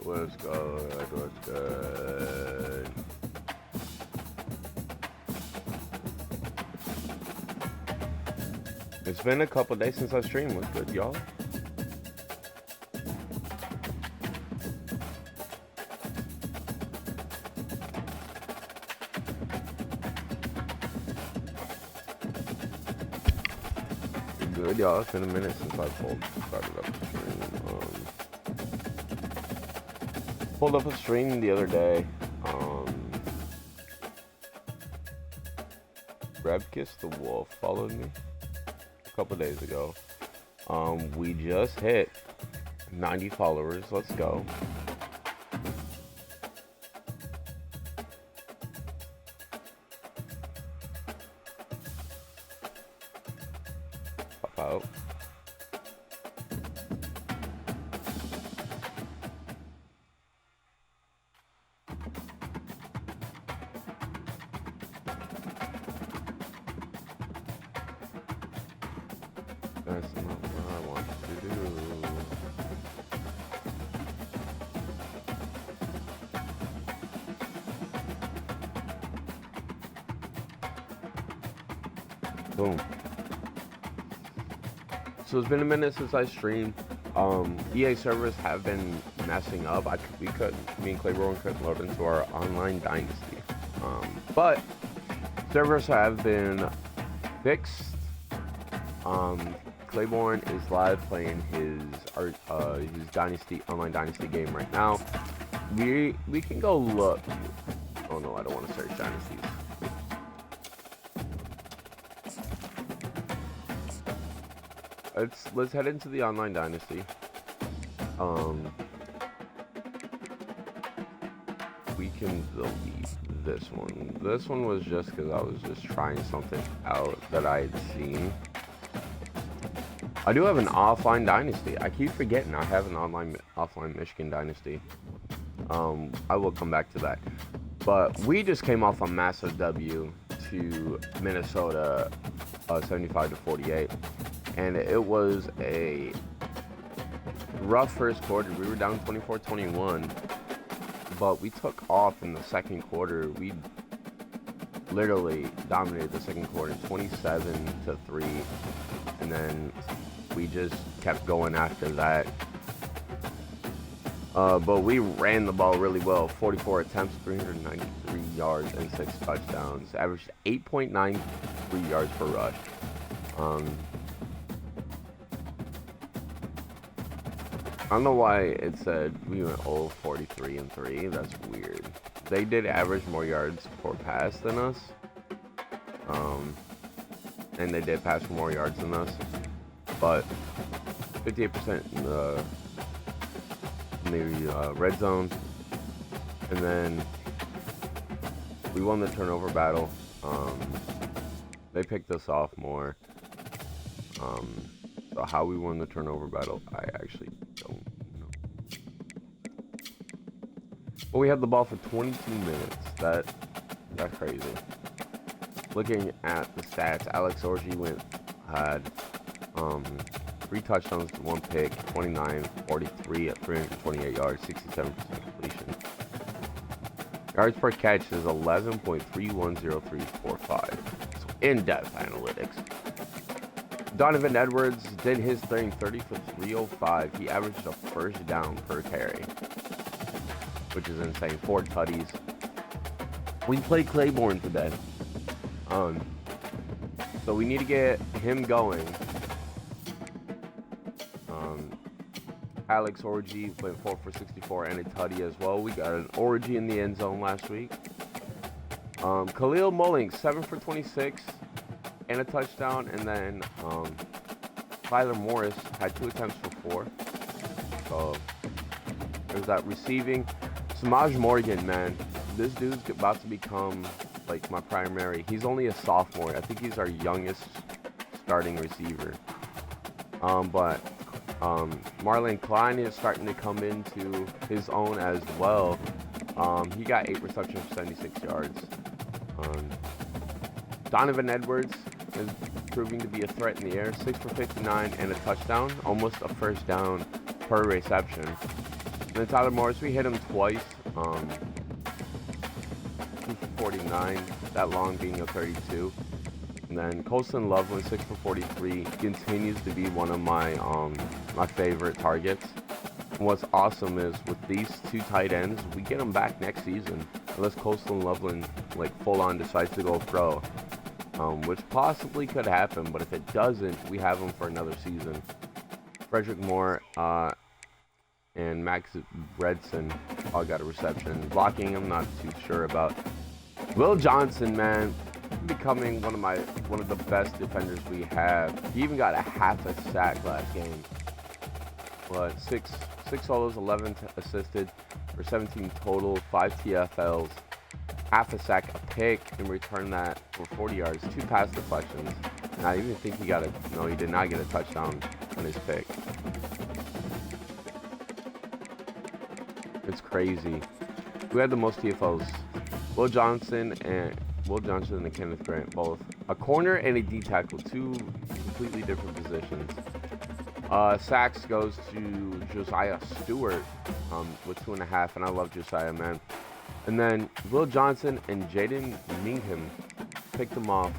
What's good? What's good? It's been a couple days since I streamed. What's good, y'all? Good, y'all. It's been a minute since I started up the stream. Pulled up a stream the other day. Kiss the Wolf followed me a couple days ago. We just hit 90 followers. Let's go. Pop out. That's not what I want to do. Boom. So it's been a minute since I streamed. EA servers have been messing up. Me and Claiborne couldn't load into our online Dynasty. But servers have been fixed. Claiborne is live playing his Dynasty online Dynasty game right now. We can go look. Oh no, I don't want to search Dynasties. Let's head into the online Dynasty. We can delete this one. This one was just because I was just trying something out that I had seen. I do have an offline Dynasty. I keep forgetting I have an offline Michigan Dynasty. I will come back to that. But we just came off a massive W to Minnesota, 75-48. And it was a rough first quarter. We were down 24-21. But we took off in the second quarter. We literally dominated the second quarter 27-3. And then we just kept going after that. But we ran the ball really well. 44 attempts, 393 yards, and 6 touchdowns. Averaged 8.93 yards per rush. I don't know why it said we went 43-3. That's weird. They did average more yards per pass than us. And they did pass for more yards than us. But 58% in the red zone. And then we won the turnover battle. They picked us off more. So how we won the turnover battle, I actually don't know. But we had the ball for 22 minutes. That's crazy. Looking at the stats, Alex Orji had 3 touchdowns to 1 pick, 29-43 at 328 yards, 67% completion. Yards per catch is 11.310345. So in-depth analytics. Donovan Edwards did his thing, 30 for 305. He averaged a first down per carry, which is insane. 4 tutties. We played Claiborne today. So we need to get him going. Alex Orji went 4 for 64 and a tutty as well. We got an Orji in the end zone last week. Khalil Mullings, 7 for 26 and a touchdown. And then Tyler Morris had 2 attempts for 4. So there's that receiving. Samaj Morgan, man, this dude's about to become like my primary. He's only a sophomore. I think he's our youngest starting receiver. But Marlon Klein is starting to come into his own as well. He got 8 receptions for 76 yards. Donovan Edwards is proving to be a threat in the air. 6 for 59 and a touchdown. Almost a first down per reception. And then Tyler Morris, we hit him twice. 2 for 49, that long being a 32. And then Colston Loveland, 6 for 43, continues to be one of my my favorite targets. And what's awesome is with these two tight ends, we get them back next season, unless Colston Loveland like full on decides to go pro, which possibly could happen. But if it doesn't, we have them for another season. Frederick Moore and Max Redson all got a reception. Blocking, I'm not too sure about. Will Johnson, man, becoming one of the best defenders we have. He even got a half a sack last game. But six solos, 11 assisted for 17 total, 5 TFLs, half a sack, a pick, and returned that for 40 yards, 2 pass deflections. And I even think he did not get a touchdown on his pick. It's crazy. Who had the most TFLs? Will Johnson and Kenneth Grant, both. A corner and a D tackle, 2 completely different positions. Sacks goes to Josiah Stewart with 2.5, and I love Josiah, man. And then Will Johnson and Jaden Mingham picked them off.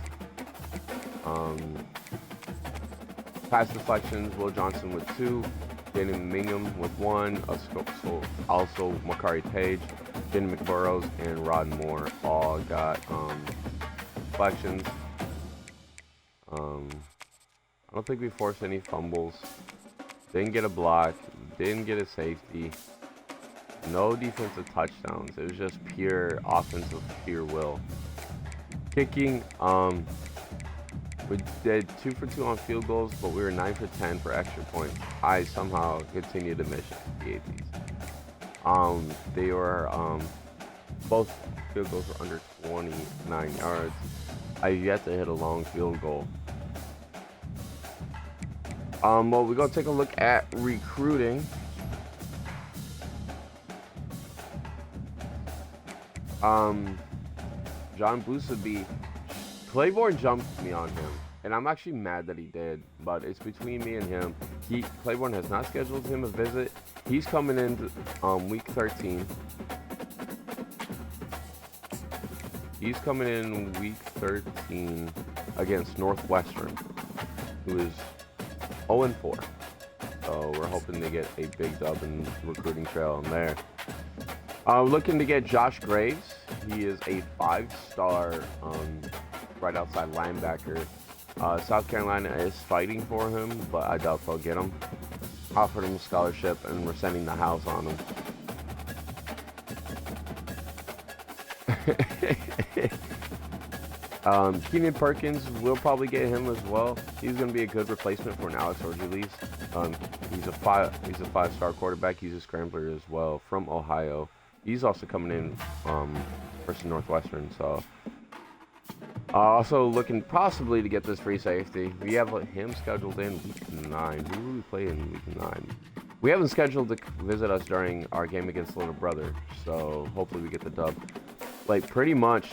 Pass deflections, Will Johnson with 2, Jaden Mingham with 1, also Makari Page, Jaden McBurrows, and Rod Moore all got deflections. I don't think we forced any fumbles. Didn't get a block. Didn't get a safety. No defensive touchdowns. It was just pure offensive, pure will. Kicking, we did 2 for 2 on field goals, but we were 9 for 10 for extra points. I somehow continued to miss the APs. They were, both field goals were under 29 yards. I've yet to hit a long field goal. Well, we're going to take a look at recruiting. John Blusaby, Claiborne jumped me on him, and I'm actually mad that he did, but it's between me and him. Claiborne has not scheduled him a visit. He's coming in week 13. He's coming in week 13 against Northwestern, who is 0-4. So we're hoping to get a big dub in the recruiting trail on there. Looking to get Josh Graves. He is a 5-star right outside linebacker. South Carolina is fighting for him, but I doubt they'll get him. Offered him a scholarship, and we're sending the house on him. Keenan Perkins, we'll probably get him as well. He's going to be a good replacement for an Alex Orgeles. He's a 5-star quarterback. He's a scrambler as well from Ohio. He's also coming in versus Northwestern. So also looking possibly to get this free safety. We have him scheduled in week 9. Who will we play in week 9? We have him scheduled to visit us during our game against Little Brother. So hopefully we get the dub. Like pretty much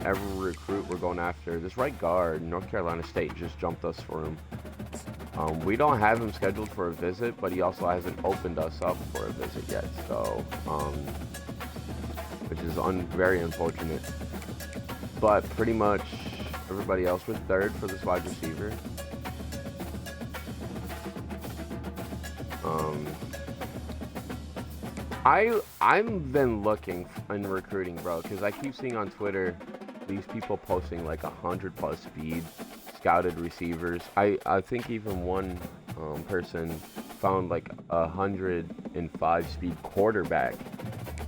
every recruit we're going after. This right guard, North Carolina State, just jumped us for him. We don't have him scheduled for a visit, but he also hasn't opened us up for a visit yet. So, which is very unfortunate. But pretty much everybody else was third for this wide receiver. I've been looking in recruiting, bro, because I keep seeing on Twitter these people posting like 100+ speed scouted receivers. I think even one person found like 105 speed quarterback.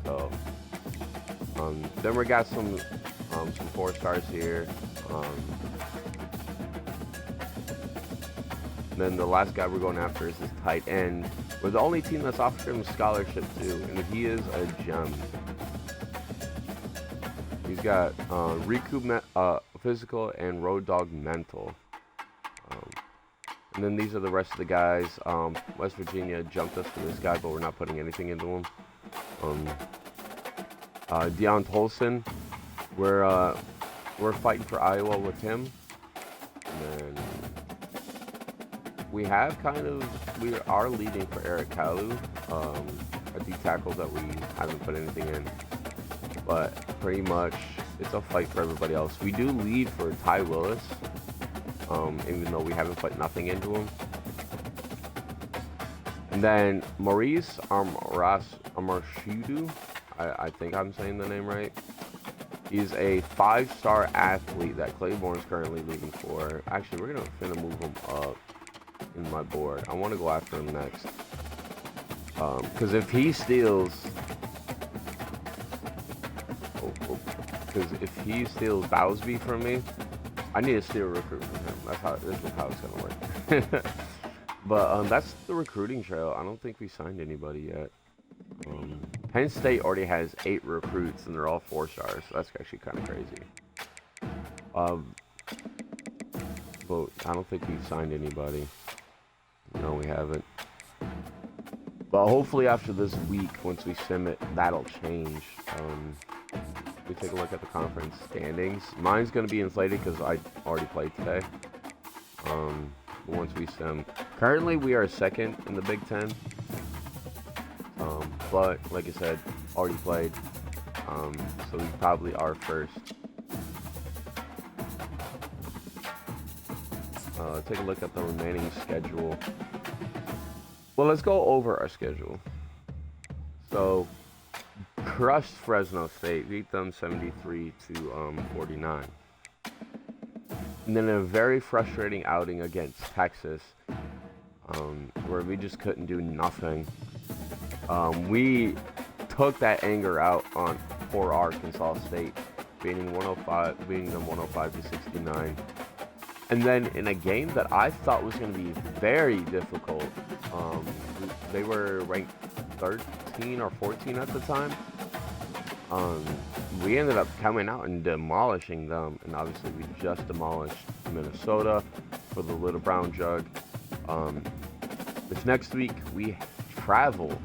So then we got some 4-stars here. Then the last guy we're going after is this tight end. We're the only team that's offered him a scholarship too, and he is a gem. He's got Riku physical and Road Dog mental. And then these are the rest of the guys. West Virginia jumped us for this guy, but we're not putting anything into him. Deion Tolson, we're fighting for Iowa with him. And then we are leading for Eric Kalu. D tackles that we haven't put anything in. But pretty much, it's a fight for everybody else. We do lead for Ty Willis, even though we haven't put nothing into him. And then Maurice Amarshidou, I think I'm saying the name right. He's a 5-star athlete that Claiborne's currently leaving for. Actually, we're finna move him up in my board. I want to go after him next. Because if he steals... Because if he steals Bowsby from me, I need to steal a recruit from him. This is how it's going to work. But that's the recruiting trail. I don't think we signed anybody yet. Penn State already has 8 recruits, and they're all 4-stars. So that's actually kind of crazy. But I don't think we've signed anybody. No, we haven't. But hopefully after this week, once we sim it, that'll change. We take a look at the conference standings. Mine's going to be inflated because I already played today. Once we sim. Currently, we are second in the Big Ten. But, like I said, already played. So we probably are first. Take a look at the remaining schedule. Well, let's go over our schedule. So, crushed Fresno State, beat them 73 to 49. And then a very frustrating outing against Texas, where we just couldn't do nothing. We took that anger out for Arkansas State, beating them 105 to 69. And then in a game that I thought was going to be very difficult, they were ranked 13 or 14 at the time. We ended up coming out and demolishing them, and obviously we just demolished Minnesota for the Little Brown Jug. This next week we travel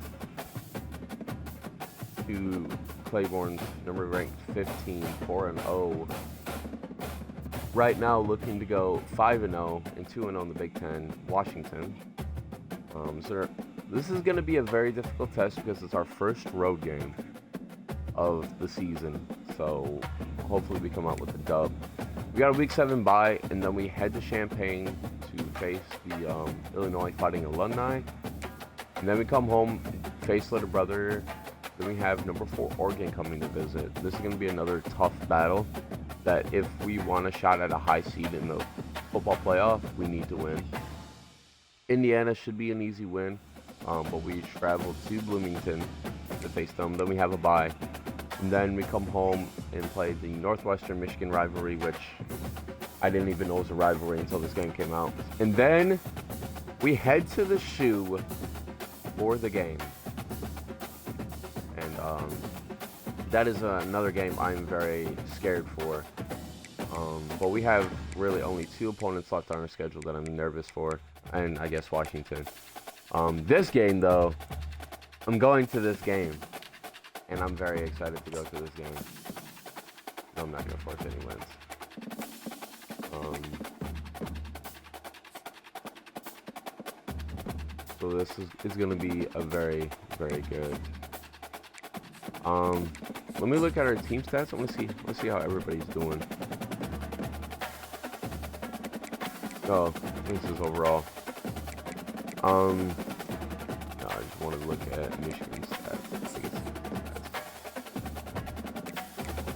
to Claiborne's number ranked 15, 4-0. Right now looking to go 5-0 and 2-0 in the Big Ten, Washington. So this is going to be a very difficult test because it's our first road game of the season. So hopefully we come out with a dub. We got a week 7 bye, and then we head to Champaign to face the Illinois Fighting Alumni. And then we come home, face Little Brother. Then we have number 4 Oregon coming to visit. This is going to be another tough battle that if we want a shot at a high seed in the football playoff, we need to win. Indiana should be an easy win, but we travel to Bloomington to face them. Then we have a bye. And then we come home and play the Northwestern Michigan rivalry, which I didn't even know was a rivalry until this game came out. And then we head to the shoe for the game. And that is another game I'm very scared for. But we have really only 2 opponents left on our schedule that I'm nervous for, and I guess Washington. This game, though, I'm going to this game, and I'm very excited to go to this game. No, I'm not going to force any wins. So this is going to be a very, very good. Let me look at our team stats. Let's see how everybody's doing. Oh, this is overall. No, I just want to look at Michigan's stats.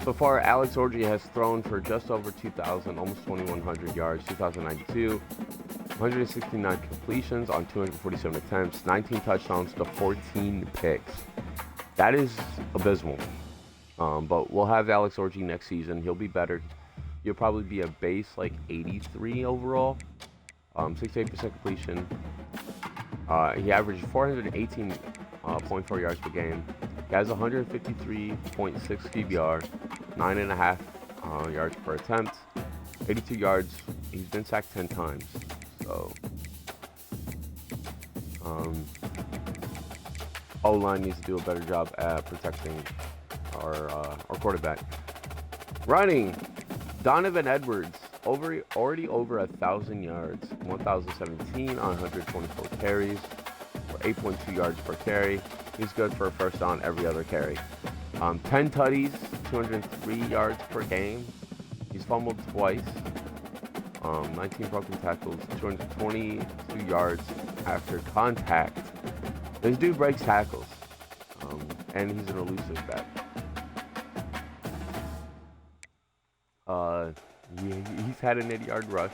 So far, Alex Orji has thrown for just over 2,000, almost 2,100 yards, 2,092, 169 completions on 247 attempts, 19 touchdowns to 14 picks. That is abysmal. But we'll have Alex Orji next season. He'll be better. He'll probably be a base like 83 overall. 68% completion. He averaged 418.4 yards per game. He has 153.6 QBR, 9.5 yards per attempt, 82 yards. He's been sacked 10 times. So, O-line needs to do a better job at protecting our quarterback. Running, Donovan Edwards, already over 1,000 yards, 1,017 on 124 carries for 8.2 yards per carry. He's good for a first down every other carry. 10 tutties, 203 yards per game. He's fumbled twice. 19 broken tackles, 222 yards after contact. This dude breaks tackles. And he's an elusive back. He's had an 80-yard rush.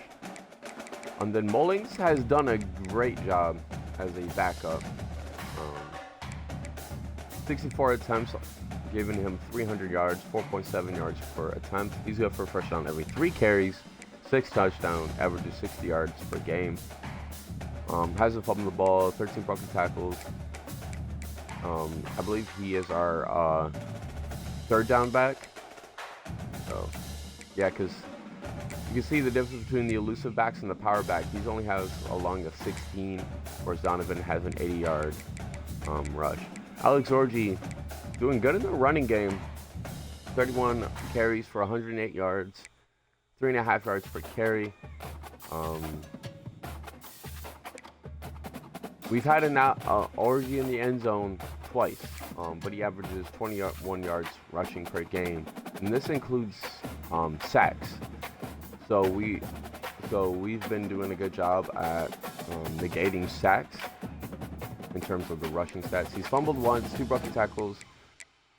And then Mullings has done a great job as a backup. 64 attempts, giving him 300 yards, 4.7 yards per attempt. He's good for a first down every 3 carries, 6 touchdowns, averages 60 yards per game. Hasn't fumbled the ball, 13 broken tackles. I believe he is our 3rd down back. So, yeah, because you can see the difference between the elusive backs and the power back. He only has a long of 16, whereas Donovan has an 80-yard rush. Alex Orji doing good in the running game. 31 carries for 108 yards, 3.5 yards per carry. We've had an Orji in the end zone twice, but he averages 21 yards rushing per game, and this includes sacks. So we've been doing a good job at negating sacks in terms of the rushing stats. He's fumbled once, 2 broken tackles.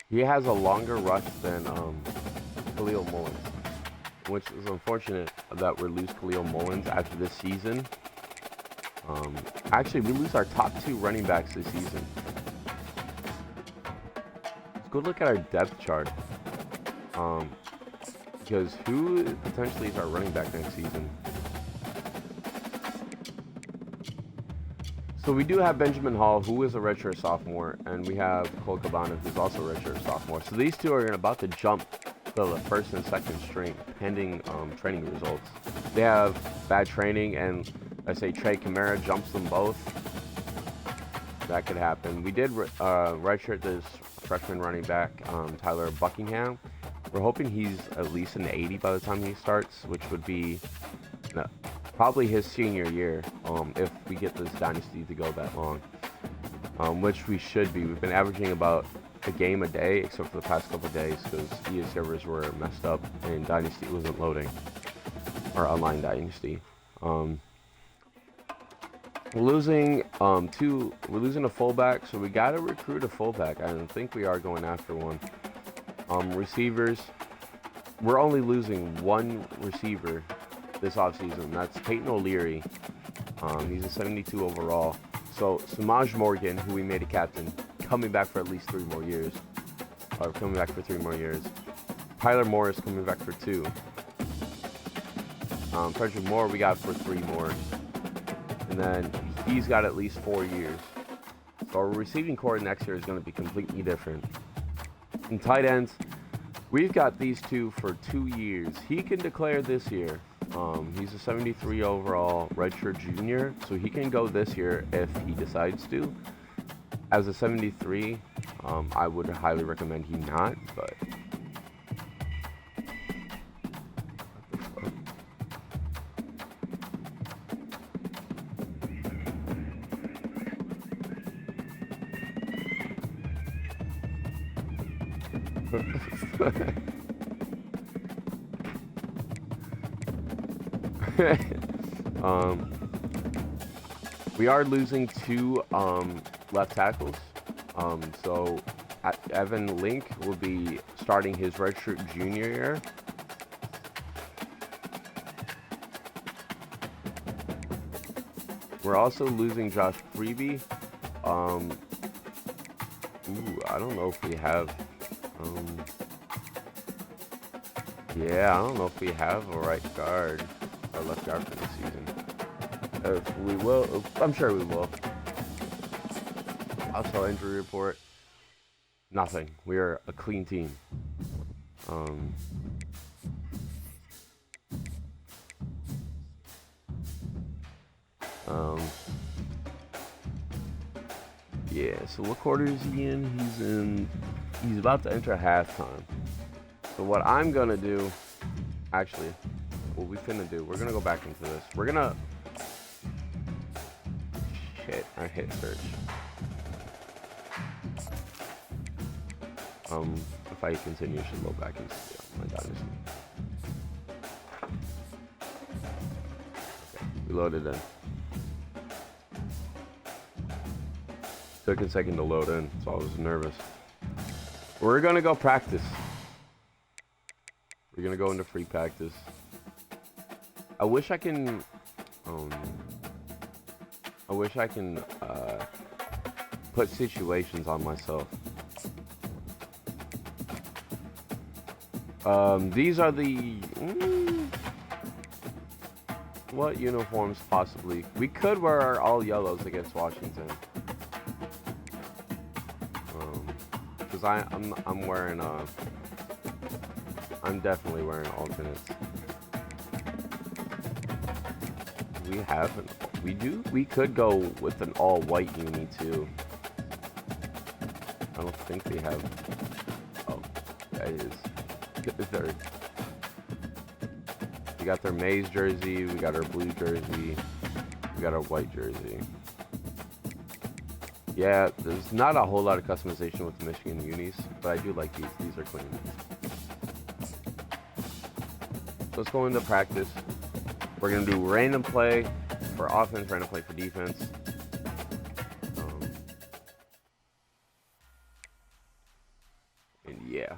He has a longer rush than Khalil Mullins, which is unfortunate that we lose Khalil Mullins after this season. Actually, we lose our top 2 running backs this season. Let's go look at our depth chart. Because who potentially is our running back next season? So we do have Benjamin Hall, who is a redshirt sophomore, and we have Cole Cabana, who's also a redshirt sophomore. So these two are about to jump to the 1st and 2nd string, pending training results. They have bad training, and I say Trey Kamara jumps them both. That could happen. We did redshirt this freshman running back, Tyler Buckingham. We're hoping he's at least an 80 by the time he starts, which would be probably his senior year, if we get this dynasty to go that long, which we should be. We've been averaging about a game a day, except for the past couple of days, because EA servers were messed up and Dynasty wasn't loading, or online Dynasty. We're losing we're losing a fullback, so we gotta recruit a fullback. I think we are going after one. Receivers, we're only losing 1 receiver this offseason. That's Peyton O'Leary. He's a 72 overall. So Samaj Morgan, who we made a captain, coming back for at least 3 more years. Coming back for 3 more years. Tyler Morris coming back for 2. Frederick Moore we got for 3 more. And then he's got at least 4 years. So our receiving core next year is going to be completely different. In tight ends, we've got these 2 for 2 years. He can declare this year. He's a 73 overall redshirt junior, so he can go this year if he decides to. As a 73, I would highly recommend he not, but we are losing 2 left tackles. So Evan Link will be starting his redshirt junior year. We're also losing Josh Freeby. I don't know if we have. Yeah, I don't know if we have a right guard or left guard for this season. If we will, I'm sure we will. Also, injury report. Nothing. We are a clean team. Yeah, so what quarter is he in? He's about to enter halftime. So what I'm gonna do, actually, what we finna do, we're gonna go back into this. We're gonna I hit search. If I continue, it should load back into my Dynasty. Okay, we loaded in. Took a second to load in, so I was nervous. We're gonna go practice. We're gonna go into free practice. I wish I can put situations on myself. These are the what uniforms possibly? We could wear our all yellows against Washington. Because I'm wearing I'm definitely wearing alternates. We could go with an all white uni too. I don't think they have. Oh, yeah, it is. We got their maize jersey, we got our blue jersey, we got our white jersey. Yeah, there's not a whole lot of customization with the Michigan unis, but I do like these. These are clean. So let's go into practice. We're gonna do random play for offense, random play for defense. And yeah.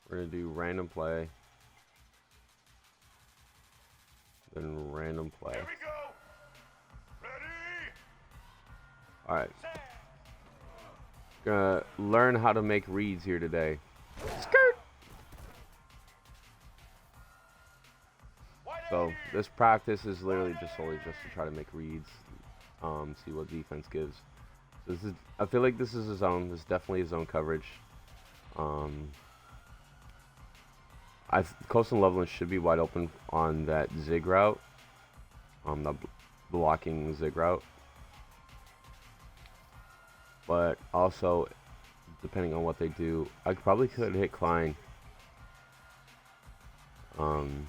We're gonna do random play, then random play. Here we go. Ready? All right. Gonna learn how to make reads here today. Skirt. So this practice is literally just solely just to try to make reads, see what defense gives. So this is. I feel like this is a zone. This is definitely a zone coverage. Coastal Loveland should be wide open on that zig route, the blocking zig route. But also, depending on what they do, I probably could hit Klein over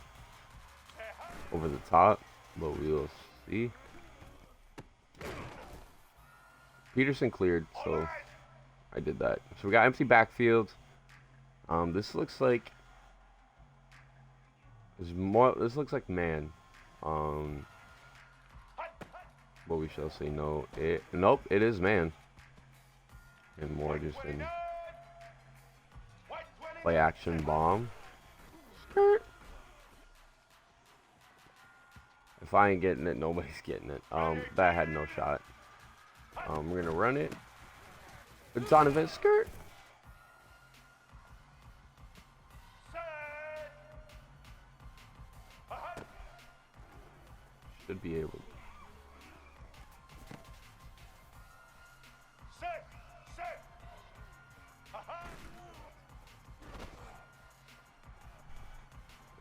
the top, but we will see. Peterson cleared, so I did that. So we got empty backfield. This looks like. This looks like man. But we shall say no. Nope, it is man. And more just in play action bomb. Skirt. If I ain't getting it, nobody's getting it. That had no shot. We're gonna run it. Donovan skirt. Should be able.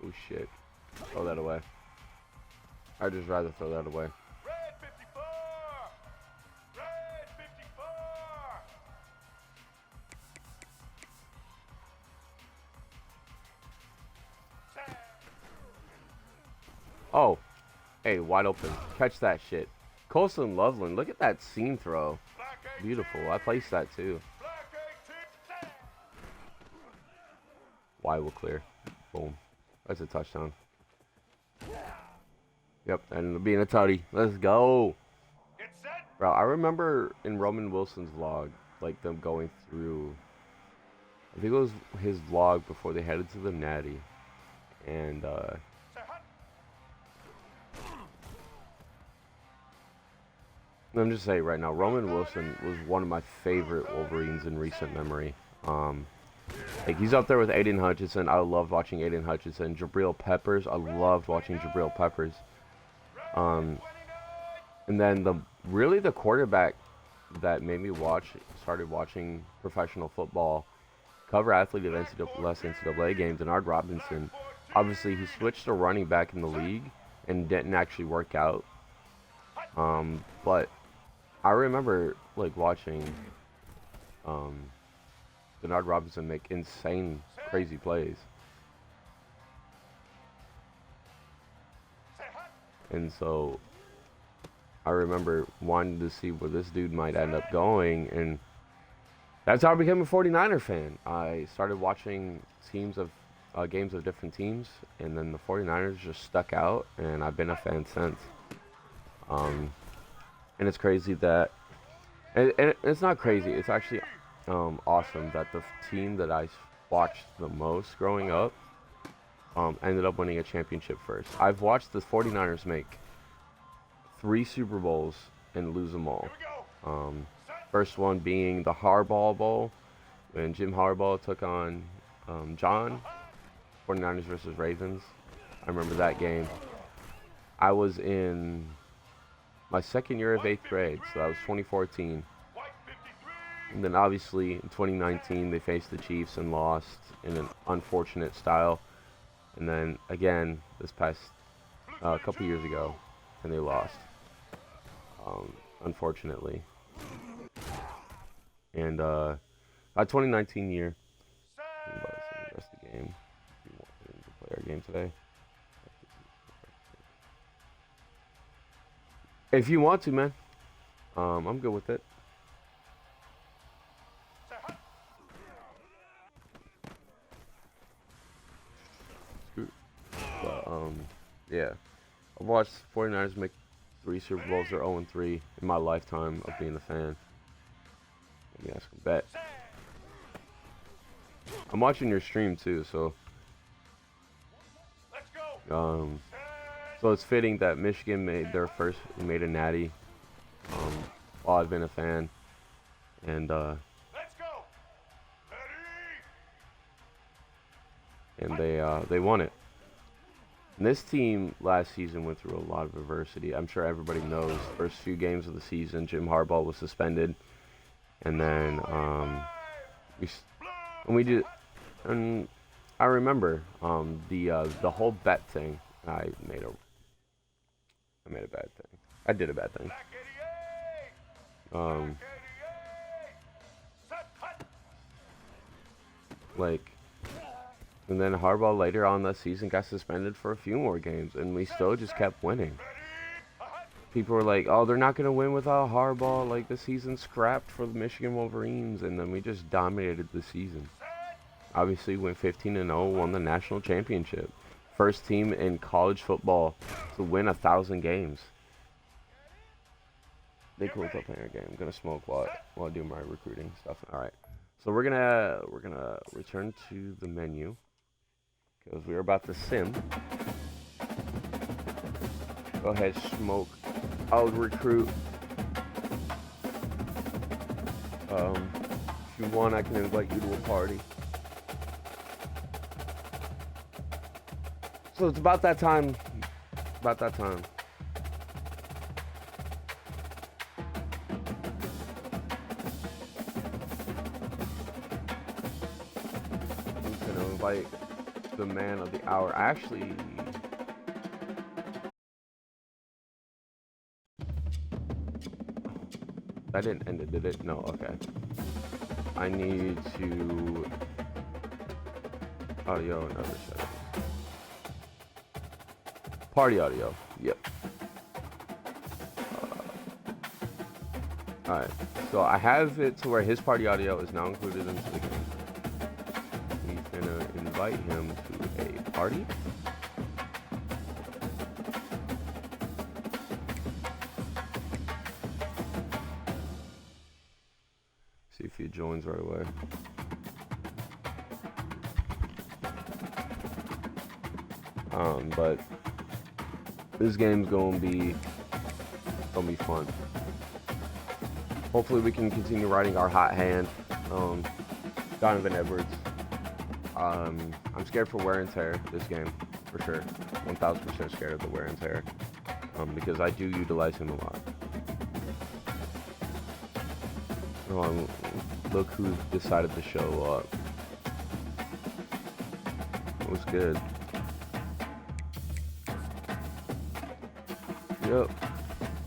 Oh shit. Throw that away. I'd just rather throw that away. Red 54. Red 54. Oh. Hey, wide open. Catch that shit. Colson Loveland. Look at that seam throw. Beautiful. I placed that too. Y will clear. Boom. That's a touchdown. Yep, and it'll be in a tutty. Let's go. Bro, I remember in Roman Wilson's vlog, like them going through, I think it was his vlog before they headed to the Natty. And, I'm just saying right now, Roman Wilson was one of my favorite Wolverines in recent memory. Like he's up there with Aiden Hutchinson. I loved watching Aiden Hutchinson. Jabril Peppers. I loved watching Jabril Peppers. And then the quarterback that made me started watching professional football, cover athlete of NCAA games, Denard Robinson. Obviously, he switched to running back in the league and didn't actually work out. But I remember like watching Denard Robinson make insane, crazy plays. And so I remember wanting to see where this dude might end up going, and that's how I became a 49er fan. I started watching games of different teams, and then the 49ers just stuck out, and I've been a fan since. And it's crazy that, and it's not crazy, it's actually awesome that the team that I watched the most growing up ended up winning a championship first. I've watched the 49ers make 3 Super Bowls and lose them all. First one being the Harbaugh Bowl, when Jim Harbaugh took on John, 49ers versus Ravens. I remember that game. I was in my second year of 8th grade, so that was 2014. And then obviously in 2019 they faced the Chiefs and lost in an unfortunate style. And then again this past couple years ago, and they lost, unfortunately. And our 2019 year, rest of the game. We want to play our game today. If you want to, man, I'm good with it. But yeah, I've watched 49ers make 3 Super Bowls. They're 0-3 in my lifetime of being a fan. Let me ask a bet. I'm watching your stream too, so so it's fitting that Michigan made a natty while I've been a fan, and they won it. And this team last season went through a lot of adversity. I'm sure everybody knows. First few games of the season, Jim Harbaugh was suspended, and then and I remember the whole bet thing. I made a bad thing. I did a bad thing. And then Harbaugh later on that season got suspended for a few more games, and we still just kept winning. People were like, "Oh, they're not gonna win without Harbaugh. Like the season's scrapped for the Michigan Wolverines," and then we just dominated the season. Obviously, went 15-0, won the national championship. First team in college football to win 1,000 games. They closed up playing our game. I'm gonna smoke while I do my recruiting stuff. All right, so we're gonna return to the menu because we're about to sim. Go ahead, smoke. I'll recruit. If you want, I can invite you to a party. So it's about that time. I'm gonna invite the man of the hour. Actually, that didn't end it, did it? No, okay. I need to audio and other settings. Party audio. Yep. Alright. So I have it to where his party audio is now included into the game. He's gonna invite him to a party. See if he joins right away. But this game's gonna be fun. Hopefully we can continue riding our hot hand. Donovan Edwards. I'm scared for wear and tear this game, for sure. 1000% scared of the wear and tear. Because I do utilize him a lot. Look who decided to show up. It was good. Yep.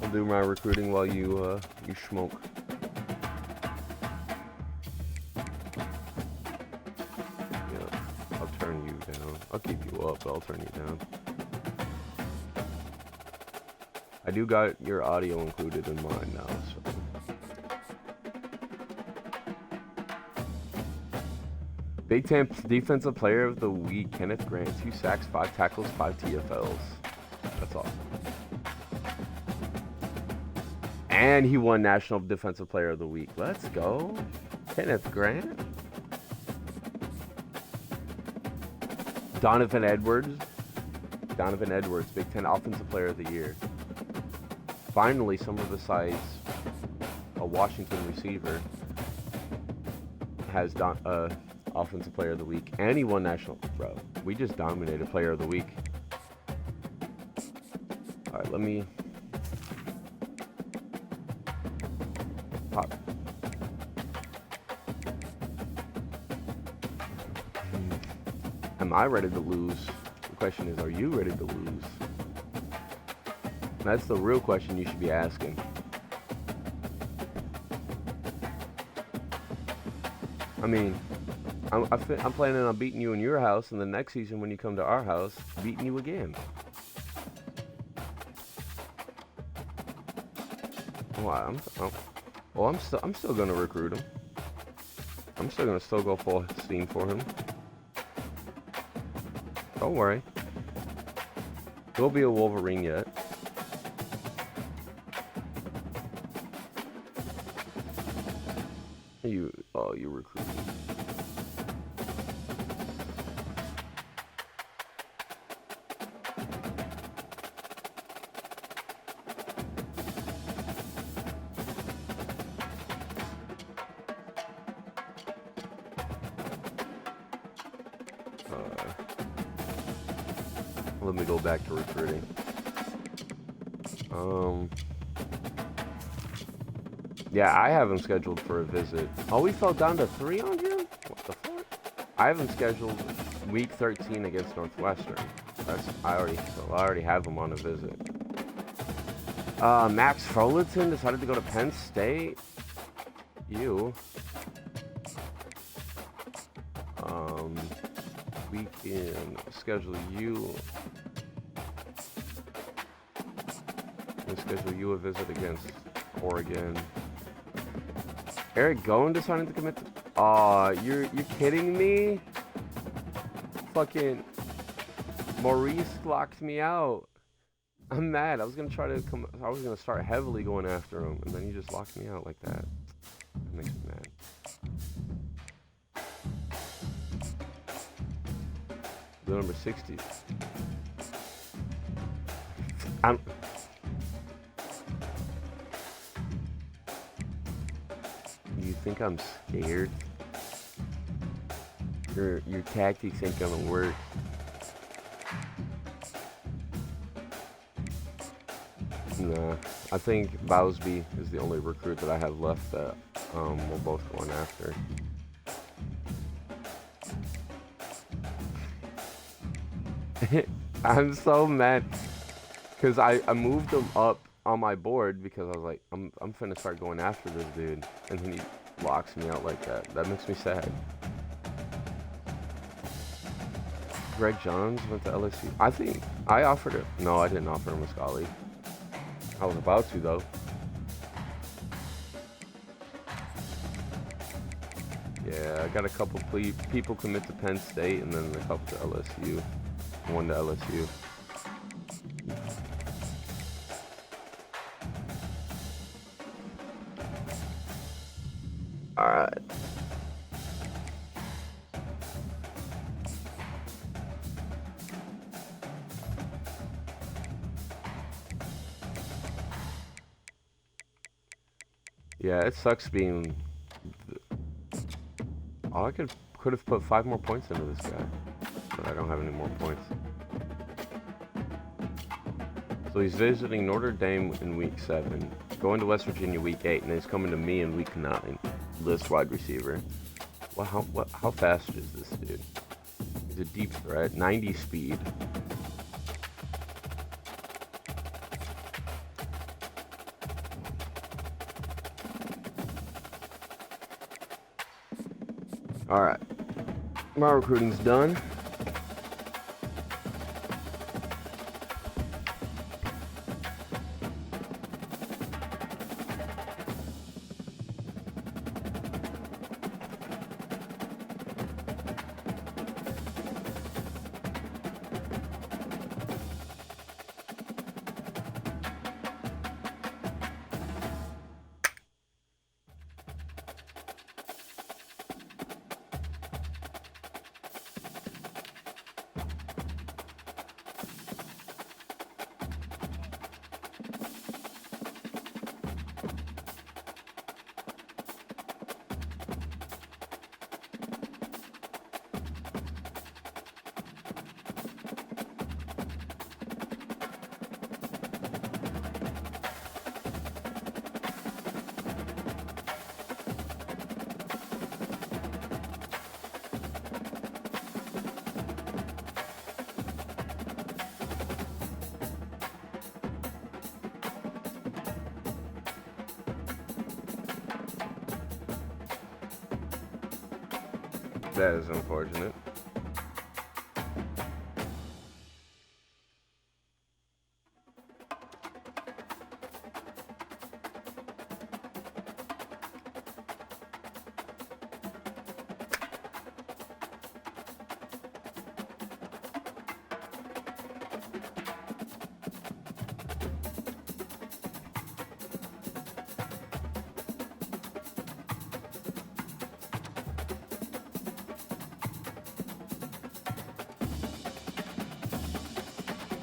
I'll do my recruiting while you smoke. Yep. I'll turn you down. I'll keep you up, but I'll turn you down. I do got your audio included in mine now, so. Big Ten Defensive Player of the Week, Kenneth Grant. 2 sacks, 5 tackles, 5 TFLs. That's awesome. And he won National Defensive Player of the Week. Let's go. Kenneth Grant. Donovan Edwards, Big Ten Offensive Player of the Year. Finally, someone besides a Washington receiver has Offensive Player of the Week, and he won National. Bro, we just dominated Player of the Week. All right, let me pop. Am I ready to lose? The question is, are you ready to lose? That's the real question you should be asking. I mean, I'm planning on beating you in your house, and the next season when you come to our house, beating you again. I'm still gonna recruit him. I'm still gonna go full steam for him. Don't worry. He'll be a Wolverine yet. You recruiting. Let me go back to recruiting. Yeah, I have him scheduled for a visit. Oh, we fell down to 3 on him? What the fuck? I have him scheduled week 13 against Northwestern. I already have him on a visit. Max Fullerton decided to go to Penn State. You. We can schedule you. We can schedule you a visit against Oregon. Eric Goen decided to commit to... Aw, you're kidding me? Fucking Maurice locked me out. I'm mad. I was gonna start heavily going after him, and then he just locked me out like that. That makes me mad. The number 60. You think I'm scared? Your tactics ain't gonna work. Nah, I think Bowsby is the only recruit that I have left that we're both going after. I'm so mad because I moved him up on my board because I was like, I'm finna start going after this dude, and then he locks me out like that. That makes me sad. Greg Johns went to LSU. I think I offered it. No, I didn't offer him a Scully. I was about to though. Yeah, I got a couple people commit to Penn State, and then a couple to LSU. One to LSU. All right. Yeah, it sucks being. Oh, I could have put 5 more points into this guy, but I don't have any more points. So he's visiting Notre Dame in week 7, going to West Virginia week 8, and then he's coming to me in week 9. This wide receiver. Well, how fast is this dude? He's a deep threat, 90 speed. All right, my recruiting's done. That is unfortunate.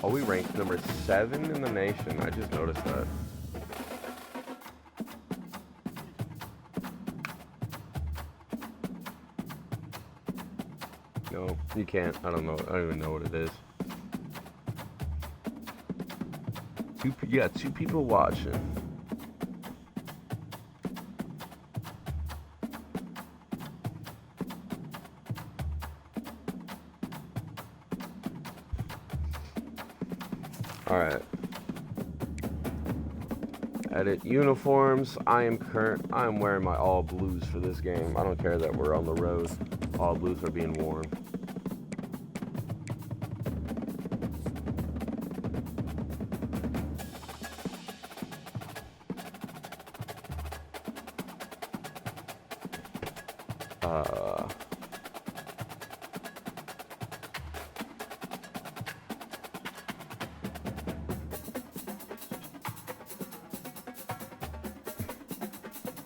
Oh, we ranked number 7 in the nation. I just noticed that. No, you can't. I don't know. I don't even know what it is. You got 2 people watching. Alright. Edit uniforms. I am wearing my all blues for this game. I don't care that we're on the road. All blues are being worn.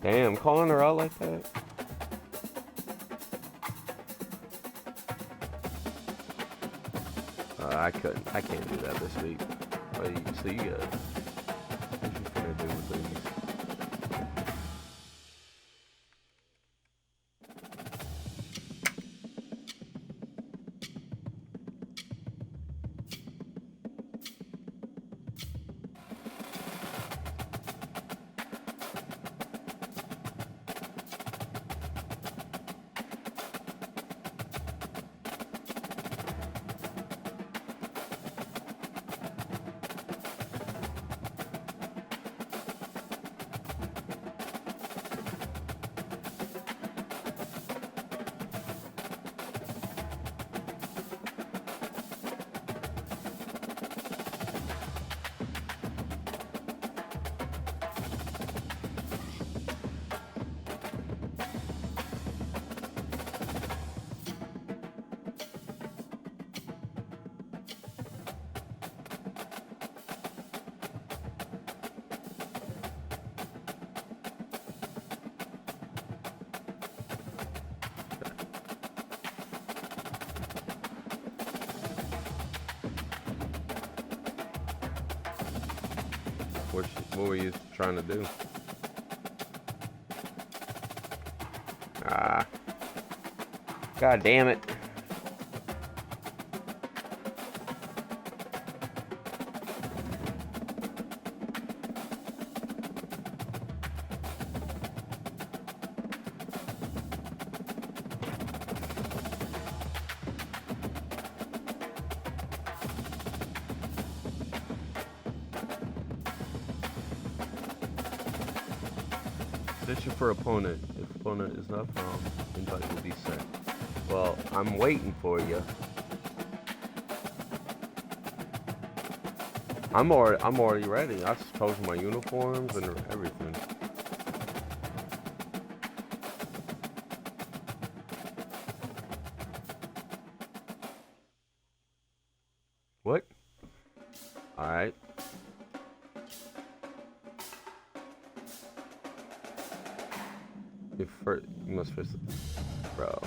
Damn, calling her out like that? I can't do that this week. So you got, what you gonna do with these? What were you trying to do? Ah. God damn it. Position for opponent. If opponent is not found, invite will be sent. Well, I'm waiting for you. I'm already ready. I just posted my uniforms and everything. What? All right. You must first, bro.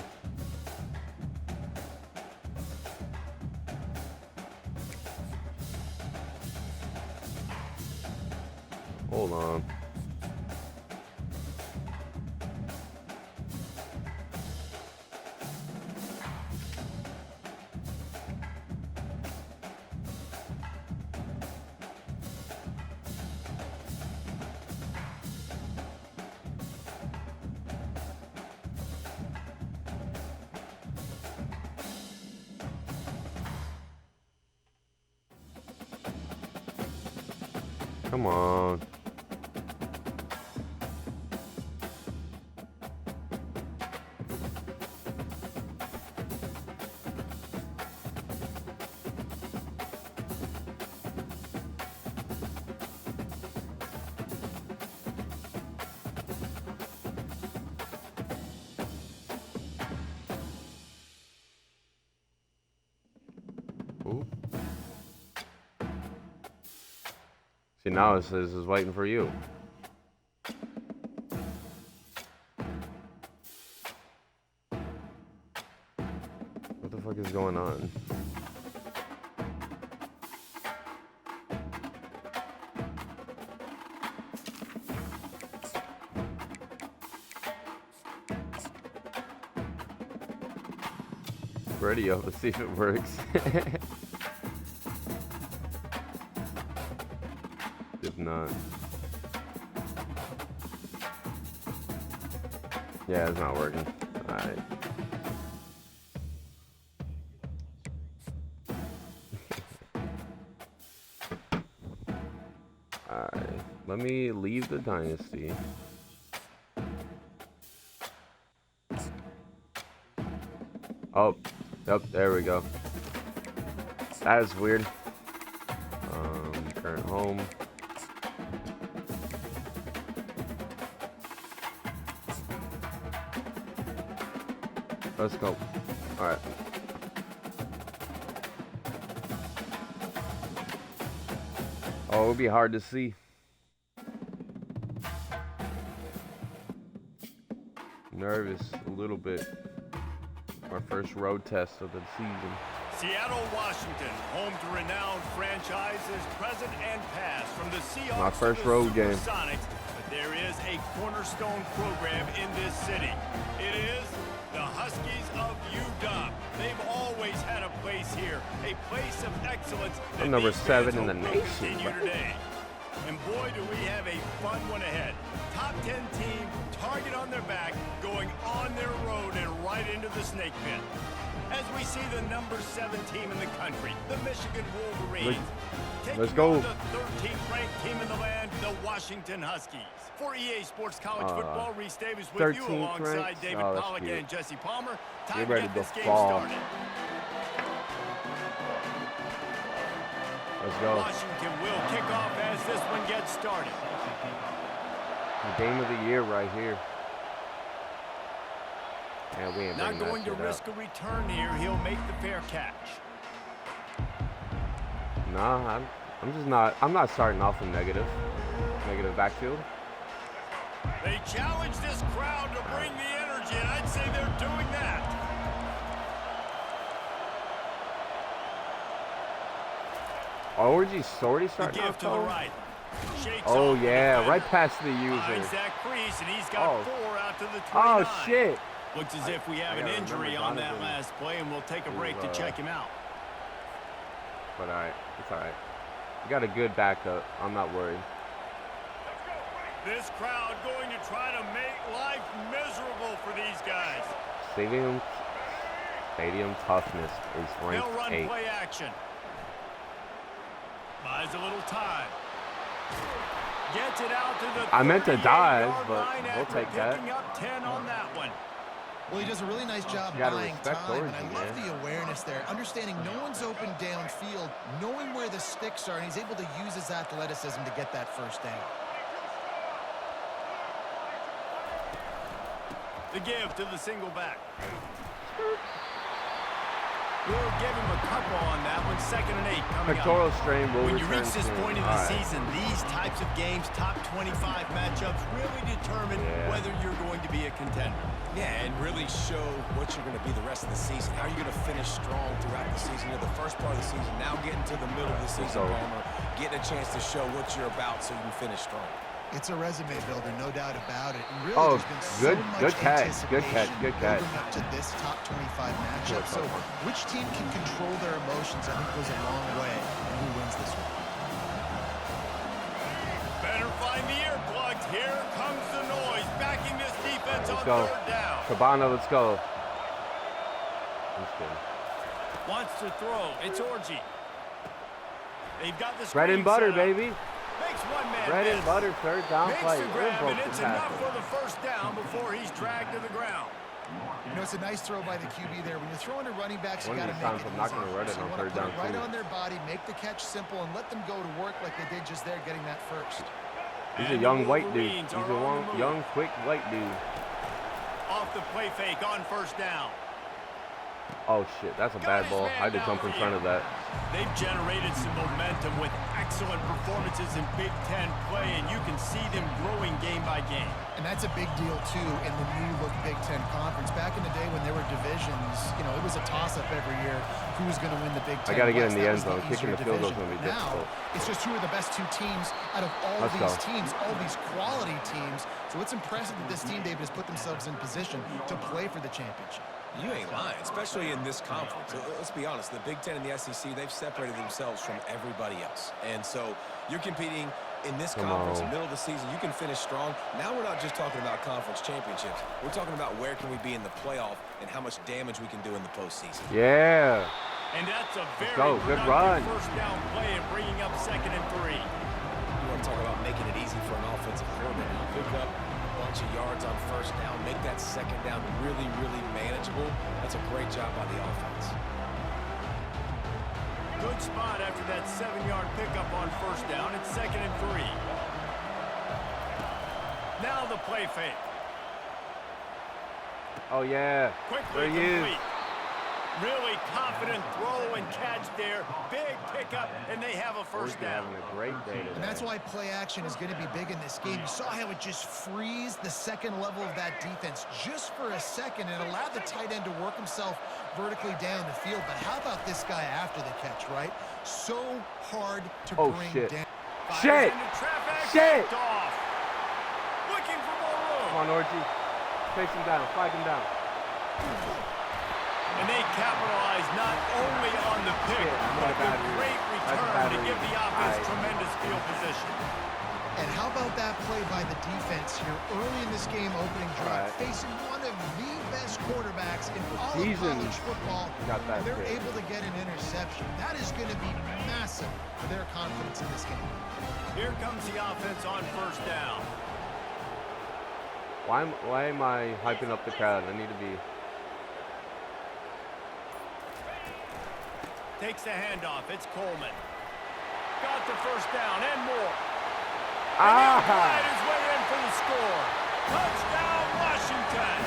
Hold on. Come on. Oop. See, now it says it's waiting for you. What the fuck is going on? Radio, let's see if it works. If not. Yeah, it's not working. Alright. Alright. Let me leave the Dynasty. Oh, yep, there we go. That is weird. Current home. Let's go. Alright. Oh, it would be hard to see. Nervous a little bit. Our first road test of the season. Seattle, Washington, home to renowned franchises present and past, from the Seahawks My first to the road game. Supersonics, but there is a cornerstone program in this city. It is the Huskies of UW. They've always had a place here, a place of excellence. I'm number 7 in the will nation. continue today. And boy, do we have a fun one ahead. Top 10 team, target on their back, going on their road and right into the snake pit. As we see the number 7 team in the country, the Michigan Wolverines, Let's go. the 13th ranked team in the land, the Washington Huskies. For EA Sports College Football, Reese Davis with you 13th alongside ranked? David Oh, that's Pollack cute. and Jesse Palmer. Time You're to ready get to this game fall. started. Let's go. Washington will kick off as this one gets started. The game of the year right here. Yeah, we ain't Not bringing that going to shit risk up. a return here. He'll make the fair catch. Nah, I'm not starting off in negative backfield. They challenge this crowd to bring the energy, and I'd say they're doing that. Already The starting off give to the though? right. Shakes Oh off the yeah, defender. right past the Finds user. that crease, and he's got Oh. 4 out to the 29. Oh shit! Looks as if we have I an gotta injury remember on that Donovan last play, and we'll take a break to is, check him out. But alright, it's alright. You got a good backup. I'm not worried. This crowd going to try to make life miserable for these guys. Stadium toughness is They'll ranked run 8. play action. Buys a little time. Gets it out to the I meant to 38-yard dive, but line we'll after take that. picking up 10 on that one. Well, he does a really nice job You gotta buying respect time, and I Orgy, love man. the awareness there, understanding no one's open downfield, knowing where the sticks are, and he's able to use his athleticism to get that first down. The give to the single back. We'll give him a couple on that one. 2nd and 8 coming Pectoral up. strain will When you return reach this soon. point in the Alright. season, these types of games, top 25 matchups, really determine Yeah. whether you're going to be a contender. Yeah, and really show what you're going to be the rest of the season. How are you going to finish strong throughout the season? You know, the first part of the season, now getting to the middle of the season, So- Palmer, getting a chance to show what you're about so you can finish strong. It's a resume builder, no doubt about it. And really, Oh, there's been good- so much good catch, good anticipation catch, good catch. building up to this top 25 matchup. Good So touch. which team can control their emotions, I think, goes a long way. And who wins this one? Better find the earplugs. Here comes the noise. Backing this defense Let's on go. 3rd down. Cabana, let's go. Just kidding. Wants to throw. It's Orgy. They've got the Bread and screen butter, set up. baby. Makes one man Bread miss. and butter, 3rd down Makes play. the We're grab, broke and the it's enough tackle. for the 1st down before he's dragged to the ground. You know, it's a nice throw by the QB there. When you're throwing to running backs, you One got of to these make times it I'm not easy. gonna run it So you on wanna 3rd put down it right too. on their body, make the catch simple, and let them go to work like they did just there, getting that first. He's a And young the white dude. Wolverines He's are a on the move. young, quick white dude. Off the play fake on 1st down. Oh, shit. That's a bad ball. I had to jump in front of that. They've generated some momentum with excellent performances in Big Ten play, and you can see them growing game by game. And that's a big deal, too, in the new-look Big Ten Conference. Back in the day when there were divisions, you know, it was a toss-up every year. Who was going to win the Big Ten? I got to get in the West. end zone. Kicking the field goal is going to be difficult. Now, it's just who are the best two teams out of all these teams, all these quality teams. So it's impressive that this team, David, has put themselves in position to play for the championship. You ain't lying, especially in this conference. Let's be honest, the Big Ten and the SEC, they've separated themselves from everybody else. And so you're competing in this conference, middle of the season. You can finish strong. Now we're not just talking about conference championships. We're talking about where can we be in the playoff and how much damage we can do in the postseason. Yeah. And that's a very good run. first down play and bringing up 2nd and 3. You want to talk about making it easy for an offensive coordinator. You pick up a bunch of yards on first down, make that 2nd down really, really manageable. That's a great job by the offense. Good spot after that 7-yard pickup on first down. It's 2nd and 3. Now the play fake. Oh, yeah. Quickly complete. Really confident throw and catch there. Big pickup, and they have a first down. Having a great day today. And that's why play action is going to be big in this game. You saw how it just frees the second level of that defense just for a second and allowed the tight end to work himself vertically down the field. But how about this guy after the catch, right? So hard to bring down. Shit! Shit! Off. Looking for more room. Come on, Orgy. Chase him down. Flag him down. And they capitalize not only on the pick, but the great return to give the offense tremendous field position. And how about that play by the defense here early in this game, opening drive, facing one of the best quarterbacks in all of college football, and they're able to get an interception. That is going to be massive for their confidence in this game. Here comes the offense on first down. Why am I hyping up the crowd? I need to be... Takes the handoff. It's Coleman. Got the first down and more. Ah! And his way in for the score. Touchdown, Washington.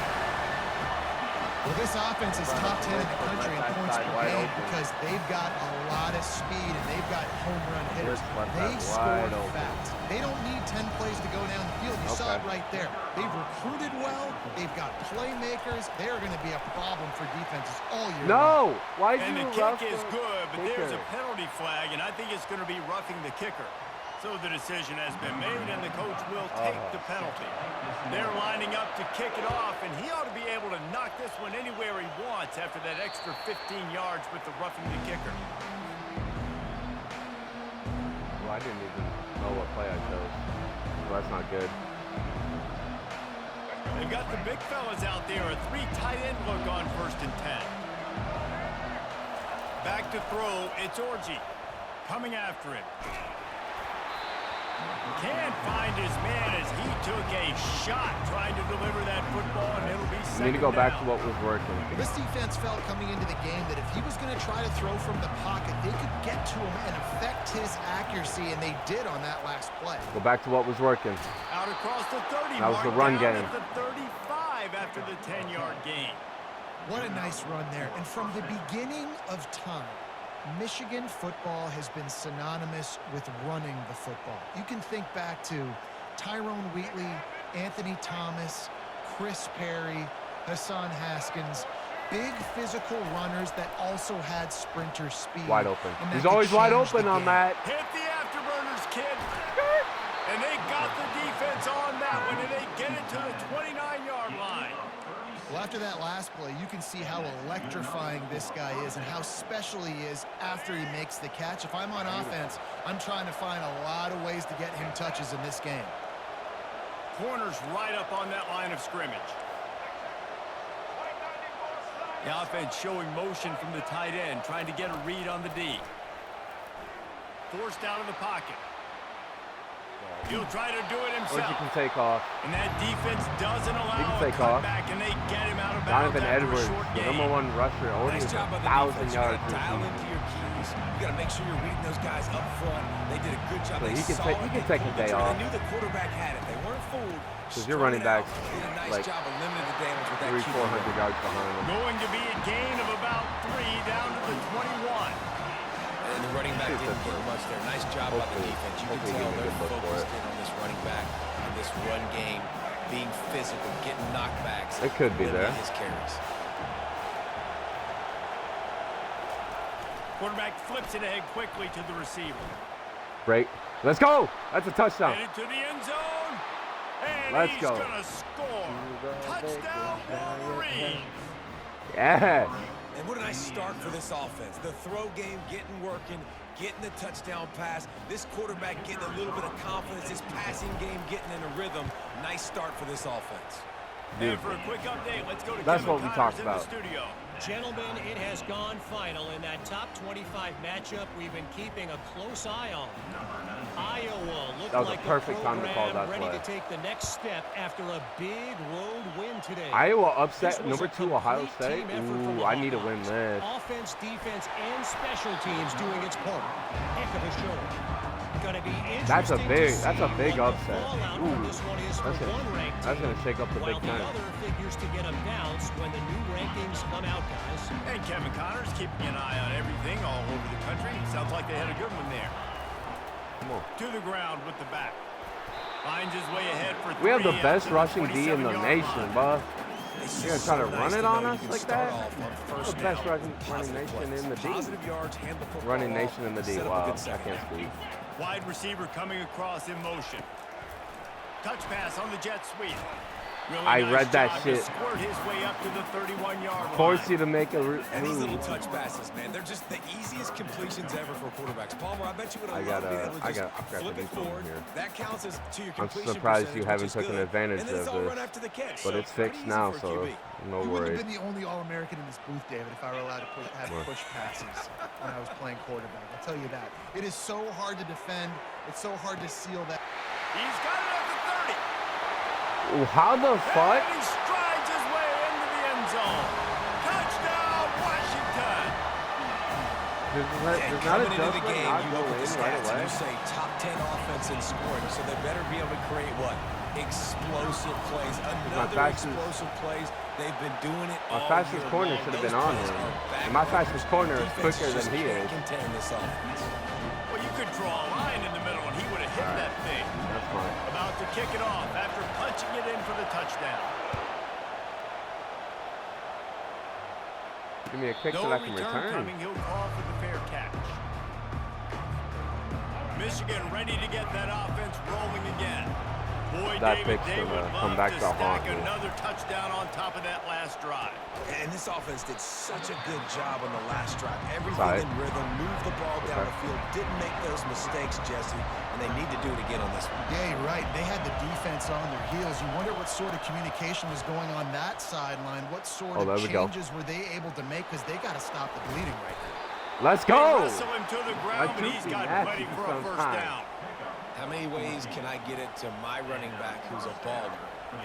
Well, this offense is top 10 in the country in points per game because they've got a lot of speed and they've got home run hitters. They score fast. They don't need 10 plays to go down the field. You saw it right there. They've recruited well. They've got playmakers. They are going to be a problem for defenses all year long. Why and the kick is good, but there's a penalty flag, and I think it's going to be roughing the kicker. So the decision has been made, and the coach will take the penalty. They're lining up to kick it off, and he ought to be able to knock this one anywhere he wants after that extra 15 yards with the roughing the kicker. Well, I didn't even know what play I chose. Well, that's not good. They've got the big fellas out there, a 3 tight end look on 1st and 10. Back to throw, it's Orgy coming after him. Can't find his man as he took a shot trying to deliver that football, and it'll be second down. We need to go back to what was working. This defense felt coming into the game that if he was going to try to throw from the pocket, they could get to him and affect his accuracy, and they did on that last play. Go back to what was working. Out across the 30 that was the run game. At the 35 after the 10-yard gain. What a nice run there. And from the beginning of time, Michigan football has been synonymous with running the football. You can think back to Tyrone Wheatley, Anthony Thomas, Chris Perry, Hassan Haskins, big physical runners that also had sprinter speed. Wide open. He's always wide open on that. Hit the afterburners, kid. And they got the defense on that one, and they get it to the 29-yard line. Well, after that last play, you can see how electrifying this guy is and how special he is after he makes the catch. If I'm on offense, I'm trying to find a lot of ways to get him touches in this game. Corners right up on that line of scrimmage. The offense showing motion from the tight end, trying to get a read on the D. Forced out of the pocket. He'll try to do it himself. Or you can take off. And that defense doesn't allow a cutback, and they get him out of bounds. Jonathan Edwards, the #1 rusher, only Nice job by the 1,000 defense. yards. Dial into your keys. is. You got to make sure you're reading those guys up front. They did a good job. So They he can saw take it. he can take a day off. They knew the quarterback had it. They weren't fooled. Because your running backs Did a nice like job of limiting the damage with that 300-400 yards behind him. Going to be a gain of about 3 down to the 21. And the running back didn't get much there. Nice job by the Hopefully- defense. You can hopefully tell give him a they're good look for focused it. in on this running back and this run game, being physical, getting knockbacks. It could be there. limiting his carries. Quarterback flips it ahead quickly to the receiver. Break. Let's go. That's a touchdown. Headed to the end zone. And Let's he's go. going to score. Touchdown, Wolverines. Yeah. And what a nice start for this offense. The throw game getting working, getting the touchdown pass. This quarterback getting a little bit of confidence. This passing game getting in a rhythm. Nice start for this offense. And for a quick update, let's go to That's Kevin what we Connors talked in about. the studio. Gentlemen, it has gone final in that top 25 matchup we've been keeping a close eye on. Iowa looked That was a like perfect a time to call program that ready play. to take the next step after a big road win today. Iowa This upset was number a 2 Ohio complete State. team effort from Ooh, the I need to win Hawkeyes. this. Offense, defense, and special teams doing its part. Heck of a show. Gonna be That's a interesting big- to that's a see big what the upset. fallout Ooh, from this one is for that's gonna- one ranked that's team, gonna shake up the while Big Ten. the other figures to get a bounce when the new rankings come out, guys. And Kevin Connors keeping an eye on everything all over the country. Sounds like they had a good one there. Come on. To the ground with the back. Finds his way ahead for 3. We have the out best to rushing D in the 27-yard nation, line. bud. You're gonna try to run it on us like that? We're We're the best running nation in the D. Positive yards, hand the football Running off, nation in the D. set up a Wow, good I second can't speak. Wide receiver coming across in motion. Touch pass on the jet sweep. Really I nice read that job to shit. squirt his way up to the 31-yard line. Force you to make a And these little move. touch passes, man, they're just the easiest completions ever for quarterbacks. Palmer, I bet you would I have gotta- loved being able to I just forgot to flip do it something forward. here. That counts as to your I'm completion surprised percentage, you haven't which is taken good. advantage And then it's of all this. run after the catch. But So it's fixed pretty easy now, for a so QB. no You wouldn't have worries. been the only All-American in this booth, David, if I were allowed to have What? push passes when I was playing quarterback. I'll tell you that. It is so hard to defend. It's so hard to seal that. He's got it at the 30. Ooh, how the fuck? And he strides his way into the end zone. Touchdown, Washington. There's And not a coming into the adjustment game, not you go look at the in right stats and away. you say top 10 offense in scoring, so they better be able to create what? Explosive plays. Another fastest- explosive plays. They've been doing it My all fastest year corner long. should have Those been on plays him. are back And my on. fastest corner is Defense quicker just than he can't is. contain this offense. Well, you could draw a line in the middle, and he would have hit that thing. That's fine. About to kick it off after punching it in for the touchdown. Give me a kick No so I can return return. coming. He'll call for the fair catch. Michigan ready to get that offense rolling again. Boy, That David, pick's they would gonna love come back to to stack haunt me. another touchdown on top of that last drive. And this offense did such a good job on the last drive. Everything Sorry. in rhythm, moved the ball down Okay. the field, didn't make those mistakes, Jesse, and they need to do it again on this one. Yeah, you're right. They had the defense on their heels. You wonder what sort of communication was going on that sideline. What sort Oh, there of we go. changes were they able to make? Because they got to stop the bleeding right now. Let's They go! wrestle him to the ground, but he's Juicy got nasty plenty for a for some first time. down. How many ways can I get it to my running back who's a baller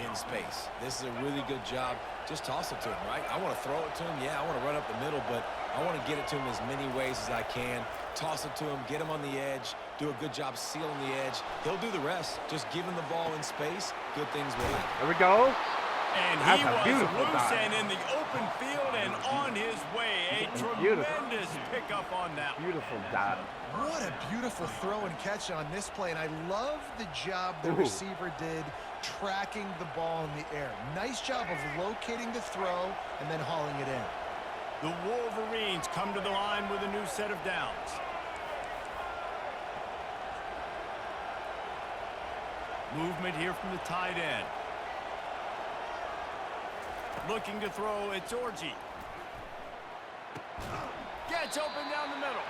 in space? This is a really good job. Just toss it to him, right? I want to throw it to him. Yeah, I want to run up the middle, but I want to get it to him as many ways as I can. Toss it to him, get him on the edge, do a good job sealing the edge. He'll do the rest. Just give him the ball in space. Good things will happen. There we go. And That's he a was beautiful loose dive. and in the open field and on his way. A Beautiful. tremendous pickup on that. Beautiful dive. What a beautiful throw and catch on this play. And I love the job the Ooh. receiver did tracking the ball in the air. Nice job of locating the throw and then hauling it in. The Wolverines come to the line with a new set of downs. Movement here from the tight end. Looking to throw, it's Orji. Gets open down the middle.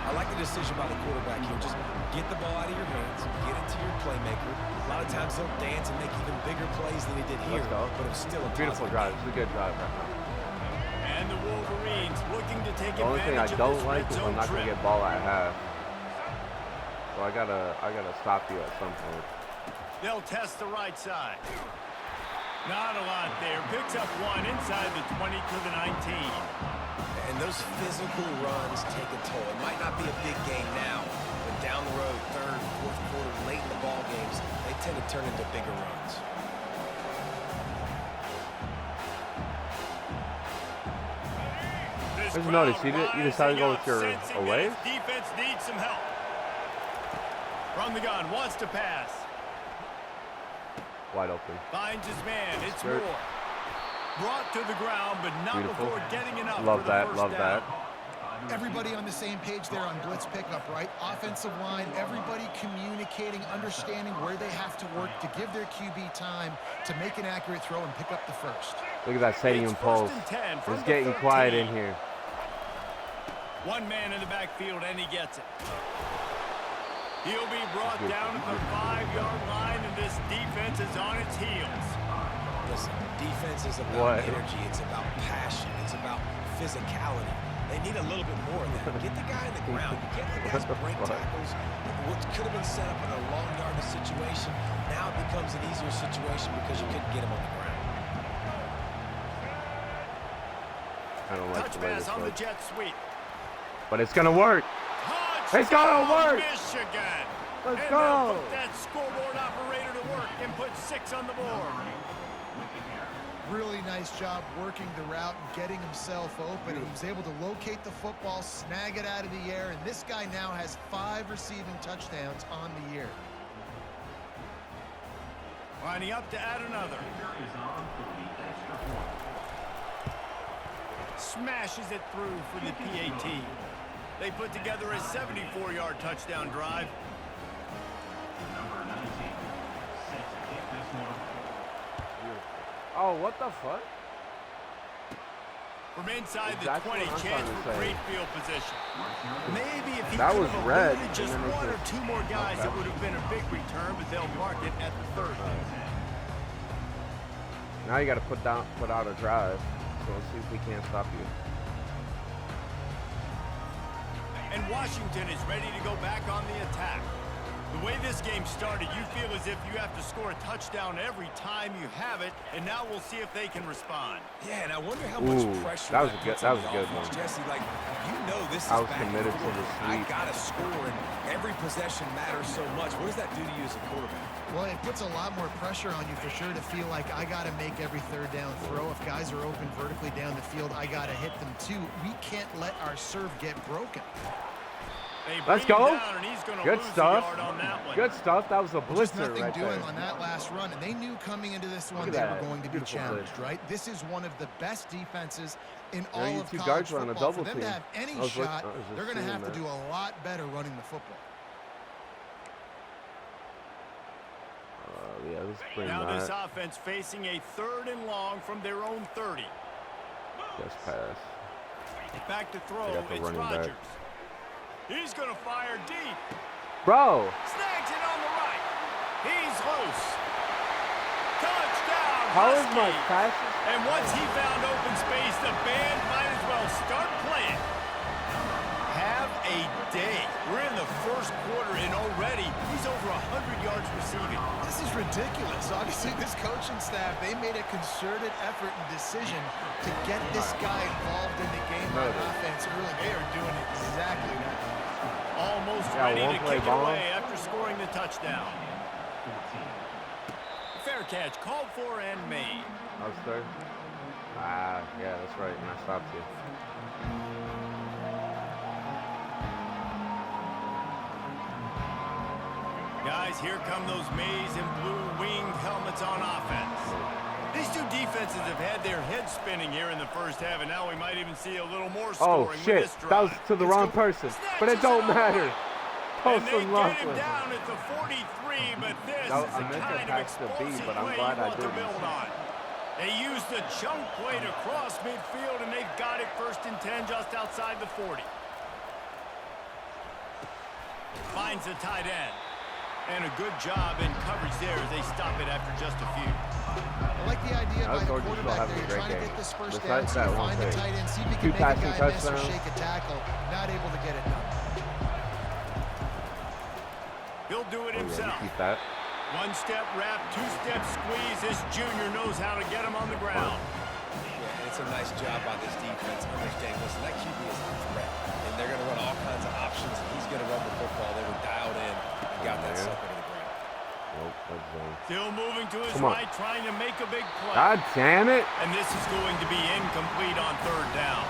I like the decision by the quarterback here. Just get the ball out of your hands, get it to your playmaker. A lot of times they'll dance and make even bigger plays than he did here, Let's go. but it's still a Beautiful positive drive. game. It's a good drive right now. And the Wolverines looking to take The only thing I advantage of don't this like red is zone I'm not gonna trip. get ball at half. So I gotta stop you at some point. They'll test the right side. Not a lot there. Picks up one inside the 20 to the 19. And those physical runs take a toll. It might not be a big game now, but down the road, third, fourth quarter, late in the ball games, they tend to turn into bigger runs. There's notice, you decided to go with your away? Defense needs some help. From the gun, wants to pass. Wide open. Finds his man. It's Skirt. Moore. Brought to the ground, but not Beautiful. before getting enough Love for the that, first love down. that. Everybody on the same page there on blitz pickup, right? Offensive line, everybody communicating, understanding where they have to work to give their QB time to make an accurate throw and pick up the first. Look at that stadium It's pulse. 1st and 10 from It's the getting 13. quiet in here. One man in the backfield, and he gets it. He'll be brought down at the 5-yard line, and this defense is on its heels. Listen, defense is about energy. It's about passion. It's about physicality. They need a little bit more of that. Get the guy in the ground. You can't let guys break tackles. What could have been set up in a long yardage situation, now it becomes an easier situation because you couldn't get him on the ground. I don't like Touch the way pass this on the looks. jet sweep. But it's gonna work. It's gonna work. Michigan. Let's And go. they'll put that scoreboard operator to work and put 6 on the board. Really nice job working the route and getting himself open. He was able to locate the football, snag it out of the air, and this guy now has 5 receiving touchdowns on the year. Lining up to add another. Smashes it through for the PAT. They put together a 74-yard touchdown drive. Oh, what the fuck? From inside That's the what 20, I'm chance trying to for say. great field position. Maybe if he That could was have red, eluded just and then it one or just- 2 more guys, Okay. it would have been a big return, but they'll mark it at the 30. Now you got to put out a drive. So let's see if we can't stop you. And Washington is ready to go back on the attack. The way this game started, you feel as if you have to score a touchdown every time you have it, and now we'll see if they can respond. Yeah, and I wonder how much Ooh, pressure that was a puts good- that on was a the good offense. one. Jesse, like, you know this is I was back and committed to forth. the I sweep. gotta score, and every possession matters so much. What does that do to you as a quarterback? Well, it puts a lot more pressure on you for sure to feel like I got to make every 3rd down throw. If guys are open vertically down the field, I got to hit them too. We can't let our serve get broken. They Let's bring him go. down, and he's gonna Good lose stuff. a yard on that one. Good stuff. That was a Just blitzer nothing right doing there. on that last run, and they knew coming into this one Look they at were that. going to be Beautiful challenged, blitz. right? This is one of the best defenses in Yeah, all you of two college guards were on a football. For double them to team. have any I was shot, just they're going to seeing have to that. do a lot better running the football. Yeah, this is pretty Now this nice. offense facing a 3rd and long from their own 30. Just pass. Back to throw, They got the it's running back. Rodgers. He's going to fire deep. Bro. Snags it on the right. He's loose. Touchdown, How is my Husky. passes? And once he found open space, the band might as well start playing. Have a day. We're in the 1st quarter, and already he's over 100 yards receiving. This is ridiculous. Obviously, this coaching staff, they made a concerted effort and decision to get this guy involved in the game on offense early. They are doing exactly that. Almost Yeah, ready to one play kick it ball. away after scoring the touchdown. Fair catch, called for and made. I was third. Ah, yeah, that's right. And I stopped you. Guys, here come those maize and blue winged helmets on offense. These two defenses have had their heads spinning here in the 1st half, and now we might even see a little more Oh, scoring with shit. this drive. That was to the wrong person. But it don't matter. And Post they and get him Laughlin. down at the 43, but this No, is I the meant to kind of pass the B, explosive but I'm play glad you I want to didn't. build on. They used the chunk play to cross midfield, and they've got it 1st and 10 just outside the 40. Finds the tight end. And a good job in coverage there as they stop it after just a few. I like the idea by the Georgia still quarterback having there. a You're great trying to game. get this 1st down, Besides so that you one find the thing. tight end, see if you Two can make a passing guy miss or touchdowns. shake a tackle. Not able to get it done. He'll do it Oh, yeah, himself. we keep that. One-step wrap, two-step squeeze. This junior knows how to get him on the ground. Yeah, and it's a nice job by this defense. Understanding, listen, that QB is a threat, and they're going to run all kinds of options, and he's going to run the football. They were dialed in and got that sucker to the ground. Nope, that's zone. Still moving to his right, trying to make a big play. God damn it. And this is going to be incomplete on third down.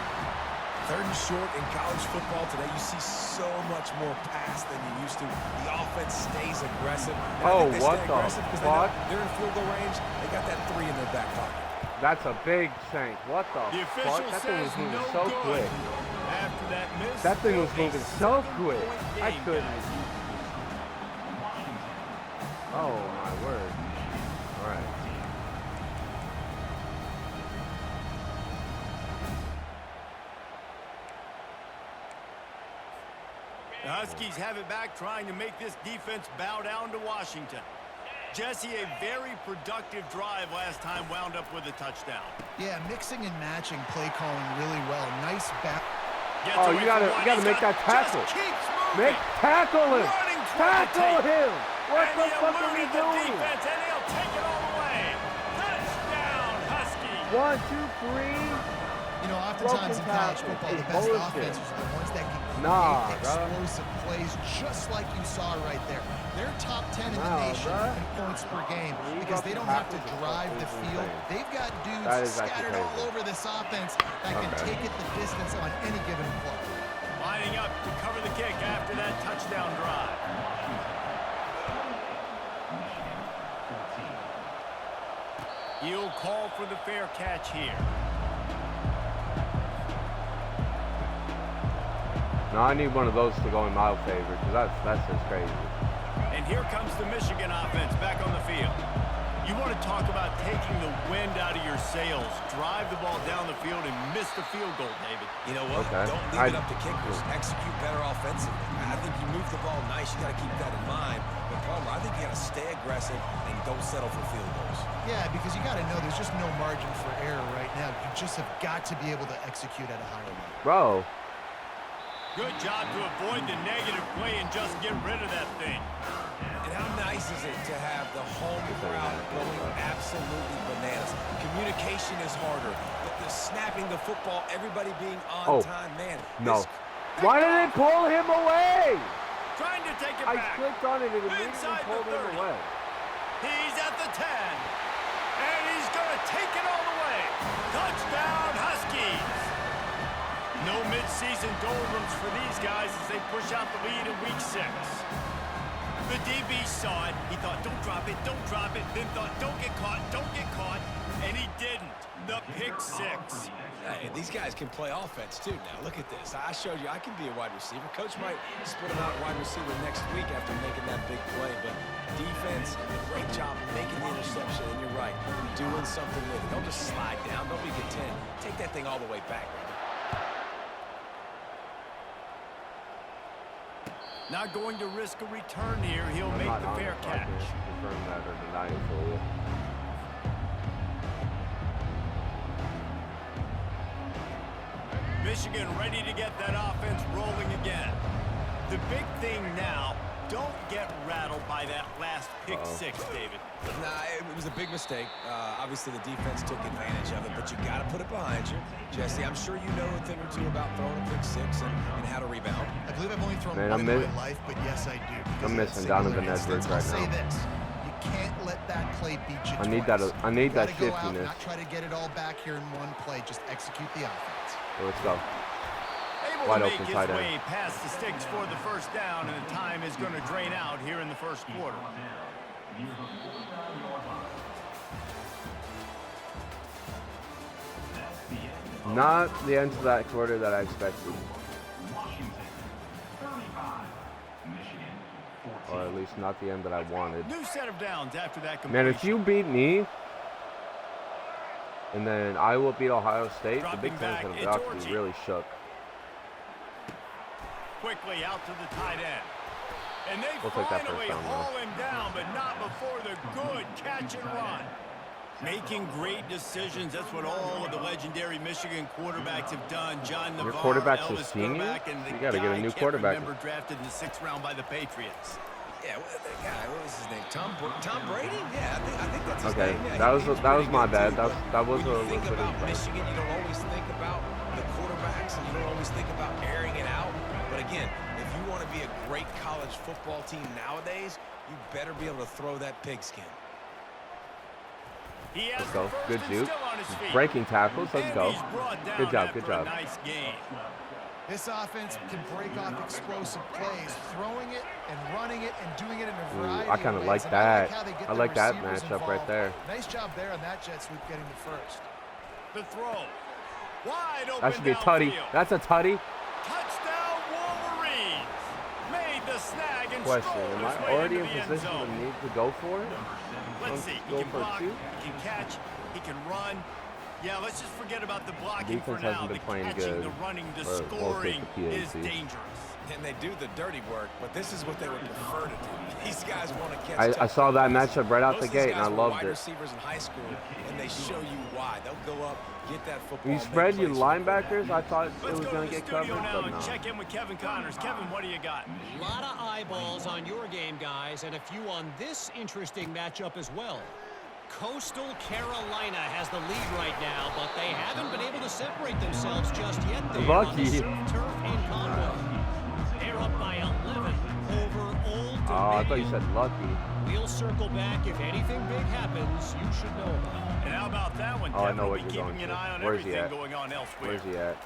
Third and short in college football today, you see so much more pass than you used to. The offense stays aggressive. And oh, I think they what stay the aggressive because they're in field goal range. They got that 3 in their back pocket. That's a big shank. What the fuck? That thing was moving so quick. After that miss, that thing was moving so quick. I couldn't. Oh, my word. All right. The Huskies have it back, trying to make this defense bow down to Washington. Jesse, a very productive drive last time, wound up with a touchdown. Yeah, mixing and matching play calling really well. Nice back. Oh, you gotta make that tackle. Tackle him. Tackle him. What the fuck are we doing? Defense, and he'll take it all the way. Touchdown, Husky. 1, 2, 3. You know, oftentimes in college football, the best offenses are the ones that can create explosive plays, just like you saw right there. They're top 10 in the nation in points per game because they don't have to drive the field. They've got dudes scattered all over this offense that can take it the distance on any given play. Lining up to cover the kick after that touchdown drive. He'll call for the fair catch here. No, I need one of those to go in my favor because that's just crazy. And here comes the Michigan offense back on the field. You want to talk about taking the wind out of your sails. Drive the ball down the field and miss the field goal, David. You know what? Don't leave it up to kickers. Execute better offensively. I think you move the ball nice. You got to keep that in mind. But Palmer, I think you got to stay aggressive and don't settle for field goals. Yeah, because you got to know there's just no margin for error right now. You just have got to be able to execute at a higher level. Bro. Good job to avoid the negative play and just get rid of that thing. And how nice is it to have the home crowd going absolutely bananas? Communication is harder. The snapping the football, everybody being on time, man. No. Why did they pull him away? Trying to take it I back. clicked on it and immediately pulled him away. He's at the 10. And he's going to take it all the way. Touchdown, Huskies. No mid-season doldrums for these guys as they push out the lead in week 6. The DB saw it. He thought, don't drop it, then thought, don't get caught, and he didn't. The pick 6. Hey, these guys can play offense, too. Now, look at this. I showed you I can be a wide receiver. Coach might split him out at wide receiver next week after making that big play, but defense, great job making the interception, and you're right, doing something with it. Don't just slide down. Don't be content. Take that thing all the way back, brother. Not going to risk a return here. He'll make the fair catch. Confirm that or deny it for you. Michigan ready to get that offense rolling again. The big thing now, don't get rattled by that last pick 6, David. Nah, it was a big mistake. Obviously, the defense took advantage of it, but you got to put it behind you. Jesse, I'm sure you know a thing or two about throwing a pick 6 and how to rebound. I believe I've only thrown one in my life, but yes, I do. I'm missing Donovan Edwards right now. I'll say this. You can't let that play beat you twice. I need that shiftiness. Go out, not try to get it all back here in one play. Just execute the offense. Let's go. Able to make his way past the sticks for the first down, and the time is going to drain out here in the first quarter. Not the end of that quarter that I expected. Or at least not the end that I wanted. New set of downs after that completion. Man, if you beat me, and then Iowa beat Ohio State, the Big Ten's going to have to be really shook. Quickly out to the tight end. And they We'll take that finally first down, haul him down, but not before the good catch and run. Making great decisions. That's what all of the legendary Michigan quarterbacks have done. John Navarre, Your quarterback's a Elvis senior? Grbac, and the You got to get a new quarterback. Remember, drafted in the 6th round by the Patriots. Yeah, that guy, what was his name? Tom Brady? Yeah, I think that's his Okay, name. Yeah, that was my bad. Too, That was when a you think little bit about of Michigan, you don't always think about the quarterbacks, and you don't always think about airing it out. But again, if you want to be a great college football team nowadays, you better be able to throw that pigskin. Let's go. Good juke. Breaking tackles. Let's go. Good job. Good job. Nice game. This offense can break off explosive plays, throwing it and running it and doing it in a variety I kind of of like ways. that. I like that receivers matchup right involved. there. Nice job there on that jet sweep getting the first. The throw. Wide open That should be a tutty. downfield. That's a tutty. Touchdown Wolverines. Made the snag and Question. strolled Am I his way already into in the end position to zone. need to go for it? Let's see. He Go can for block, two? he can catch, he can run. Yeah, let's just forget about the blocking Defense for now. hasn't been The playing catching, good, the running, the but we'll scoring take the is PAC. dangerous. And they do the dirty work, but this is what they would prefer to do. These guys want to catch. I saw that touchdowns. matchup right out Most the of these gate, and guys I were loved wide it. receivers in high school, and they show you why. They'll go up, get that football. You make spread you plays for the linebackers. I thought it Let's was go going to to the get studio covered, now but and no. check in with Kevin Connors. Kevin, what do you got? A lot of eyeballs on your game, guys, and a few on this interesting matchup as well. Coastal Carolina has the lead right now, but they haven't been able to separate themselves just yet there on the Lucky. surf turf in Conway. They're up by 11 over Old Dominion. Oh, I thought you said lucky. We'll circle back if anything big happens. You should know about it. And how about that one? Oh, I know Definitely what you're going keeping an to. eye on Where's he everything at? going on elsewhere. Where's he at?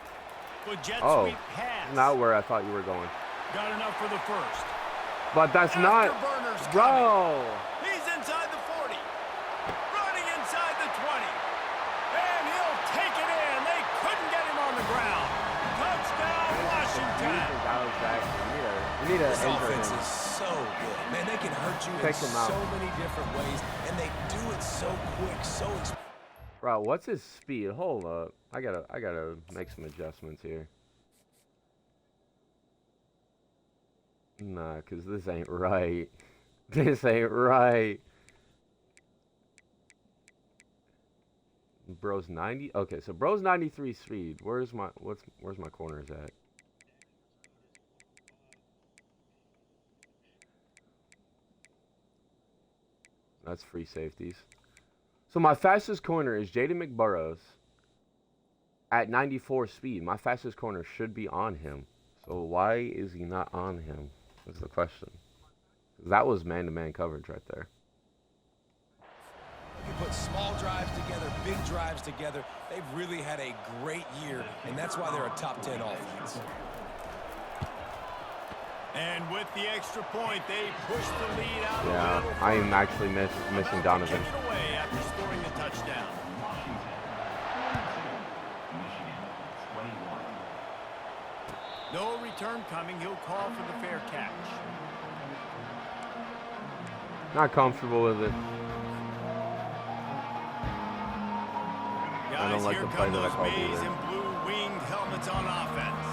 Good jet Oh, sweep pass. not where I thought you were going. Got enough for the first. But that's not, Afterburners coming. bro. He's inside the 40. Running inside the 20. And he'll take it in. They couldn't get him on the ground. Touchdown, Washington. We need to This enter offense him. is so good. Man, they can hurt you Take in him out. so many different ways, and they do it so quick, so Bro, what's his speed? Hold up. I gotta make some adjustments here. Nah, cause this ain't right. This ain't right. Bro's 90. Okay, so bro's 93 speed. Where's my corners at? That's free safeties. So my fastest corner is Jaden McBurrows at 94 speed. My fastest corner should be on him. So why is he not on him? That's the question. That was man-to-man coverage right there. You put small drives together, big drives together. They've really had a great year, and that's why they're a top 10 offense. And with the extra point, they push the lead out a Yeah, little I am further. actually missing About to Donovan. kick it away after scoring the touchdown. No return coming. He'll call for the fair catch. Not comfortable with it. Guys, don't like here the play come that I those called maize either. and blue winged helmets on offense.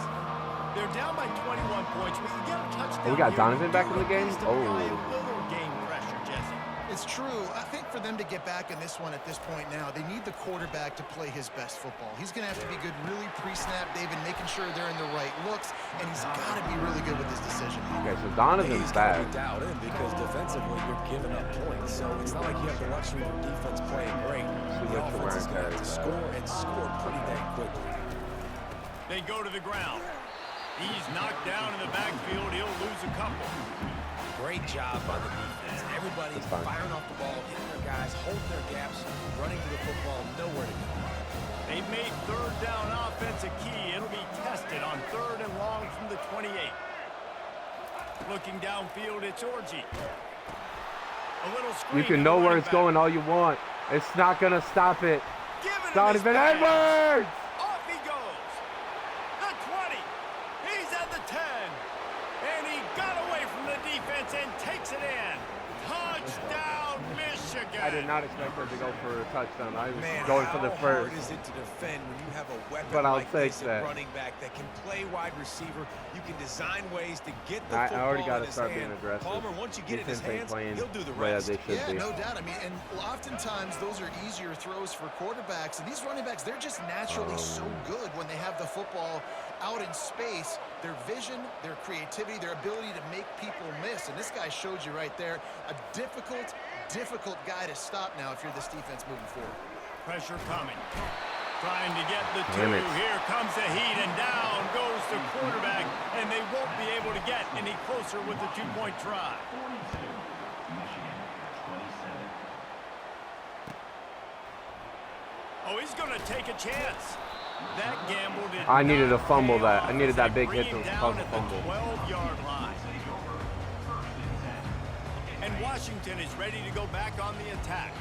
They're down by 21 points. We can get a touchdown. Oh, we got here. Donovan back in the At game? least apply Oh. a little game pressure, Jesse. It's true. I think for them to get back in this one at this point now, they need the quarterback to play his best football. He's going to have to be good really pre-snap, David, making sure they're in the right looks, and he's got to be really good with his decision. Okay, so Donovan's He's got to back. be dialed in because defensively you're giving up points. So it's not like you have the luxury of defense playing great. See The what you're offense is going to have to wearing, score and score pretty dang quickly. They go to the ground. He's knocked down in the backfield. He'll lose a couple. Great job by the defense. Everybody That's fine. firing off the ball, hitting their guys, holding their gaps, running to the football, nowhere to go. They've made third down offense a key. It'll be tested on 3rd and long from the 28. Looking downfield, it's Orji. A little screen. You can to know the where running it's back. going all you want. It's not gonna stop it. Giving him his Donovan pass. Edwards! Off he goes. The 20. He's at the 10. And he got away from the defense and takes it in. Touchdown, Michigan. I did not expect her to go for a touchdown. I was Man, going for the how first. hard is it to defend when you have a weapon But I'll like take this that. at running back that can play wide receiver? You can design ways to get the I football already in gotta his start hand. being aggressive. Palmer, once you get it in his Defense ain't hands, playing he'll do the the way rest. they should Yeah, be. no doubt. I mean, and oftentimes those are easier throws for quarterbacks. And these running backs, they're just naturally so good when they have the football out in space, their vision, their creativity, their ability to make people miss. And this guy showed you right there, a difficult guy to stop now if you're this defense moving forward. Pressure coming. Trying to get the two. Damn it. Here comes the heat, and down goes the quarterback, and they won't be able to get any closer with the two-point try. Oh, he's going to take a chance. That gamble did I needed not a fumble pay that. off I needed as that they big bring hit to him down cause a at the fumble. 12-yard line. And Washington is ready to go back on the attack.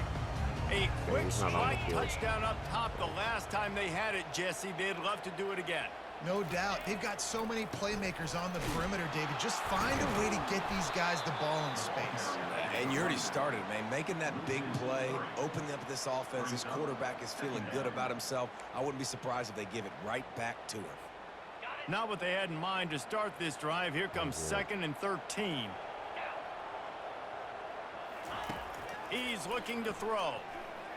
A quick he's not on the strike field. touchdown up top the last time they had it, Jesse. They'd love to do it again. No doubt. They've got so many playmakers on the perimeter, David. Just find a way to get these guys the ball in space. And you already started, man. Making that big play, opening up this offense. This quarterback is feeling good about himself. I wouldn't be surprised if they give it right back to him. Not what they had in mind to start this drive. Here comes 2nd and 13. He's looking to throw.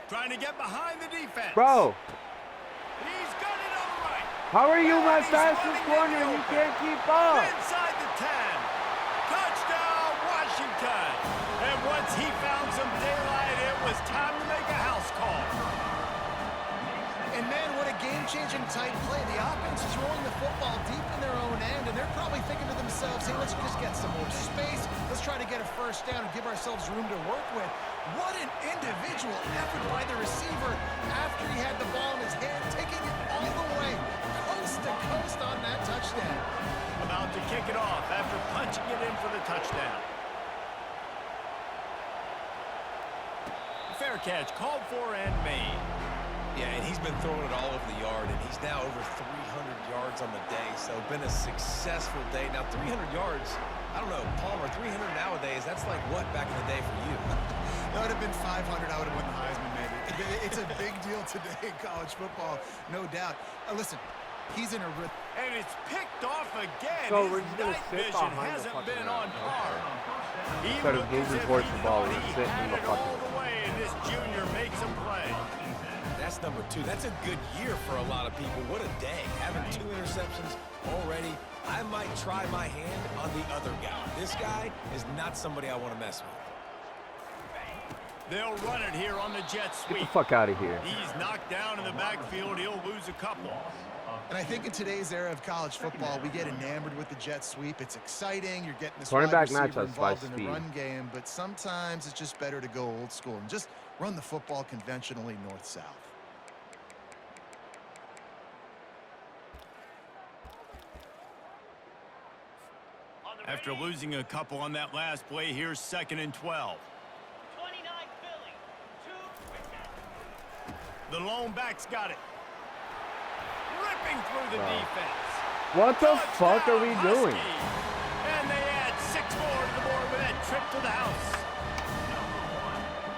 Trying to get behind the defense. Bro, He's got it all right. how are you my He's fastest running corner in and the you open. can't keep up? Inside the 10. Touchdown, Washington. And once he found some daylight, it was time to make a house call. And, man, what a game-changing type play. The offense is rolling the football deep in their own end, and they're probably thinking to themselves, hey, let's just get some more space. Let's try to get a first down and give ourselves room to work with. What an individual effort by the receiver after he had the ball in his hand, taking it all the way, coast to coast on that touchdown. About to kick it off after punching it in for the touchdown. Fair catch, called for and made. Yeah, and he's been throwing it all over the yard, and he's now over 300 yards on the day, so been a successful day. Now, 300 yards, I don't know, Palmer, 300 nowadays, that's like what back in the day for you? That would have been 500. I would have won the Heisman, maybe. It's a big deal today in college football, no doubt. Listen, he's in a rhythm. And it's picked off again. So His we're just gonna night sit vision behind the hasn't fucking been line. on par. He Instead of looked moving as if towards he the ball, thought we're he sitting had in the it all fucking- the way, and this junior makes a play. That's number 2. That's a good year for a lot of people. What a day. Having 2 interceptions already. I might try my hand on the other guy. This guy is not somebody I want to mess with. They'll run it here on the jet Get sweep. the fuck out of here. He's knocked down in the backfield. He'll lose a couple. And I think in today's era of college football, we get enamored with the jet sweep. It's exciting. You're getting this wide Quarterback receiver matchups by involved in the speed. run game, but sometimes it's just better to go old school and just run the football conventionally north-south. After losing a couple on that last play, here's 2nd and 12. 29 Philly. 2. The lone back's got it. Ripping through the defense. What the fuck are we Touchdown, doing? Husky. And they add 6 more to the board with that trip to the house.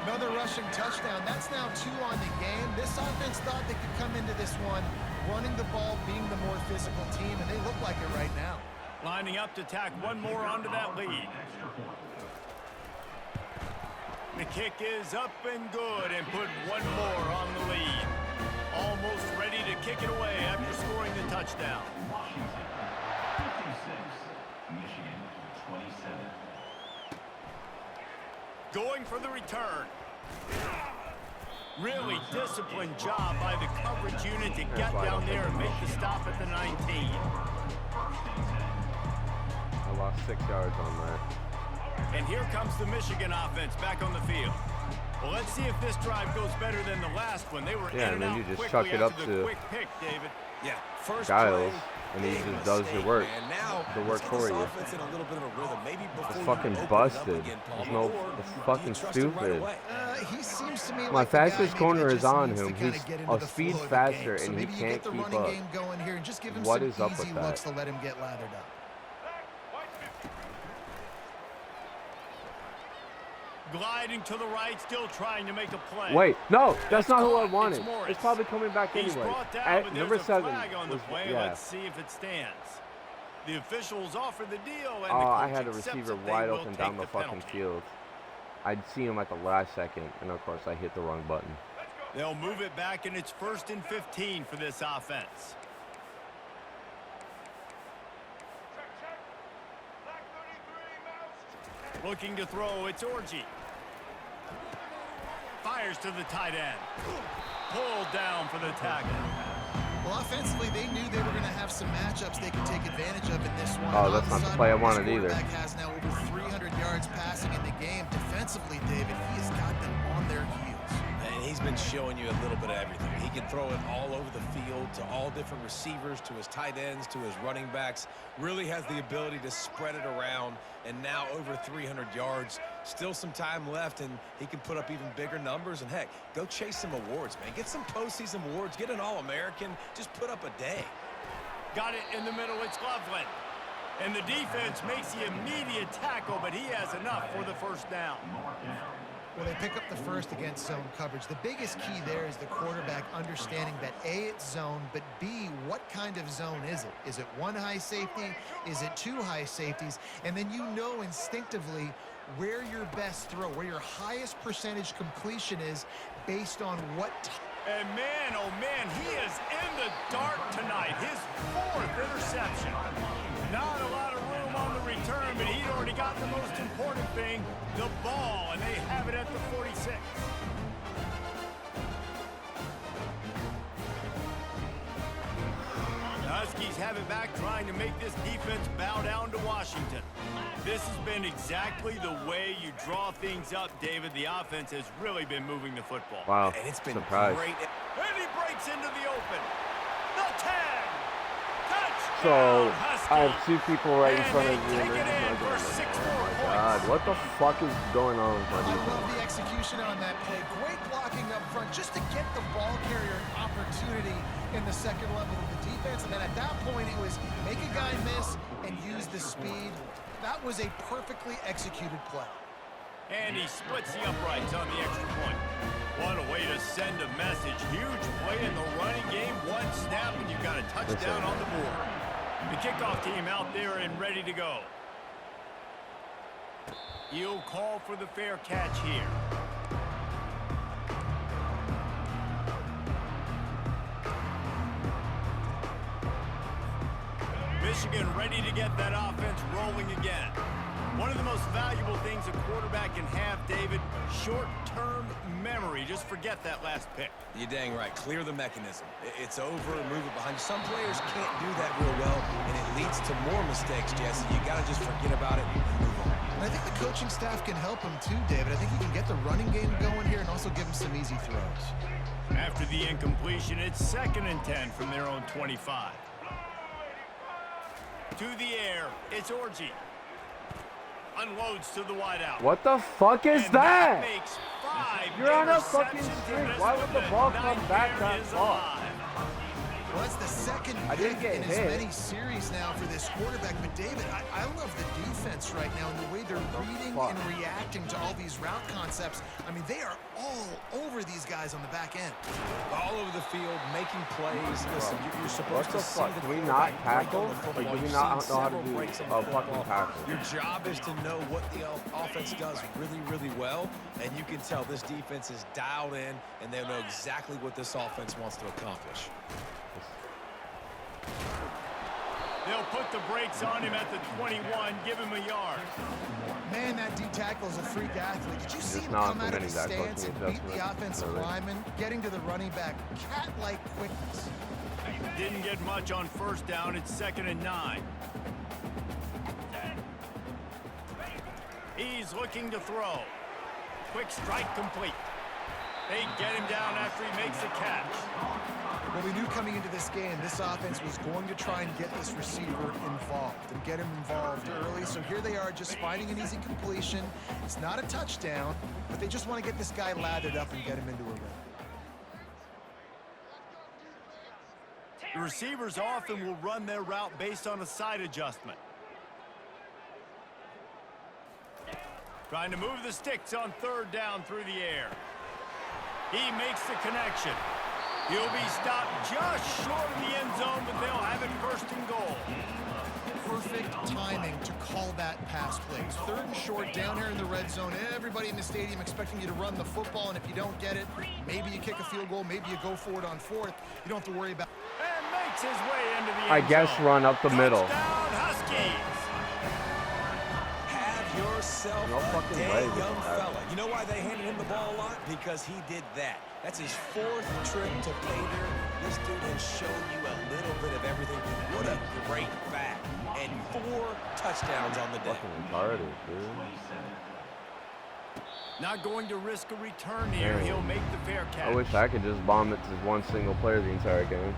Another rushing touchdown. That's now 2 on the game. This offense thought they could come into this one running the ball, being the more physical team, and they look like it right now. Lining up to tack one more onto that lead. The kick is up and good and put one more on the lead. Almost ready to kick it away after scoring the touchdown. Washington, 56, Michigan, 27. Going for the return. Really disciplined job by the coverage unit to get down there and make the stop at the 19. I lost 6 yards on that. And here comes the Michigan offense back on the field. Well, let's see if this drive goes better than the last one. They were Yeah, in and and then out you just quickly chuck it up after the to quick pick, David. Yeah, first Giles, play, and he big just does your mistake, work. man. Now, The work let's get for this you. offense in a little bit of a rhythm. Maybe before It's you fucking open it up busted. again, There's Palmer, no- or it's do you fucking trust him right stupid. away? He seems to me My like the guy fastest maybe corner that is just on needs to him. kinda He's get into a the speed flow of the faster, game. So and he maybe you can't get the keep running up. game going here and just give him What some is up easy with that? looks to let him get lathered up. Gliding to the right, still trying to make a play. Wait, no, that's not who I It's wanted. Morris. It's probably coming back He's anyway. brought down, At but number there's a 7 flag on the was, play. yeah. Let's see if it stands. The officials offer the deal, and the I coach had a accepts receiver it. They wide will open take down the the fucking penalty. field. I'd see him at the last second, and of course I hit the wrong button. They'll move it back, and it's 1st and 15 for this offense. Looking to throw, it's Orji. Fires to the tight end. Pulled down for the tackle. Well, offensively, they knew they were going to have some matchups they could take advantage of in this one. Oh, that's not the play I wanted either. This quarterback has now over 300 yards passing in the game. Defensively, David, he has got them on their heels. And he's been showing you a little bit of everything. He can throw it all over the field to all different receivers, to his tight ends, to his running backs. Really has the ability to spread it around, and now over 300 yards. Still some time left, and he can put up even bigger numbers. And, heck, go chase some awards, man. Get some postseason awards. Get an All-American. Just put up a day. Got it in the middle. It's Loveland. And the defense makes the immediate tackle, but he has enough for the first down. Well, they pick up the first against zone coverage. The biggest key there is the quarterback understanding that A, it's zone, but B, what kind of zone is it? Is it one high safety? Is it two high safeties? And then you know instinctively where your best throw, where your highest percentage completion is based on what. And man, oh man, he is in the dark tonight. His 4th interception. Not a lot of room on the return, but he'd already got the most important thing, the ball, and they have it at the 46. The Huskies have it back, trying to make this defense bow down to Washington. This has been exactly the way you draw things up, David. The offense has really been moving the football. Wow, And it's been surprise. great. And he breaks into the open. The 10. So, Touchdown, I have Husky. 2 people right in And front of they you. take it in for 6 more Oh my points. God, what the fuck is going on with my I defense? love the execution on that play. Great blocking up front just to get the ball carrier an opportunity in the second level of the defense. And then at that point, it was make a guy miss and use the speed. That was a perfectly executed play. And he splits the uprights on the extra point. What a way to send a message. Huge play in the running game. One snap and you've got a touchdown on the board. The kickoff team out there and ready to go. He'll call for the fair catch here. Michigan ready to get that offense rolling again. One of the most valuable things a quarterback can have, David, short-term memory. Just forget that last pick. You're dang right. Clear the mechanism. It's over and move it behind you. Some players can't do that real well, and it leads to more mistakes, Jesse. You got to just forget about it and move on. And I think the coaching staff can help him too, David. I think he can get the running game going here and also give him some easy throws. After the incompletion, it's 2nd and 10 from their own 25. To the air, it's Orji. Unloads to the wideout. What the fuck is And that? makes 5 You're on a fucking interceptions streak. in this Why would one. the ball come back nightmare that is far? alive. Well, that's the second I didn't pick get in as hit. many series now for this quarterback. But, David, I love the defense right now and the way they're reading fuck? and reacting to all these route concepts. I mean, they are all over these guys on the back end. All over the field, making plays. Listen, you're supposed What the to see fuck? the Can we not quarterback break tackle? on the football. Like, do we You've not seen know how to several do breaks on a the fucking football. tackle? Your job is to know what the offense does really, really well, and you can tell this defense is dialed in, and they know exactly what this offense wants to accomplish. They'll put the brakes on him at the 21, give him a yard. Man, that D tackle is a freak athlete. Did you see him not come out of the implementing that stance and coaching beat the adjustment. offensive Really. lineman, getting to the running back? Cat-like quickness. Didn't get much on first down. It's 2nd and 9. He's looking to throw. Quick strike complete. They get him down after he makes the catch. Well, we knew coming into this game, this offense was going to try and get this receiver involved and get him involved early. So here they are just finding an easy completion. It's not a touchdown, but they just want to get this guy lathered up and get him into a rhythm. The receivers often will run their route based on a side adjustment. Trying to move the sticks on 3rd down through the air. He makes the connection. He'll be stopped just short of the end zone, but they'll have it 1st and goal. Perfect timing to call that pass plays. 3rd and short down here in the red zone. Everybody in the stadium expecting you to run the football, and if you don't get it, maybe you kick a field goal, maybe you go for it on 4th. You don't have to worry about. And makes his way into the end I guess zone. run up the middle. Touchdown, Huskies. Have your yourself No a fucking day, way, young Mr. fella. You know why they handed him the ball a lot? Because he did that. That's his 4th trip to pay dirt. This dude has shown you a little bit of everything. What a great back. And 4 touchdowns on the day. Fucking retarded, dude. Not going to risk a return here. Man. He'll make the fair catch. I wish I could just bomb it to one single player the entire game.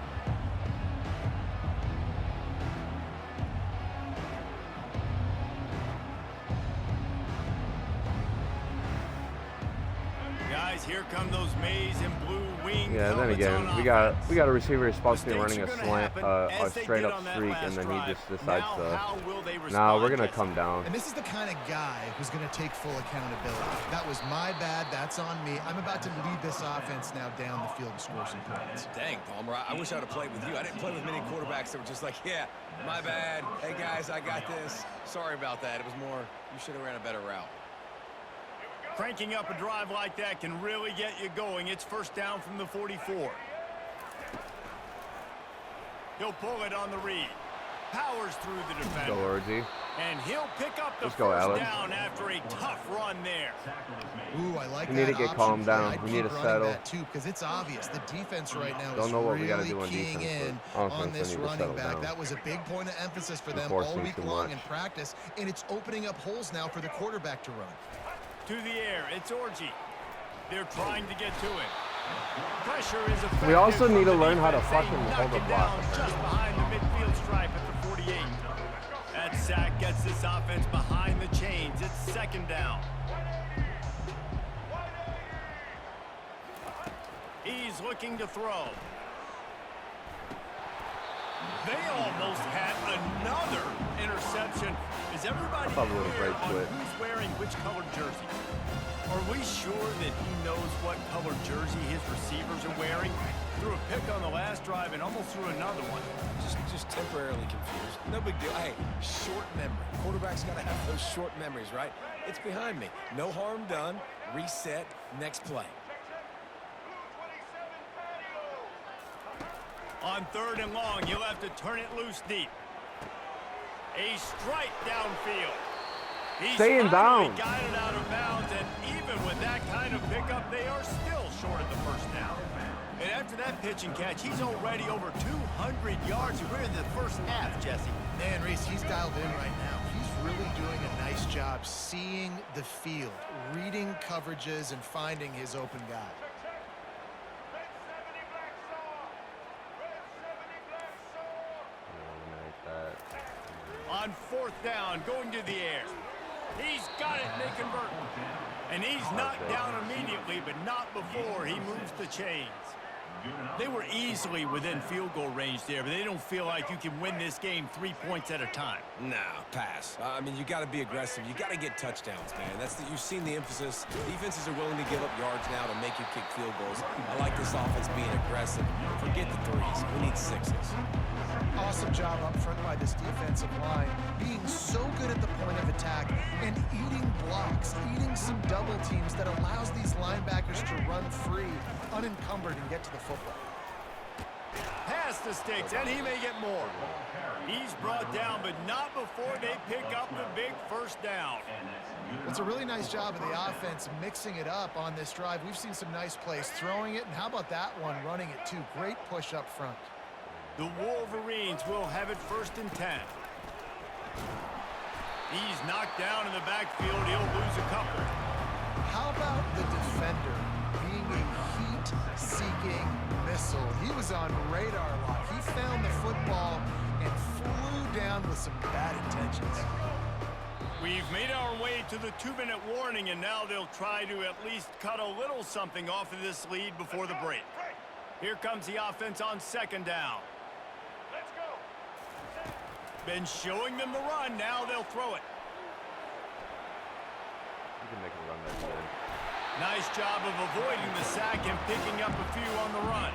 Guys, here come those maize and blue wing Yeah, then helmets again, on we got offense. a receiver who's supposed to be Mistakes running are a gonna slant, happen a as they straight did up on that streak, last and then drive. he just decides Now, to. how will they Nah, respond, we're gonna Jesse? come down. And this is the kind of guy who's going to take full accountability. That was my bad. That's on me. I'm about to lead this offense now down the field and score some points. Dang, Palmer, I wish I would have played with you. I didn't play with many quarterbacks that were just like, yeah, my bad. Hey, guys, I got this. Sorry about that. It was more, you should have ran a better route. Cranking up a drive like that can really get you going. It's first down from the 44. He'll pull it on the read. Powers through the defender. Go, RG. And he'll pick up the Let's go, first Allen. down after a tough run there. Ooh, I like We that need to get option calmed play. down. I'd We keep need to running settle. that too, because it's obvious the defense right now Don't is know what we gotta really do on keying defense, in but offense, on they this need to running settle back. down. That was a big point of emphasis for them Forcing all week too long much. in practice, and it's opening up holes now for the quarterback to run. To the air, it's Orji. They're trying to get to it. Pressure is effective. We also from need to the learn how to defense. They fucking knock hold it a block. down just behind the midfield stripe at the 48. That sack gets this offense behind the chains. It's second down. He's looking to throw. They almost had another interception. Is everybody Probably would've clear break on quit. who's wearing which colored jersey? Are we sure that he knows what colored jersey his receivers are wearing? Threw a pick on the last drive and almost threw another one. Just temporarily confused. No big deal. Hey, short memory. Quarterback's got to have those short memories, right? It's behind me. No harm done. Reset. Next play. On 3rd and long, you'll have to turn it loose deep. A strike downfield. He's Staying finally down. got it out of bounds, and even with that kind of pickup, they are still short of the first down. And after that pitch and catch, he's already over 200 yards. We're in the first half, Jesse. Man, Reese, he's dialed in right now. He's really doing a nice job seeing the field, reading coverages, and finding his open guy. On 4th down, going to the air. He's got it, and they convert. And he's knocked down immediately, but not before he moves the chains. They were easily within field goal range there, but they don't feel like you can win this game 3 points at a time. Nah, pass. I mean, you got to be aggressive. You got to get touchdowns, man. You've seen the emphasis. Defenses are willing to give up yards now to make you kick field goals. I like this offense being aggressive. Forget the threes. We need sixes. Awesome job up front by this defensive line, being so good at the point of attack and eating blocks, eating some double teams that allows these linebackers to run free, unencumbered, and get to the football. Pass the sticks, and he may get more. He's brought down, but not before they pick up the big first down. It's a really nice job of the offense mixing it up on this drive. We've seen some nice plays throwing it, and how about that one running it too? Great push up front. The Wolverines will have it 1st and 10. He's knocked down in the backfield. He'll lose a couple. How about the defender being a heat-seeking missile? He was on radar lock. He found the football and flew down with some bad intentions. We've made our way to the 2-minute warning, and now they'll try to at least cut a little something off of this lead before the break. Here comes the offense on 2nd down. Been showing them the run. Now they'll throw it. You can make a run that way. Nice job of avoiding the sack and picking up a few on the run.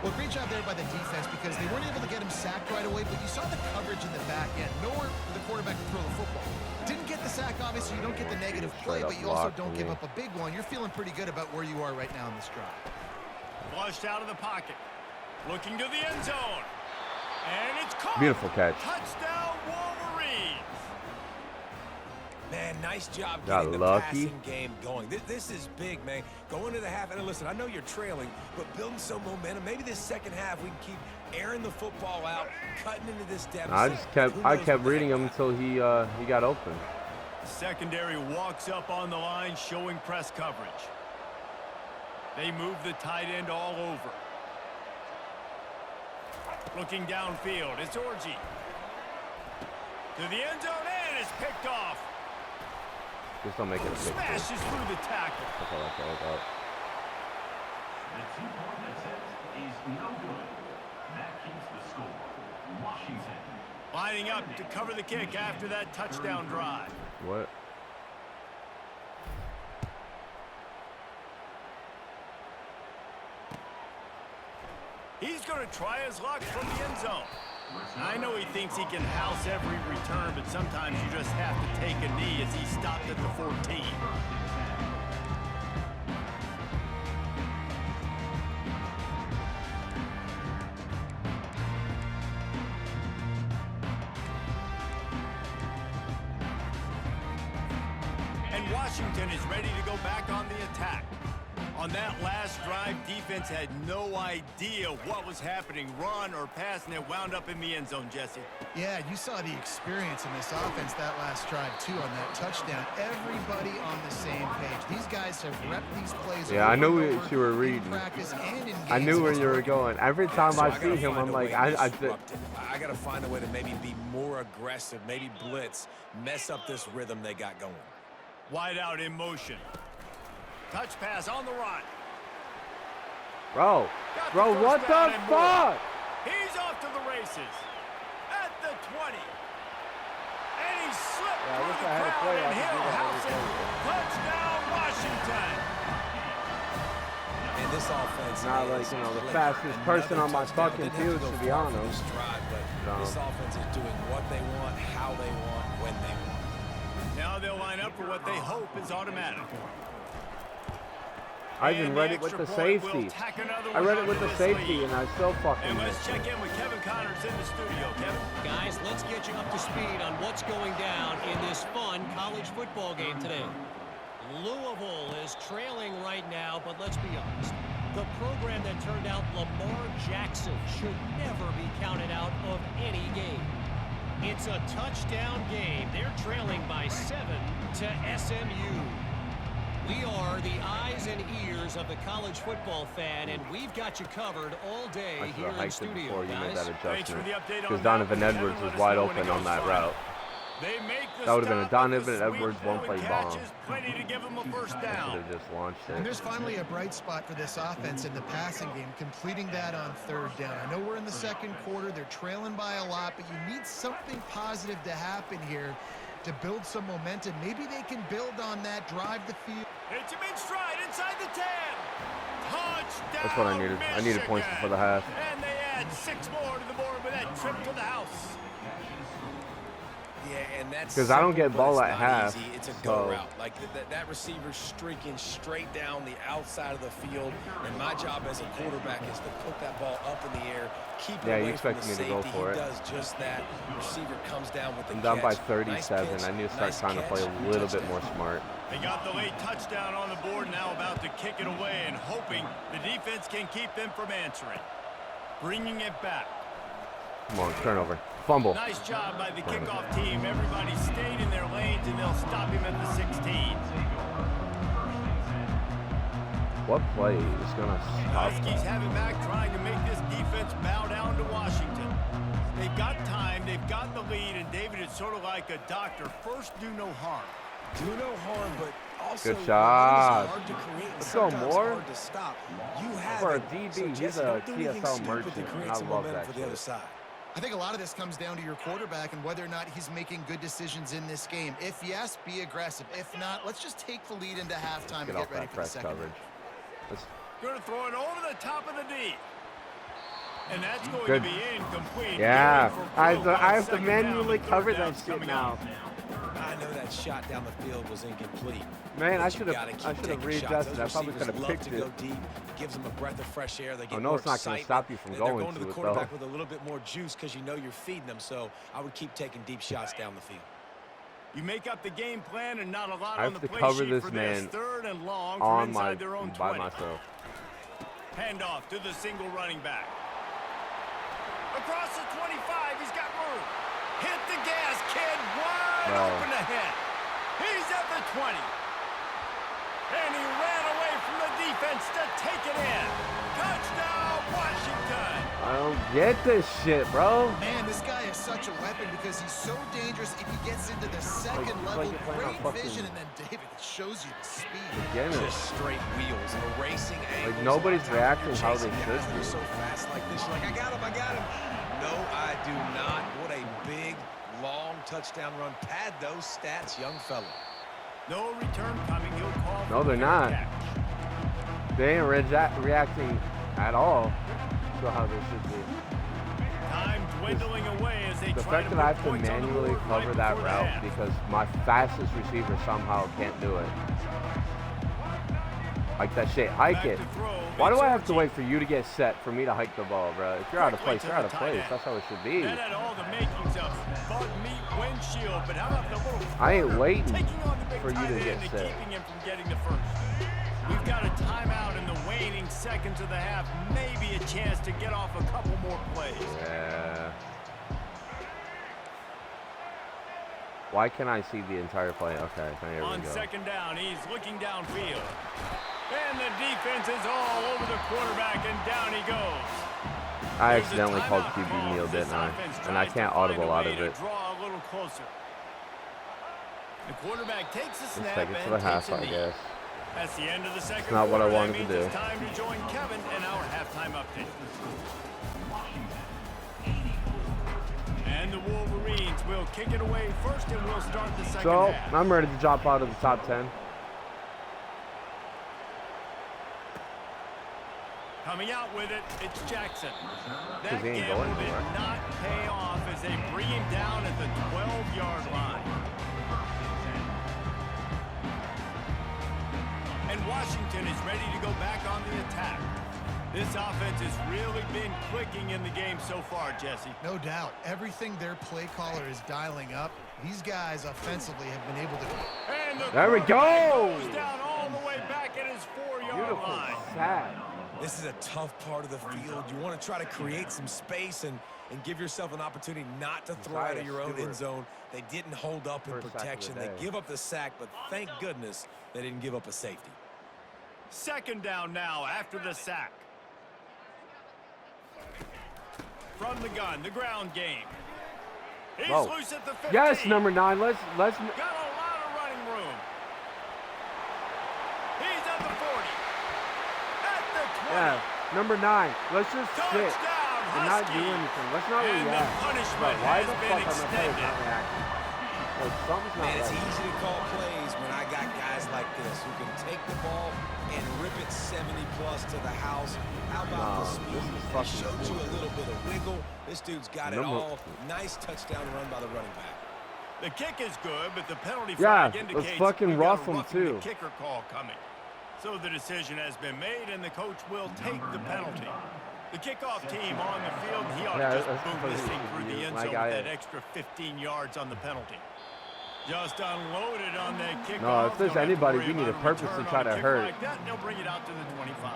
Well, great job there by the defense because they weren't able to get him sacked right away, but you saw the coverage in the back end. Nowhere for the quarterback to throw the football. Didn't get the sack, obviously. You don't get the negative play, but you also don't give up a big one. You're feeling pretty good about where you are right now in this drive. Flushed out of the pocket. Looking to the end zone. And it's caught. Beautiful catch. Touchdown, Wolverines. Man, nice job Got getting the lucky. passing game going. This is big, man. Going to the half, and listen, I know you're trailing, but building some momentum. Maybe this second half we can keep airing the football out, cutting into this deficit. I kept reading him until he got open. Secondary walks up on the line, showing press coverage. They move the tight end all over. Looking downfield, it's Orji. To the end zone, and it's picked off. Just don't make it a big play. Smashes through the tackle. That's all I care about. The 2-point attempt is no good. That keeps the score. Washington. Lining up to cover the kick after that touchdown drive. What? He's going to try his luck from the end zone. I know he thinks he can house every return, but sometimes you just have to take a knee as he stopped at the 14. And Washington is ready to go back on the attack. On that last drive, defense had no idea what was happening, run or pass, and it wound up in the end zone, Jesse. Yeah, you saw the experience in this offense that last drive, too, on that touchdown. Everybody on the same page. These guys have repped these plays. Yeah, I knew over what you were in reading. practice and in I knew where games you were against going. Every time I see him, I'm like, I I got to find a way to maybe be more aggressive, maybe blitz, mess up this rhythm they got going. Wide out in motion. Touch pass on the run. Bro, what the fuck? He's off to the races. At the 20. And he slipped Yeah, I through wish the I had a crowd, player I and could do he'll that house every it. Touchdown, Washington. And this offense Not like, you know, the fastest person on my fucking field, to be honest. No. This offense is doing what they want, how they want, when they want. Now they'll line up for what they hope is automatic. I even read it with the safety. I read it with the safety, and I still fucking And let's missed check it. in with Kevin Connors in the studio. Kevin? Guys, let's get you up to speed on what's going down in this fun college football game today. Louisville is trailing right now, but let's be honest. The program that turned out Lamar Jackson should never be counted out of any game. It's a touchdown game. They're trailing by 7 to SMU. We are the eyes and ears of the college football fan, and we've got you covered all day I should here have in hiked it studio, before you made guys. that Thanks for adjustment. the update Because on Donovan that. Edwards Kevin, was let us wide know when open it on goes that fine. route. They make the That would have been a stop with Donovan the Edwards sweep, one-play and bomb. catches, plenty to give him a first I down. should have just launched And it. there's finally a bright spot for this offense in the passing game, completing that on third down. I know we're in the second quarter. They're trailing by a lot, but you need something positive to happen here to build some momentum. Maybe they can build on that, drive the field. It's a mid-stride inside the 10. Touchdown, That's what I needed. I needed points before the half. And they add 6 more to the board with that trip to the house. Yeah, and that's 'Cause I don't get simple, ball but at it's not half, easy. It's a so- go route. Like that receiver streaking straight down the outside of the field, and my job as a quarterback is to put that ball up in the air, keep it Yeah, you away from the expected me to safety. go for it. He does just that. Receiver comes down with the I'm down by catch. 37. Nice I pitch, need to start nice trying to play catch, a little bit touchdown. more smart. They got the late touchdown on the board, now about to kick it away and hoping the defense can keep them from answering. Bringing it back. Come on, turnover. Fumble. Nice job by the kickoff team. Everybody stayed in their lanes, and they'll stop him at the 16. What play is going to stop Huskies that? have it back, trying to make this defense bow down to Washington. They've got time, they've got the lead, and David, it's sort of like a doctor. First, do no harm. Do no harm, but also Good shot. hard to create and Let's go, sometimes Moore. hard to stop. You have For a it. DB, So, he's Jesse, a don't do anything TFL stupid to merchant, create and I some love momentum that for the other shit. side. I think a lot of this comes down to your quarterback and whether or not he's making good decisions in this game. If yes, be aggressive. If not, let's just take the lead into halftime Get and off get ready that for the press second coverage. half. Let's, Going to throw it over the top of the D. And that's going Good. to be incomplete. yeah, Going for I broke on have to second down. manually The third cover that down's shit coming now. up. I know that shot down the field was incomplete. Man, I But should you have gotta keep I should have taking shots. readjusted. Those I probably could receivers have love picked to it. go deep. Gives them a breath of fresh air. They get no, more it's not gonna excitement. stop you from They're going going to to the it, quarterback though. with a little bit more juice because you know you're feeding them. So I would keep taking deep shots down the field. You make up the game plan and not a lot I on have the to play cover sheet this for man this. 3rd and long on from my inside their own by 20. myself. Handoff to the single running back. Across the 25, he's got room. Hit the gas, kid. Wide open ahead. He's at the 20. And he ran away from the defense to take it in. Touchdown, Washington. I don't get this shit, bro. Man, this guy is such a weapon because he's so dangerous if he gets into the second level. you're playing on Great fucking vision, and then David shows you the speed. Again, Just straight wheels, erasing angles. like nobody's reacting how they Chasing should guys that are be. so fast like this. You're like, I got him. No, I do not. What a big, long touchdown run. Pad those stats, young fella. No return coming. He'll call. No, for they're fair not. catch. They ain't reacting at all to how they should be. Time dwindling away as they The try fact to that I put have to points on the manually board right cover that before the route half. because my fastest receiver somehow can't do it. Hike that shit. Hike Back it. to throw. Why do It's I have to Orgy. wait for you to get set for me to hike the ball, bro? If you're out of Quickly place, to you're out the of tight place. end. That's how it should be. That had all the makings of bug meat windshield, but how about the little I ain't corner waiting taking on the big for you tight to end get and set. keeping him from getting the first. We've got a timeout in the waning seconds of the half. Maybe a chance to get off a couple more plays. Yeah. Why can't I see the entire play? Okay, there we On go. 2nd down, he's looking downfield. And the defense is all over the quarterback, and down he goes. I There's a accidentally called timeout QB call kneel, as this didn't I? offense And I tries to can't find audible a out way of to it. Draw a little closer. The quarterback takes a Let's snap take it and to the half, takes a I knee. guess. That's the end of the second not what I quarter. wanted That to means do. It's time to join Kevin in our halftime update. And the Wolverines will kick it away first, and we'll start the second So, half. I'm ready to drop out of the top 10. Coming out with it, it's Jackson. That he ain't gamble going did anywhere. not pay off as they bring him down at the 12-yard line. And Washington is ready to go back on the attack. This offense has really been clicking in the game so far, Jesse. No doubt. Everything their play caller is dialing up, these guys offensively have been able to. And the There we quarterback go! goes down all the way back at his 4-yard Beautiful line. sack. This is a tough part of the field. You want to try to create some space and give yourself an opportunity not to throw out of your own end zone. They didn't hold up in First sack of the protection. They day. give up the sack, but thank goodness they didn't give up a safety. 2nd down now after the sack. From the gun, the ground game. He's Whoa. loose at the 15. Yes, number 9. Let's. Got a lot of running room. He's at the 40. At the 20. Yeah, number 9. Let's just sit Touchdown, and not do Huskies. anything. Let's not And the react. punishment Bro, why has the been fuck are my players extended. not reacting? Like, something's not Man, it's right. easy to call plays when I got guys like this who can take the ball and rip it 70-plus to the house. How about No, the speed? this is He fucking showed you a stupid. little bit of wiggle. This dude's got it Number- all. Nice touchdown run by the running back. The kick is good, but the penalty Yeah, flag let's indicates fucking we've got a rough 'em, roughing the too. kicker call coming. So the decision has been made, and the coach will take the penalty. The kickoff team on the field, he ought Yeah, to just that's boom this thing through the end like zone I- with that extra 15 yards on the penalty. Just unloaded on that kickoff. No, if there's Don't have to anybody worry we need about to purposely return try on a to kick hurt. Like that, and they'll bring it out to the 25.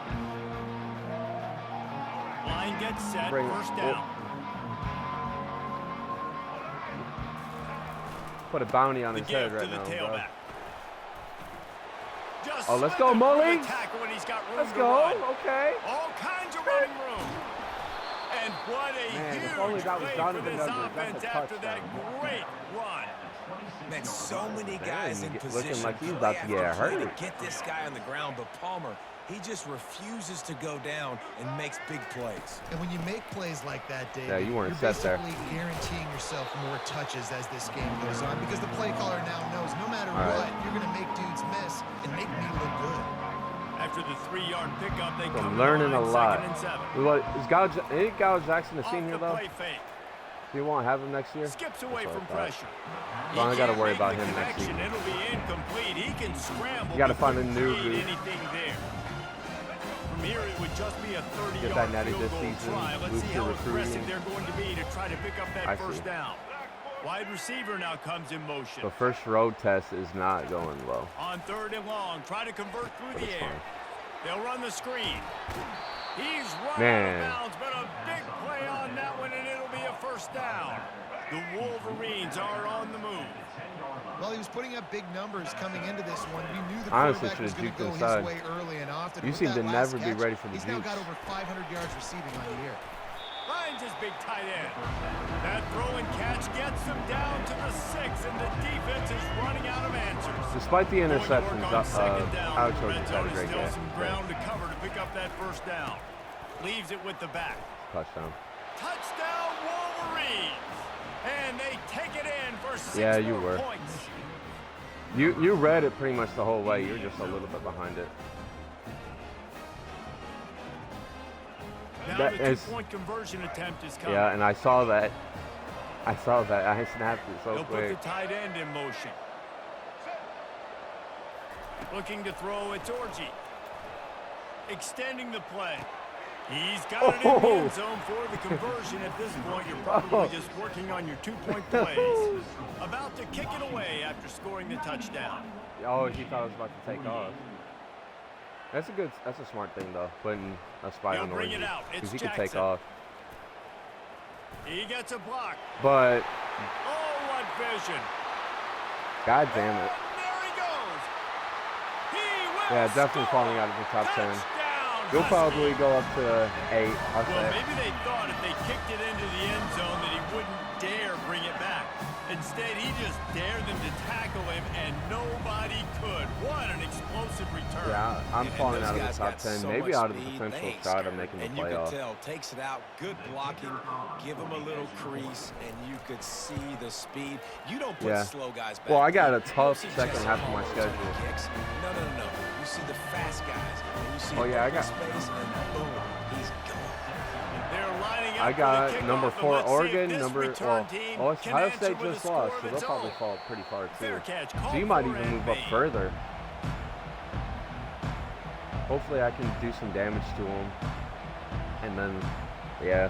Line gets set, Bring it. first down. Put a bounty on The his head give right to the now, bro. tailback. Just Oh, let's slipped go, in Mully. the tackle, and he's got room Let's to go. run. Okay. All kinds of running room. And what a Man, if huge only that was play for Donovan this Edwards, that's a offense after that touchdown. great run. Man, so many guys in looking position. like he's play about to after get play hurt. to get this guy on the ground, but Palmer, he just refuses to go down and makes big plays. And when you make plays like that, David, Yeah, you weren't you're set there. basically guaranteeing yourself more touches as this game goes on because the play caller now knows no matter All right. what, you're going to make dudes miss and make me look good. After the 3-yard pickup, they So come I'm to learning the a line, lot. 2nd and 7. What is ain't Gal Jackson a Off senior the though? play fake. Do you want to have him next year? Skips away That's from what I thought. pressure. So I He gotta can't worry make about the him next connection. week. It'll be incomplete. He can scramble. You gotta but find a couldn't new create route. anything there. From here, it would just be a 30-yard Get that natty field this goal season, try. Let's boost see your how aggressive recruiting. they're going to be to try to pick up that I first see. down. Wide receiver now comes in motion. The first road test is not going well. On 3rd and long, try to convert through But the it's air. fine. They'll run the screen. He's running Man. out of bounds, but a big play on that one, and it'll be a first down. The Wolverines are on the move. Well, he was putting up big numbers coming into this one. We knew the Honestly, quarterback was should going have to go juked his inside. way early and often. You With seem that to last never be catch, ready for the he's now jukes. got over 500 yards receiving on the year. Finds his big tight end. That throw and catch gets him down to the 6, and the defense is running out of answers. Despite the Going to interceptions, work on second down. Alex The Horton red had zone a is great still game. some ground to cover to pick up that first down. Leaves it with the back. Touchdown. Touchdown Wolverines! And they take it in for 6 Yeah, you more were. points. You read it pretty much the whole way. You're just a little bit behind it. Now That the is- two-point conversion attempt is coming. Yeah, and I saw that. I snapped it so They'll put quick. the tight end in motion. Looking to throw, it's Orji. Extending the play. He's got it in the end zone for the conversion. At this point, you're probably just working on your two-point plays. About to kick it away after scoring the touchdown. Oh, he thought I was about to take off. That's a smart thing though, putting a spy He'll on bring it Orji, out. It's because he can take Jackson. off. He gets a block. But Oh, what vision. god damn it, And there he goes. He will yeah, definitely score. falling out of the top 10. Touchdown, You'll Husky. probably go up to 8. I'll Well, say. maybe they thought if they kicked it into the end zone that he wouldn't dare bring it back. Instead, he just dared them to tackle him, and nobody could. What an explosive return. Yeah, I'm And falling those out of the guys top got 10, so maybe much out of the speed, potential they ain't shot scared. of making the And you playoff. could tell, takes it out, good blocking, give him a little crease, and you could see the speed. You don't put Yeah. slow guys back. Well, I got a You don't tough see second Jesse half of my Holmes on schedule. kicks. No. You see the fast guys, and you see Oh, yeah, I open got- space, and boom, he's gone. They're lining up I for got the number kickoff, 4 and let's see if Oregon, this number return team can Ohio answer State with a just score lost, of so they'll its probably own. fall pretty far Fair too. catch, So called you might for even and move up made. further. Hopefully I can do some damage to them. And then, yeah,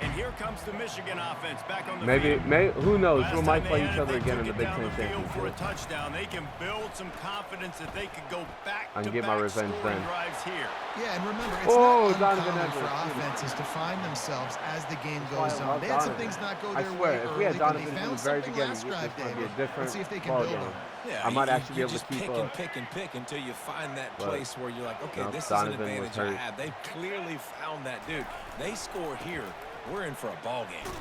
And here comes the Michigan offense back on the maybe, field. who knows? Last We might time they play had each it, other they again in took the it Big down Ten the field for a Championship. touchdown. They can build some confidence that they could go back I can to get my back revenge scoring then. drives here. Yeah, and remember, it's Oh, not Donovan uncommon for Edwards. offenses to find themselves as the game why I goes on. love They had some Donovan. things not go I their swear, way if early, we had but Donovan they from the found very something beginning, last this drive, might be a David. different Let's see if they can ball build game. on. Yeah, I might you- actually be you able to just keep pick up. and pick until you find that But, place where you're like, okay, no, this Donovan is an was advantage I hurt. have. They clearly found that dude. They score here. We're in for a ball game.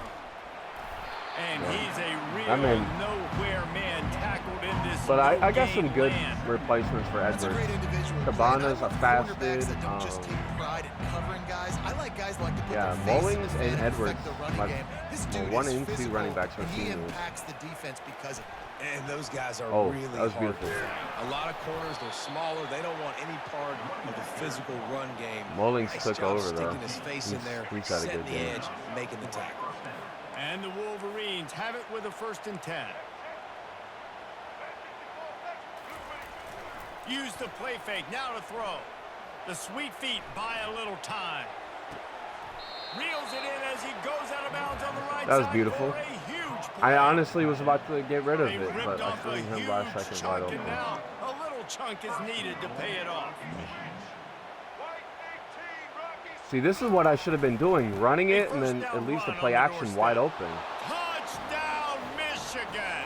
And he's a real I mean- nowhere man tackled in this But I got no-gain some good land. replacements for That's a Edwards. great individual. Cabana's play. a I fast love cornerbacks dude, that don't just take pride in covering guys. I like guys that like to put Yeah, their face Mullings in the and fan and Edwards, affect the running my- game. This well, dude one is and two physical, running backs are and he seniors. impacts the defense because of it. And those guys are Oh, really that was hard. beautiful. A lot of corners, they're smaller. They don't want any part of the physical run game. Mullings Nice took job over, though. sticking his face in there, He's had a setting good the game. edge, making the tackle. And the Wolverines have it with a 1st and 10. Use the play fake, now to throw. The sweet feet buy a little time. Reels it in as he goes out of bounds on the right That was side beautiful. for a huge play. I honestly was about to get rid of They it, ripped but I off a threw him huge last second wide chunk, open. and now a little chunk is needed to pay it off. See, this is what I should have been doing, running it and then at least the play action wide open. Touchdown, Michigan!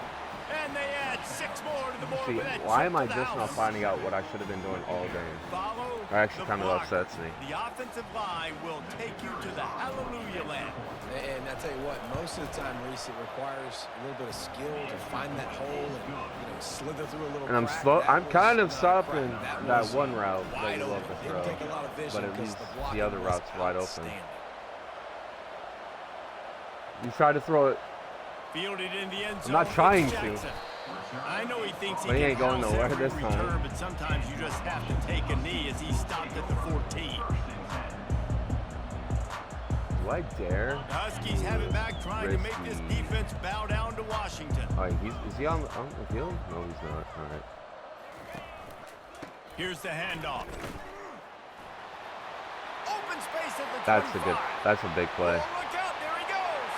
And they add 6 more to the board. See, with that why trip am I to the just now house. finding out what I should have been doing all game? Follow That actually the kind of blocker. upsets me. The offensive line will take you to the hallelujah land. And I tell you what, most of the time, Reese, it requires a little bit of skill to find that hole and slither through a little And I'm crack. slow. That I'm was kind of not a stopping crack. that was one route that wide you love open. to Didn't throw, take a lot of vision but at because least the blocking other was route's wide open. outstanding. You try to throw it. Fielded in the end I'm zone. not trying it's to. Jackson. I know he thinks But he can ain't going house nowhere every this time. return, but sometimes you just have to take a knee as he stopped at the 14. Do I dare? The Huskies have it back, trying to make this Risky. defense bow down to Washington. Oh, is he on the field? No, he's not. All right. Here's the handoff. Open space at the That's 25. that's a big play. Oh, look out, there he goes.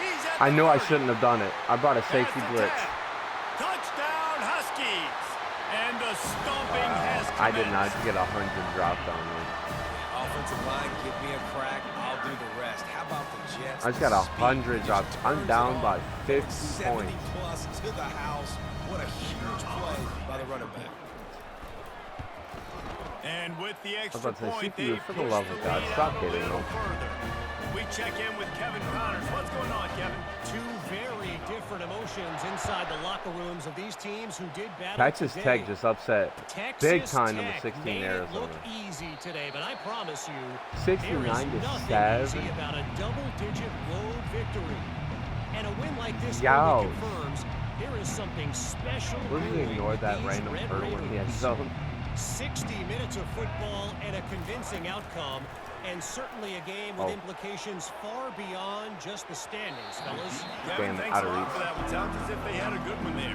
He's at I the knew I 30. shouldn't have done it. I brought a That's safety the blitz. tap. Touchdown, Huskies. And the stomping has commenced. I did not get 100 dropped on me. Offensive line, give me a crack. I'll do the rest. How about the Jets? I just got The 100 speed. dropped. I'm Turns down it by on. 50 70 points. plus to the house. What a huge play by the running back. And with the I was extra about to say, point, CPU, they for push the love the of God, lead stop out a hitting little them. further. We check in with Kevin Connors. What's going on, Kevin? Two very different emotions inside the locker rooms of these teams who did battle Texas today. Tech just upset Texas big time number Tech 16 made it Arizona. look easy today, but I promise you, 69 there is to nothing 7. easy about a double-digit road victory. And a win like this Yow. only confirms there is something special. We're just brewing ignore with that these random Red hurdle in the end Raiders. zone. 60 minutes of football and a convincing outcome, and certainly a game with implications far beyond just the standings, fellas. Kevin, Damn, thanks out a of lot reach. for that one. Sounds as if they had a good one there.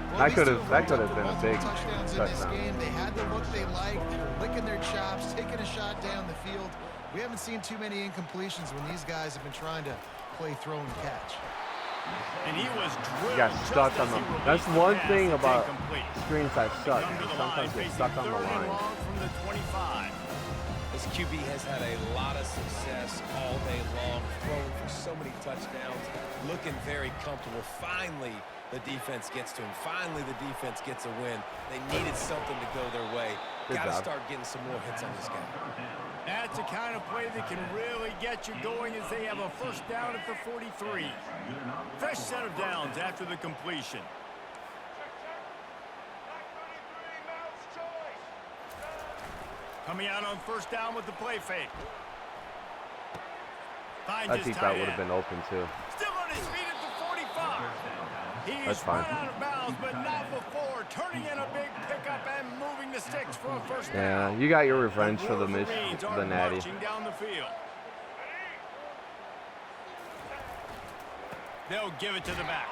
Well, That these could two have racked up been a multiple big touchdowns in this touchdown. game. They had the look they liked. They were licking their chops, taking a shot down the field. We haven't seen too many incompletions when these guys have been trying to play throw and catch. And he was drilled. Got stuck just on as the. he released That's the one pass. thing It's about incomplete. screens that suck. Come to You the sometimes line, get facing stuck on the third and line. long from the 25. This QB has had a lot of success all day long, throwing for so many touchdowns, looking very comfortable. Finally, the defense gets to him. Finally, the defense gets a win. They needed something to go their way. Good Got to job. start getting some more hits on this guy. That's the kind of play that can really get you going as they have a first down at the 43. Fresh set of downs after the completion. Coming out on first down with the play fake. Finds I his think tight that would have end. been open too. Still on his feet at the 45. He's That's fine. run out of bounds, but not before. Turning in a big pickup and moving the sticks for a first Yeah, down. you got your revenge for the Wolverines are Natty. marching down the field. They'll give it to the back.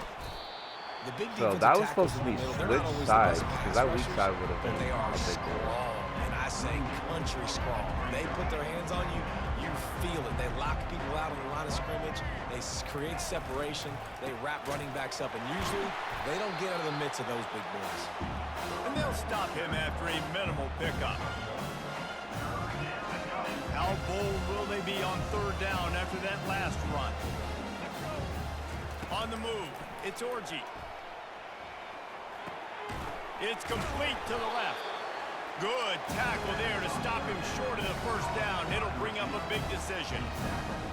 The big So defensive that was tackles supposed to in be the middle, they're not switch always the sides, best because pass that weak rushers, side would have but been they are a big deal. strong, and I say country strong. They put their hands on you, you feel it. They lock people out on the line of scrimmage. They create separation. They wrap running backs up, and usually they don't get out of the midst of those big boys. And they'll stop him after a minimal pickup. How bold will they be on third down after that last run? On the move, it's Orgy. It's complete to the left. Good tackle there to stop him short of the first down. It'll bring up a big decision.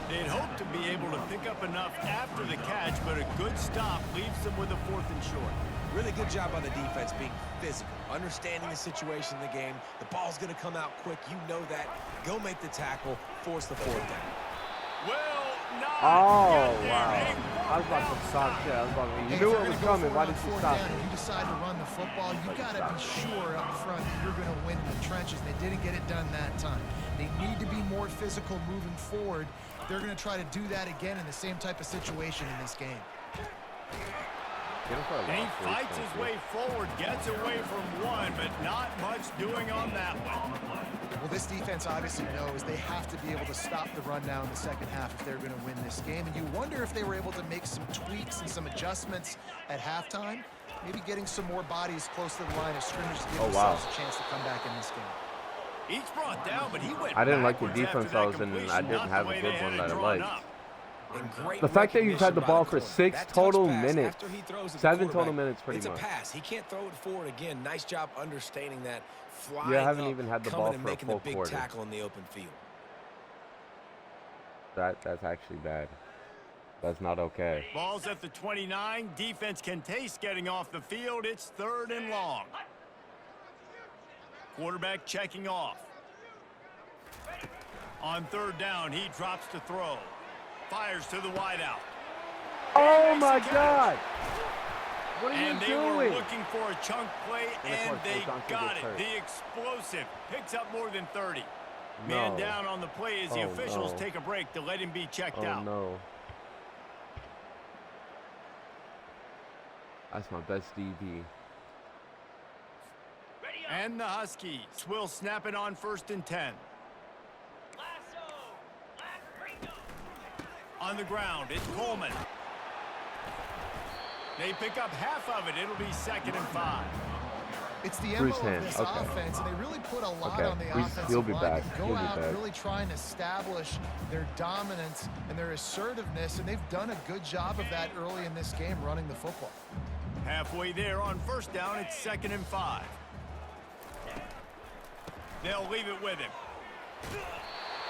They'd hope to be able to pick up enough after the catch, but a good stop leaves them with a 4th and short. Really good job by the defense being physical, understanding the situation in the game. The ball's going to come out quick. You know that. Go make the tackle, force the 4th down. Will not Oh, get there. wow. A I was about to fourth stop down shit. I was about to. Hey, You if knew you're it gonna was go coming. for Why it on did you fourth stop down it? and you decide to run the football, you But you got to be stopped it. sure up front that you're going to win in the trenches. They didn't get it done that time. They need to be more physical moving forward. They're going to try to do that again in the same type of situation in this game. Get him for a And he loss, please. fights Thank his you. way forward, gets away from one, but not much doing on that one. Well, this defense obviously knows they have to be able to stop the run now in the second half if they're going to win this game. And you wonder if they were able to make some tweaks and some adjustments at halftime, maybe getting some more bodies close to the line of scrimmage to give Oh, wow. themselves a chance to come back in this game. Each brought down, but he went I didn't like the backwards after defense that I was in, and I completion, didn't not have the a way good they one had it that I drawn liked. up. And great The fact that you've had the recognition ball by for corner. 6 That touch total pass minutes. after he throws it to 7 quarterback, total minutes, pretty it's much. a pass. He can't throw it forward again. Nice job understanding that. Flying You haven't up, even had the coming ball and for a making full the big quarter. tackle in the open field. That's actually bad. That's not okay. Ball's at the 29. Defense can taste getting off the field. It's 3rd and long. Quarterback checking off. On 3rd down, he drops to throw. Fires to the wideout. Oh Makes my the catch. God! What are And you they were doing? looking for a chunk play, And of and course, they Johnson got gets it. hurt. The explosive picks up more than 30. Man No. down on the play as the Oh, officials no. take a break to let him be checked Oh out. no. That's my best DB. And the Huskies will snap it on 1st and 10. On the ground, it's Coleman. They pick up half of it. It'll be 2nd and 5. It's the Bruce MO of Hand, this okay. offense, and they really put a lot Okay, on the offensive he'll be line. back. They go He'll be out back. really trying to establish their dominance and their assertiveness, and they've done a good job of that early in this game running the football. Halfway there on 1st down, it's 2nd and 5. They'll leave it with him.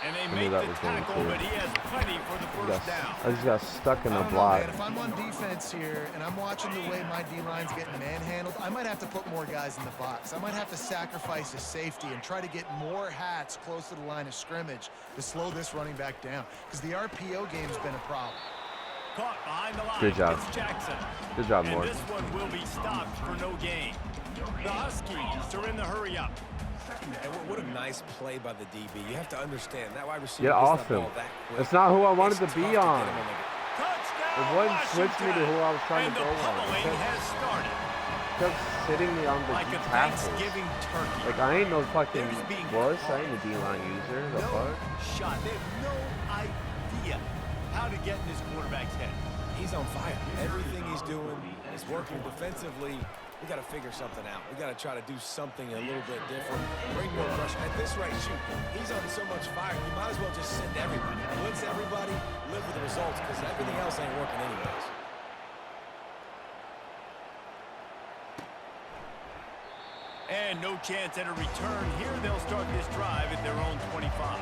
And they make that the was going tackle, to. but he has plenty for the first down. I just got stuck in I the don't know, block. man. If I'm on defense here and I'm watching the way my D-line's getting manhandled, I might have to put more guys in the box. I might have to sacrifice a safety and try to get more hats close to the line of scrimmage to slow this running back down, because the RPO game's been a problem. Caught behind the line. Good job. It's Jackson. Good job, And Morgan. this one will be stopped for no gain. The Huskies are in the hurry up. And what a nice play by the DB. You have to understand that wide receiver Get gets off that him. ball that quick. That's not who I wanted It's to be tough get on. him the- Touchdown, It wouldn't switch me to Washington. who I was trying And to the go on. pummeling It has started. kept sitting me on the Like a tackles. Thanksgiving turkey. Like, I ain't no fucking There's being wuss. caught. I ain't a D-line user. The No fuck? shot. They have no idea how to get in this quarterback's head. He's on fire. Everything he's doing is working defensively. We got to figure something out. We got to try to do something a little bit different. Bring more pressure. At this rate, shoot, he's on so much fire. You might as well just send everybody. Blitz everybody, live with the results, because everything else ain't working anyways. And no chance at a return here. They'll start this drive at their own 25.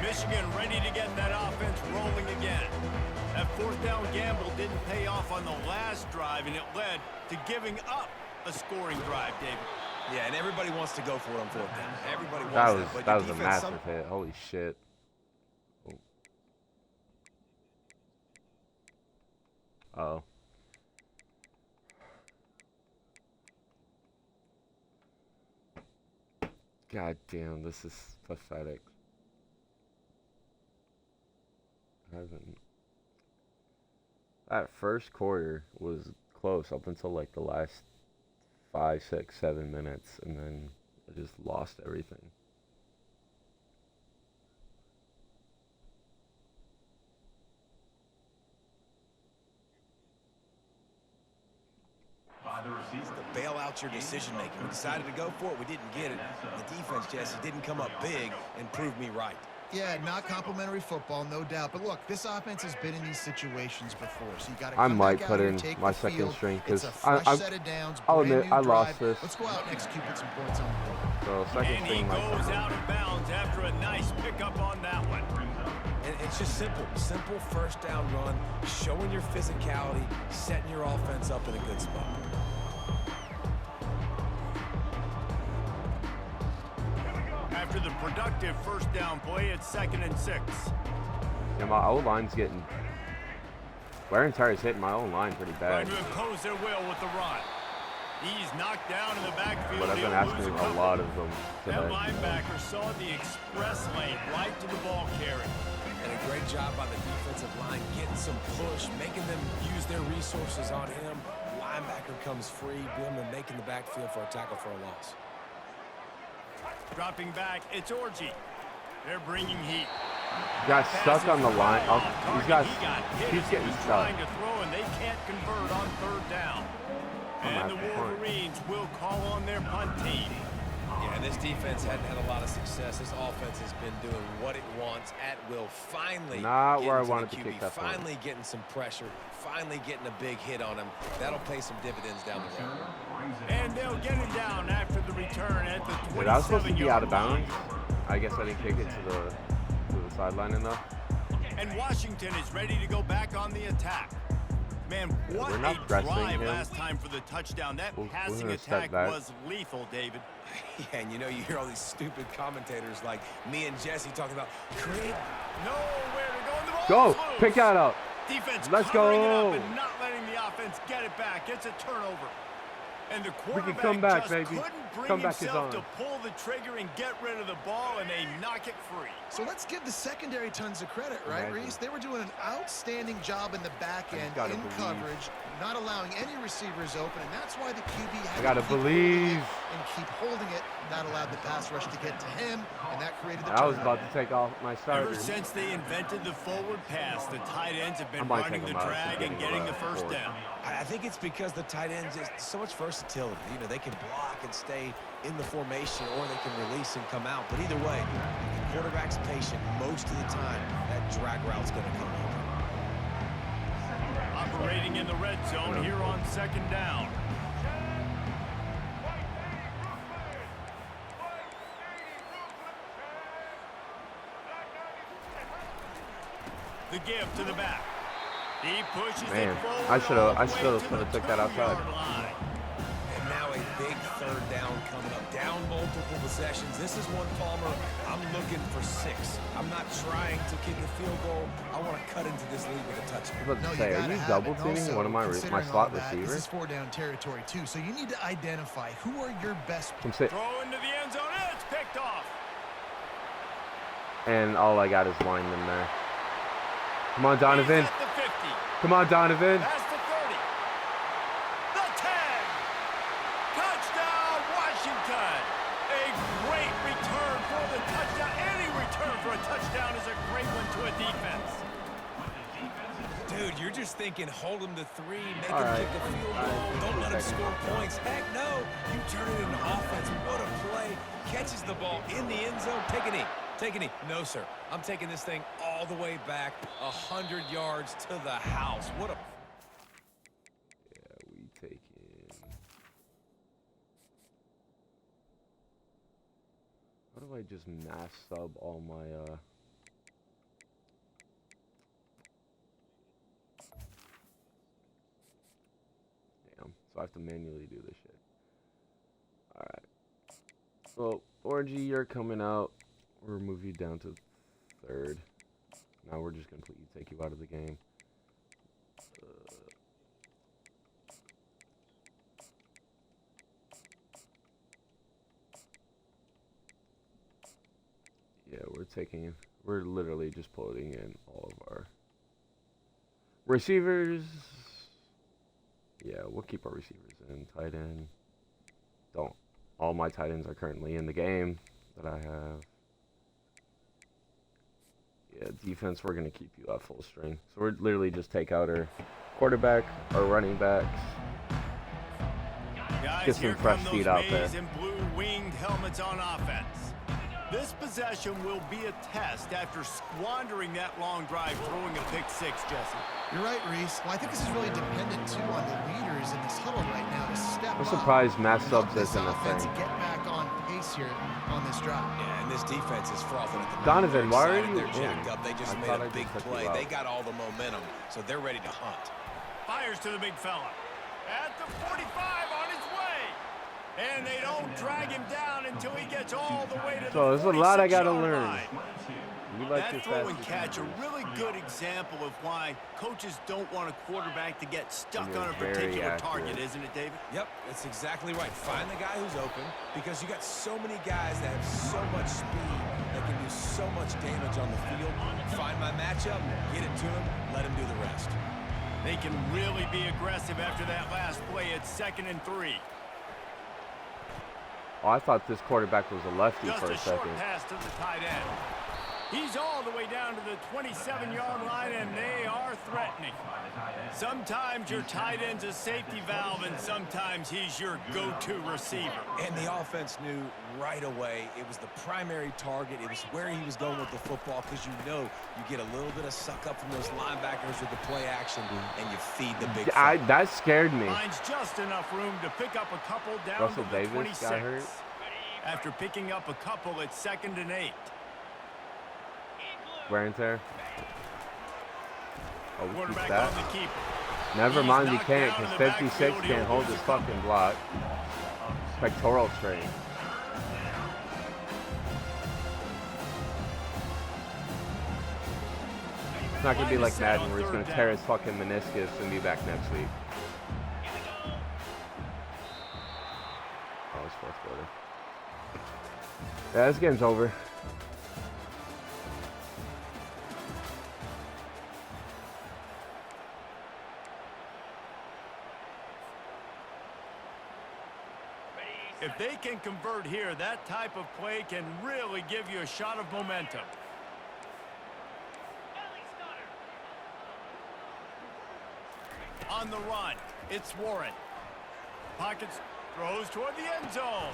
Michigan ready to get that offense rolling again. That 4th down gamble didn't pay off on the last drive, and it led to giving up a scoring drive, David. Yeah, and everybody wants to go for it on 4th down. Everybody wants That that. was But that your was a defense massive hit. Holy shit. Uh-oh. God damn, this is pathetic. That first quarter was close up until like the last 5, 6, 7 minutes, and then I just lost everything. By the receiver. to bail out your decision-making. We decided to go for it. We didn't get it. The defense, Jesse, didn't come up big and prove me right. Yeah, not complimentary football, no doubt. But look, this offense has been in these situations before, so you got to I come might back put out here, in take my the second field. string, It's 'cause a fresh set of downs, I'll brand admit new I lost drive. this. Let's go out and execute, put some points on the board. So second And he string might goes come out in. of bounds after a nice pickup on that one. And it's just simple. Simple first down run, showing your physicality, setting your offense up in a good spot. After the productive first down play, it's 2nd and 6. Yeah, my old line's getting wear and tear is hitting my own line pretty Trying bad. to impose their will with the run. He's knocked down in the backfield. But I've been He'll asking lose a couple. lot of them That today. linebacker saw the express lane right to the ball carrier. And a great job by the defensive line, getting some push, making them use their resources on him. Linebacker comes free, boom, and making the backfield for a tackle for a loss. Dropping back, it's Orji. They're bringing heat. Got stuck on the line. Off He's target. got He got hit he's as he getting was stuck. trying to throw, and they can't convert on 3rd down. And the have to punt. Wolverines will call on their punt team. Yeah, and this defense hadn't had a lot of success. This offense has been doing what it wants at will. Finally, Not where I getting wanted the to QB, kick that punt. finally getting some pressure, finally getting a big hit on him. That'll pay some dividends down the road. And they'll get it down after the return at the 27-yard Wait, I was supposed to be out of line. bounds. I guess I didn't kick it to the sideline enough. And Washington is ready to go back on the attack. Man, what we're not a pressing drive him. last time for the touchdown. That We're passing gonna step attack back. was lethal, David. Yeah, and you know, you hear all these stupid commentators like me and Jesse talking about create. Nowhere to go in the ball. Go! Loose. Pick that up! Defense Let's covering it go. up and not letting the offense get it back. It's a turnover. And the We can quarterback come back, just baby. couldn't bring Comeback is himself to on. pull the trigger and get rid of the ball, and they knock it free. So let's give the secondary tons of credit, right, Imagine. Reese? They were doing an outstanding job in the back end, gotta in believe. coverage, not allowing any receivers open, and that's why the QB had I gotta to keep holding believe. it and keep holding it. That allowed the pass rush to get to him, and that created the I was turnover. about to take off my starter. Ever since they invented the forward pass, the tight ends have I been might running take the him out drag and and getting the first forward. down. I think it's because the tight ends is so much versatility. You know, they can block and stay in the formation, or they can release and come out. But either way, the quarterback's patient most of the time. That drag route's going to come over. Operating in the red zone here on second down. The give to the back. He pushes Man, it forward. I shoulda- all the I way shoulda- to shoulda the took that outside. 20-yard line. And now a big third down coming up. Down multiple possessions. This is one, Palmer, I'm looking for 6. I'm not trying to kick a field goal. I want to cut into this lead with a I touchdown. was about No, to you say, are gotta you have double it. And teaming also, one of my considering slot all that, receivers? This is 4-down territory too, so you need to identify who are your best. I'm sit, Throw into the end zone. It's picked off. and all I got is linemen there. Come on, Donovan. He's at the 50. Come on, Donovan. Past the 30. The 10. Touchdown, Washington. A great return for the touchdown. Any return for a touchdown is a great one to a defense. Dude, you're just thinking, hold him to 3, make All him right. kick the field All right. goal, don't let him Second score touchdown. points. Heck no, you turn it into offense. What a play. Catches the ball in the end zone. Take a knee. Take a knee. No, sir. I'm taking this thing all the way back 100 yards to the house. What a... Yeah, we taking. How do I just mass sub all my Damn, so I have to manually do this shit. Alright. So, Orangey, you're coming out. We'll move you down to 3rd. Now we're just completely take you out of the game. Yeah, we're literally just putting in all of our receivers. Yeah, we'll keep our receivers in. Tight end. All my tight ends are currently in the game that I have. Yeah, defense, we're going to keep you at full string. So we're literally just take out our quarterback, our running backs. Guys, Get some here fresh come those feet out there. maize and blue winged helmets on offense. This possession will be a test after squandering that long drive, throwing a pick 6, Jesse. You're right, Reese. Well, I think this is really dependent too on the leaders in this huddle right now to step I'm up surprised mass and help subs this isn't a offense thing. get back on pace here on this drive. Yeah, and this defense is frothing at the mouth. Donovan, They're why are excited, you They're jacked in? up. They just I made thought a I big just took play. you They out. got all the momentum, so they're ready to hunt. Fires to the big fella. At the 45 on his way. And they don't drag him down until he gets all the way to So the there's a lot I gotta 46-yard learn. line. You like That your throw and fastest catch, a receivers. really good example of why coaches don't want a quarterback to get stuck And you're on a very particular accurate. target, isn't it, David? Yep, that's exactly right. Find the guy who's open, because you got so many guys that have so much speed that can do so much damage on the field. Find my matchup, get it to him, let him do the rest. They can really be aggressive after that last play. It's 2nd and 3. Oh, I thought this quarterback was a lefty Just for a a short second. pass to the tight end. He's all the way down to the 27-yard line, and they are threatening. Sometimes your tight end's a safety valve, and sometimes he's your go-to receiver. And the offense knew right away it was the primary target. It was where he was going with the football, because you know you get a little bit of suck up from those linebackers with the play action, and you feed the big fella. That scared me. Finds just enough room to pick up a couple down Russell to the Davis 26. got hurt. After picking up a couple, it's 2nd and 8. Wear and tear. Oh, we keep Quarterback that. on the keeper. Never He's mind, he knocked can't, down in because the 56 backfield. He'll can't hold lose his a couple. fucking block. Pectoral strain. It's not gonna be Line like is set Madden on where he's 3rd gonna down. tear his fucking meniscus and be back next week. Yeah, this game's over. If they can convert here, that type of play can really give you a shot of momentum. On the run, it's Warren. Pockets, throws toward the end zone.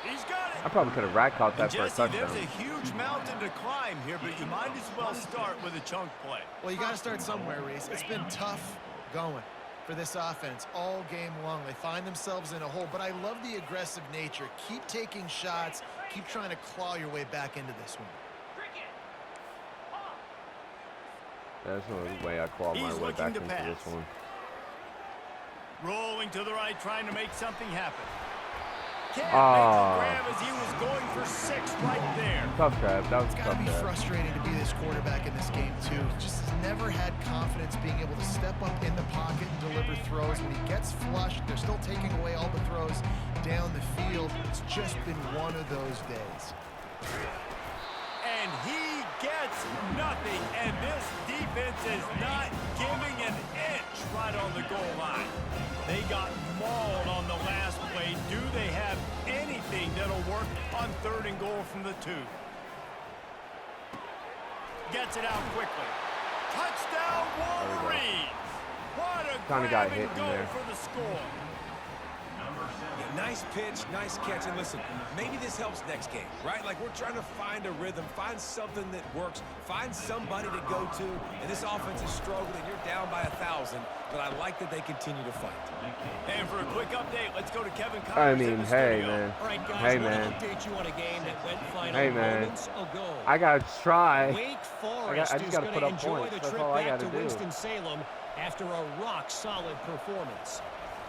He's got it. I probably could have rat caught that for a Jesse, touchdown. there's a huge mountain to climb here, but you might as well start with a chunk play. Well, you got to start somewhere, Reese. It's been tough going for this offense all game long. They find themselves in a hole, but I love the aggressive nature. Keep taking shots. Keep trying to claw your way back into this one. There's no way I claw my way back into this one. Rolling to the right, trying to make something happen. Can't make the grab as he was going for 6 right there. Tough grab. That was It's tough got to be grab. frustrating to be this quarterback in this game, too. Just has never had confidence being able to step up in the pocket and deliver throws. When he gets flushed, they're still taking away all the throws down the field. It's just been one of those days. And he gets nothing, and this defense is not giving an inch right on the goal line. They got mauled on the last play. Do they have anything that'll work on 3rd and goal from the 2? Gets it out quickly. Touchdown, Wolverines! What a Kinda got hit in goal there. for the score. Yeah, nice pitch, nice catch. And listen, maybe this helps next game, right? Like we're trying to find a rhythm, find something that works, find somebody to go to. And this offense is struggling. You're down by 1,000, but I like that they continue to fight. And for a quick update, let's go to Kevin Connors. I in mean, the hey, studio. man. All right, guys, Hey, I want man. to update you on a game that went final Hey, man. moments ago. I gotta try. Wake Forest I just is gotta going put to up enjoy points. the That's trip all I back to gotta do. Winston-Salem after a rock-solid performance.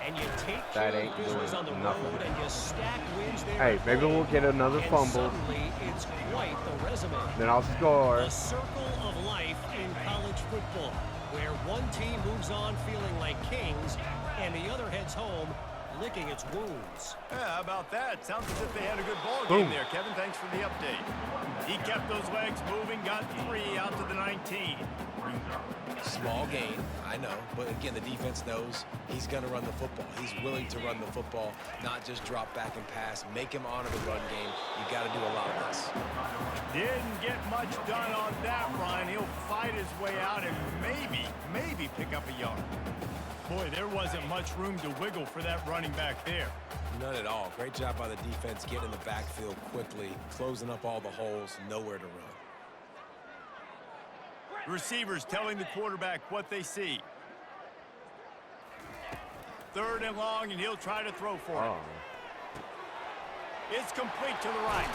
And you take That care ain't of business doing on the nothing. road and you stack wins there. Hey, at maybe home. we'll get another And fumble. suddenly, it's quite the resume. Then I'll score. The circle of life in college football, where one team moves on feeling like kings and the other heads home licking its wounds. Yeah, how about that? Sounds as if they had a good ball Boom. game there. Kevin, thanks for the update. He kept those legs moving, got 3 out to the 19. Small gain, I know, but again, the defense knows he's going to run the football. He's willing to run the football, not just drop back and pass, make him honor the run game. You got to do a lot of this. Didn't get much done on that run. He'll fight his way out and maybe pick up a yard. Boy, there wasn't much room to wiggle for that running back there. None at all. Great job by the defense getting in the backfield quickly, closing up all the holes, nowhere to run. Receivers telling the quarterback what they see. 3rd and long, and he'll try to throw for it. Oh. It's complete to the right.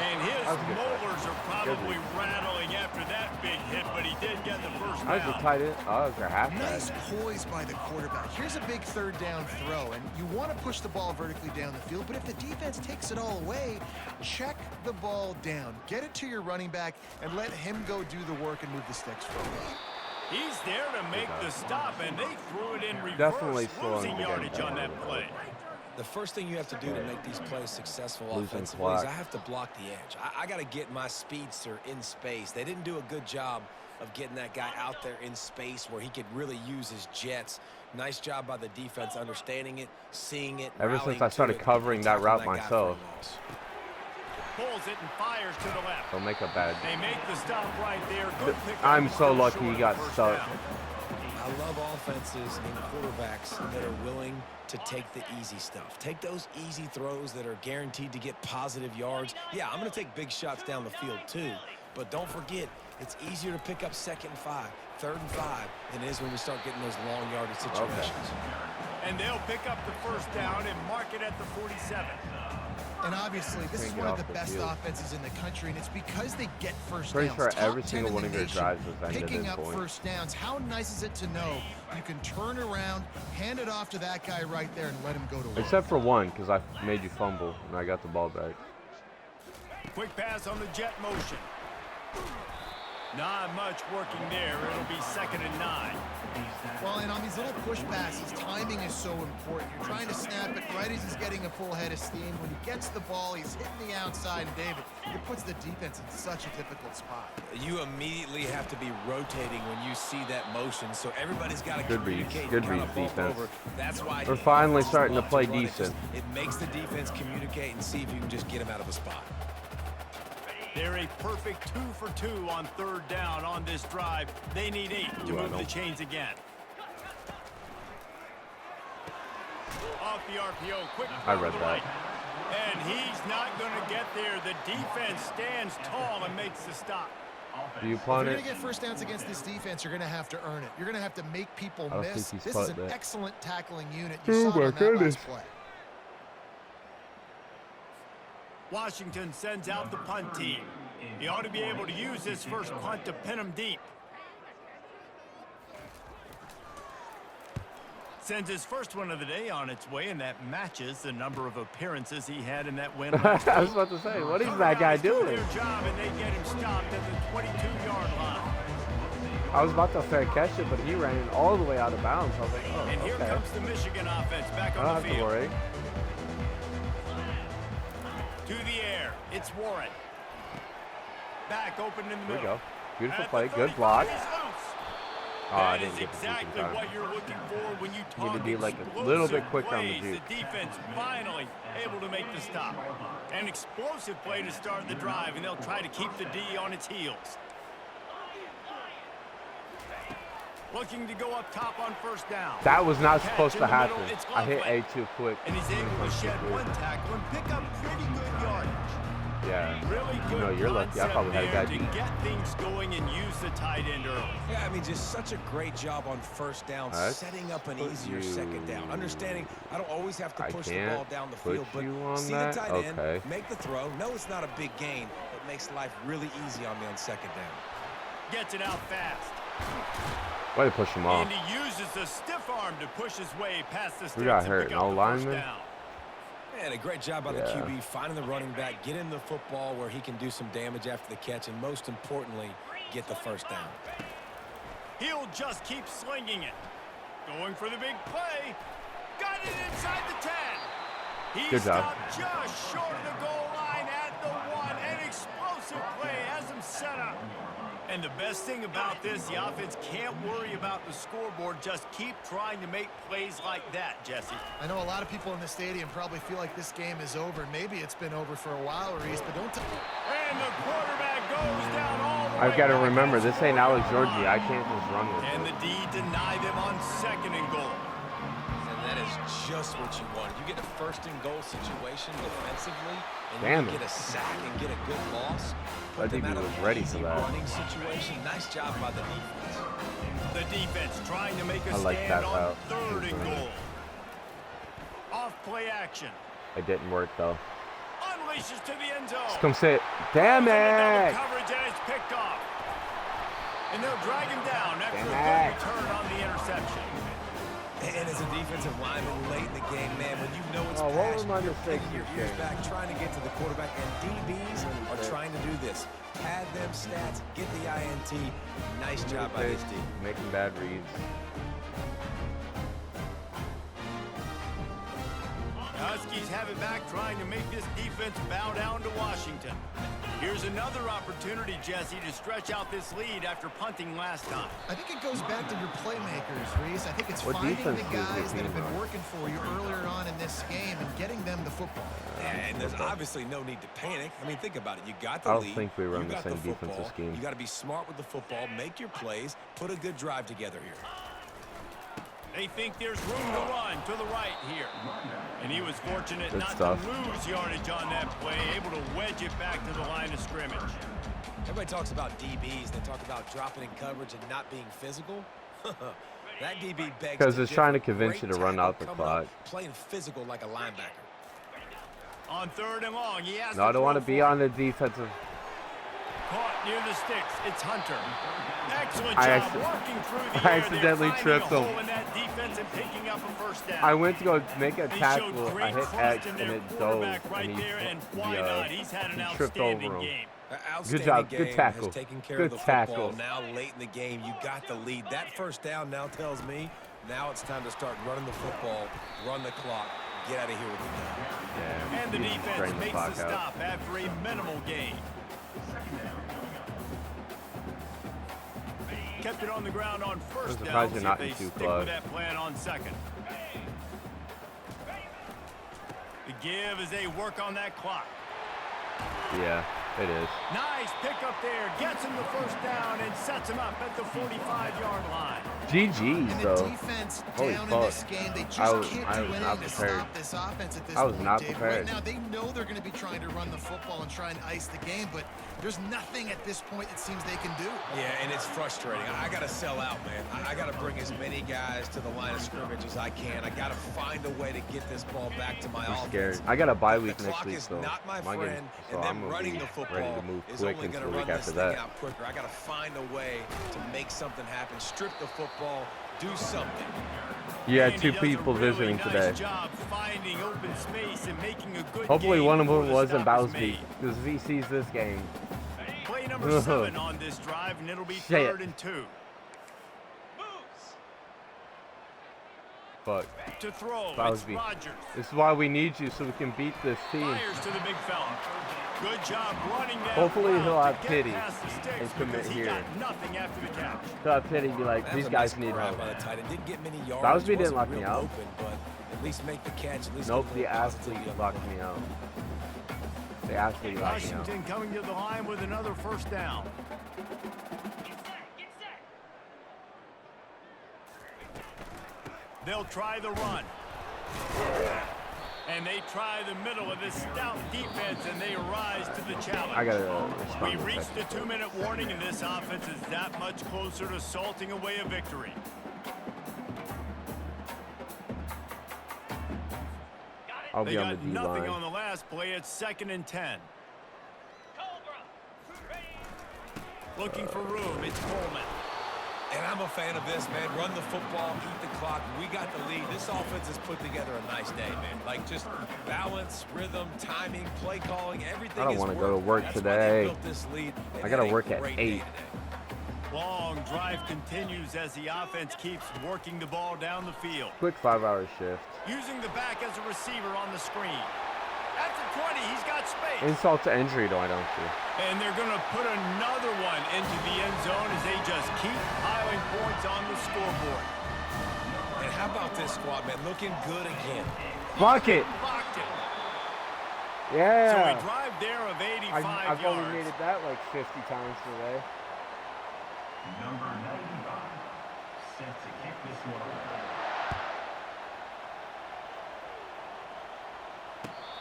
And his That was a good molars are probably rattling after that big hit, but he did get the first I was a down. tight end. Oh, that was a halfback. Nice poise by the quarterback. Here's a big 3rd down throw, and you want to push the ball vertically down the field, but if the defense takes it all away, check the ball down. Get it to your running back and let him go do the work and move the sticks forward. He's there to make the stop, and they threw it in reverse, Definitely slowing losing the game yardage down on a that little play. The first thing you have to do to make these plays successful Losing offensively is clock. I have to block the edge. I got to get my speedster in space. They didn't do a good job of getting that guy out there in space where he could really use his jets. Nice job by the defense understanding it, seeing it. Ever since rallying I to started it, covering and that route tackling that guy for a myself. loss. Pulls it and fires to the left. Don't make a bad. They make the stop right there. Good pick I'm up so for lucky short he got of the first stuck. down. I love offenses and quarterbacks that are willing to take the easy stuff. Take those easy throws that are guaranteed to get positive yards. Yeah, I'm going to take big shots down the field too. But don't forget, it's easier to pick up 2nd and 5, 3rd and 5 than it is when we start getting those long yardage situations. And they'll pick up the first down and mark it at the 47. And obviously, this is Can't get one of off the the best field. offenses in the country, and it's because they get first Pretty downs. sure Top every 10 single in one the of your nation, drives was ended picking in up points. first downs. How nice is it to know you can turn around, hand it off to that guy right there, and let him go to work? Except for one, because I made you fumble and I got the ball back. Quick pass on the jet motion. Not much working there. It'll be 2nd and 9. Well, and on these little push passes, timing is so important. You're trying to snap it right as he's getting a full head of steam. When he gets the ball, he's hitting the outside, and David, it puts the defense in such a difficult spot. You immediately have to be rotating when you see that motion, so everybody's got to Good reads. communicate. Good kind reads, of bump defense. over. That's why We're finally starting to love play run it. decent. It makes the defense communicate and see if you can just get him out of the spot. They're a perfect 2 for 2 on 3rd down on this drive. They need 8 to move the chains again. Off the RPO, quick I throw read to the that. right. And he's not going to get there. The defense stands tall and makes the stop. Do you If punt you're it? going to get first downs against this defense, you're going to have to earn it. You're going to have to make people I don't think miss. he's This is an punting it. excellent tackling unit. You Oh saw it my on that goodness. last play. Washington sends out the punt team. He ought to be able to use this first punt to pin him deep. Sends his first one of the day on its way, and that matches the number of appearances he had in that win last I was week. about to say, what is that guy doing? Their job, and they get him stopped at the 22-yard line. I was about to fair catch it, but he ran all the way out of bounds. I was like, oh, And here okay. comes the Michigan offense back I don't on have the to field. worry. To the air, it's Warren. Back open in the Here we middle. go. Beautiful At play. the Good 35, block. he's loose. Oh, I That didn't is get the juke in exactly time. what you're looking for when you Need to talk be like a little bit explosive quicker on the plays. juke. The defense finally able to make the stop. An explosive play to start the drive, and they'll try to keep the D on its heels. Looking to go up top on first down. That was not Catch supposed in to the middle, happen. it's I hit Lovely. A too quick. And he's able to shed one tackle and pick up pretty good yardage. Yeah. Really good know, you're lucky. I concept probably had a there guy to deep. get things going and use the tight end early. Yeah, I mean, just such a great job on first down, Let's setting up an put easier you- second down. Understanding I don't always have to I push the can't ball down the put field, but you on see that? the tight end, Okay. make the throw. No, it's not a big gain, but makes life really easy on me on second down. Gets it out fast. Way to push him off. And he uses the stiff arm to push his way past the sticks got and hurt? pick up No the first lineman? down. And a great job by the Yeah. QB finding the running back, getting the football where he can do some damage after the catch, and most importantly, get the first down. He'll just keep slinging it. Going for the big play. Got it inside the 10. He Good job. stopped just short of the goal line at the 1. An explosive play has him set up. And the best thing about this, the offense can't worry about the scoreboard. Just keep trying to make plays like that, Jesse. I know a lot of people in the stadium probably feel like this game is over. Maybe it's been over for a while, Reese, but don't And the quarterback goes down all the way I've got to back remember, at the this ain't Alex 40-yard Georgie. line. I can't just run with And it. the D deny them on 2nd and goal. And that is just what you want. You get a first and goal situation defensively, and Damn you it. get a sack and get a good loss. That Put them DB out of was an ready easy for that. running situation. Nice job by the defense. The defense trying to make a I like stand that on route. 3rd and goal. Off play action. It didn't work, though. Unleashes to the end zone. Just come sit. Damn Goes into double it! coverage and it's picked off. And they'll drag him down after a Damn good return on the interception. And as a defensive lineman late in the game, man, when you know it's Oh, what passed, were my you're mistakes picking your this ears game? back, trying to get to the quarterback, and DBs are trying to do this. Pad them stats, get the INT. Nice job by this D. Making bad reads. The Huskies have it back, trying to make this defense bow down to Washington. Here's another opportunity, Jesse, to stretch out this lead after punting last time. I think it goes back to your playmakers, Reese. I think it's What finding defense the does your guys that have team been run? working for you earlier on in this game and getting them the football. And there's obviously no need to panic. I mean, think about it. You got the I don't lead. think we run you the got same football. defensive scheme. You got to be smart with the football, make your plays, put a good drive together here. They think there's room to run to the right here. And he was fortunate Good not stuff. to lose yardage on that play, able to wedge it back to the line of scrimmage. Everybody talks about DBs. They talk about dropping in coverage and not being physical. That DB begs 'Cause to it's trying to differ. convince Great you to run tackle out the coming clock. up, playing physical like a linebacker. On 3rd and long, he has No, I don't want to throw be for it. on the defensive. Caught near the sticks. It's Hunter. Excellent I job acci- working through the I air there, accidentally finding tripped a him. hole in that defense and picking up a first down. I went to go make a They tackle. showed great I hit trust X in and their it dove, quarterback right and there, and he why not? He's had an he tripped over outstanding him. game. Outstanding job. game. Good tackle. Has taken care Good of the football. tackle. Now late in the game, you got the lead. That first down now tells me now it's time to start running the football, run the clock, get out of here with the game. Yeah, And the defense drain makes clock the out. stop after a minimal gain. Kept it on the ground on first down. surprised See you're if not they in too stick close. with that plan on second. The give as they work on that clock. Yeah, it is. Nice pickup there. Gets him the first down and sets him up at the 45-yard line. GG's, And the though. defense Holy down in fuck. this game, they just I was can't not do anything to prepared. stop this offense at this I was point, not Dave. prepared. Right now, they know they're going to be trying to run the football and try and ice the game, but there's nothing at this point it seems they can do. Yeah, and it's frustrating. I got to sell out, man. I got to bring as many guys to the line of scrimmage as I can. I got to find a way to get this ball back to my I'm offense. scared. I got a bye The week next clock week, is so not my I'm friend, and I'm them running be the ready football to move is quick only until going the to week run after this thing that. out quicker. I got to find a way to make something happen, strip the football, do something. You had And two he does a people really visiting nice today. job finding open space and making a good Hopefully game one of before them the wasn't stop is Bowsby, made. because if he sees this game, Play number 7 on this drive, and it'll be Shit. 3rd and 2. fuck. To throw, it's Bowsby. Rodgers. This is why we need you, so we can beat this team. Fires to the big fella. Good job running down. Hopefully the he'll route have to pity get past the sticks and commit because he here. got nothing after the catch. So I pity be like, That's these a guys nice need grab help. by the tight end. Didn't get many yards. Bowsby didn't wasn't lock me real out. Open, but at least make the catch. At least Nope, get a the little athlete positivity on the locked play. me out. The athlete locked me out. Washington coming to the line with another first down. They'll try the run. And they try the middle of this stout defense, and they rise to the challenge. I gotta We respond. reached the 2-minute warning, and this offense is that much closer to salting away a victory. I'll They be on the got D nothing line. on the last play. It's 2nd and 10. Looking for room. It's Coleman. And I'm a fan of this, man. Run the football, eat the clock. We got the lead. This offense has put together a nice day, man. Like, just balance, rhythm, timing, play calling, everything. I don't is want to go to work That's why today. they built this lead. They've I gotta had a work at great 8. day today. Long drive continues as the offense keeps working the ball down the field. Quick 5-hour shift. Using the back as a receiver on the screen. At the 20, he's got space. Insult to injury, though, I don't see. And they're going to put another one into the end zone as they just keep piling points on the scoreboard. And how about this squad, man? Looking good again. Block it! Blocked it. So Yeah! a drive there of 85 I've yards. only made it that like 50 times today. Number 95, set to kick this one off.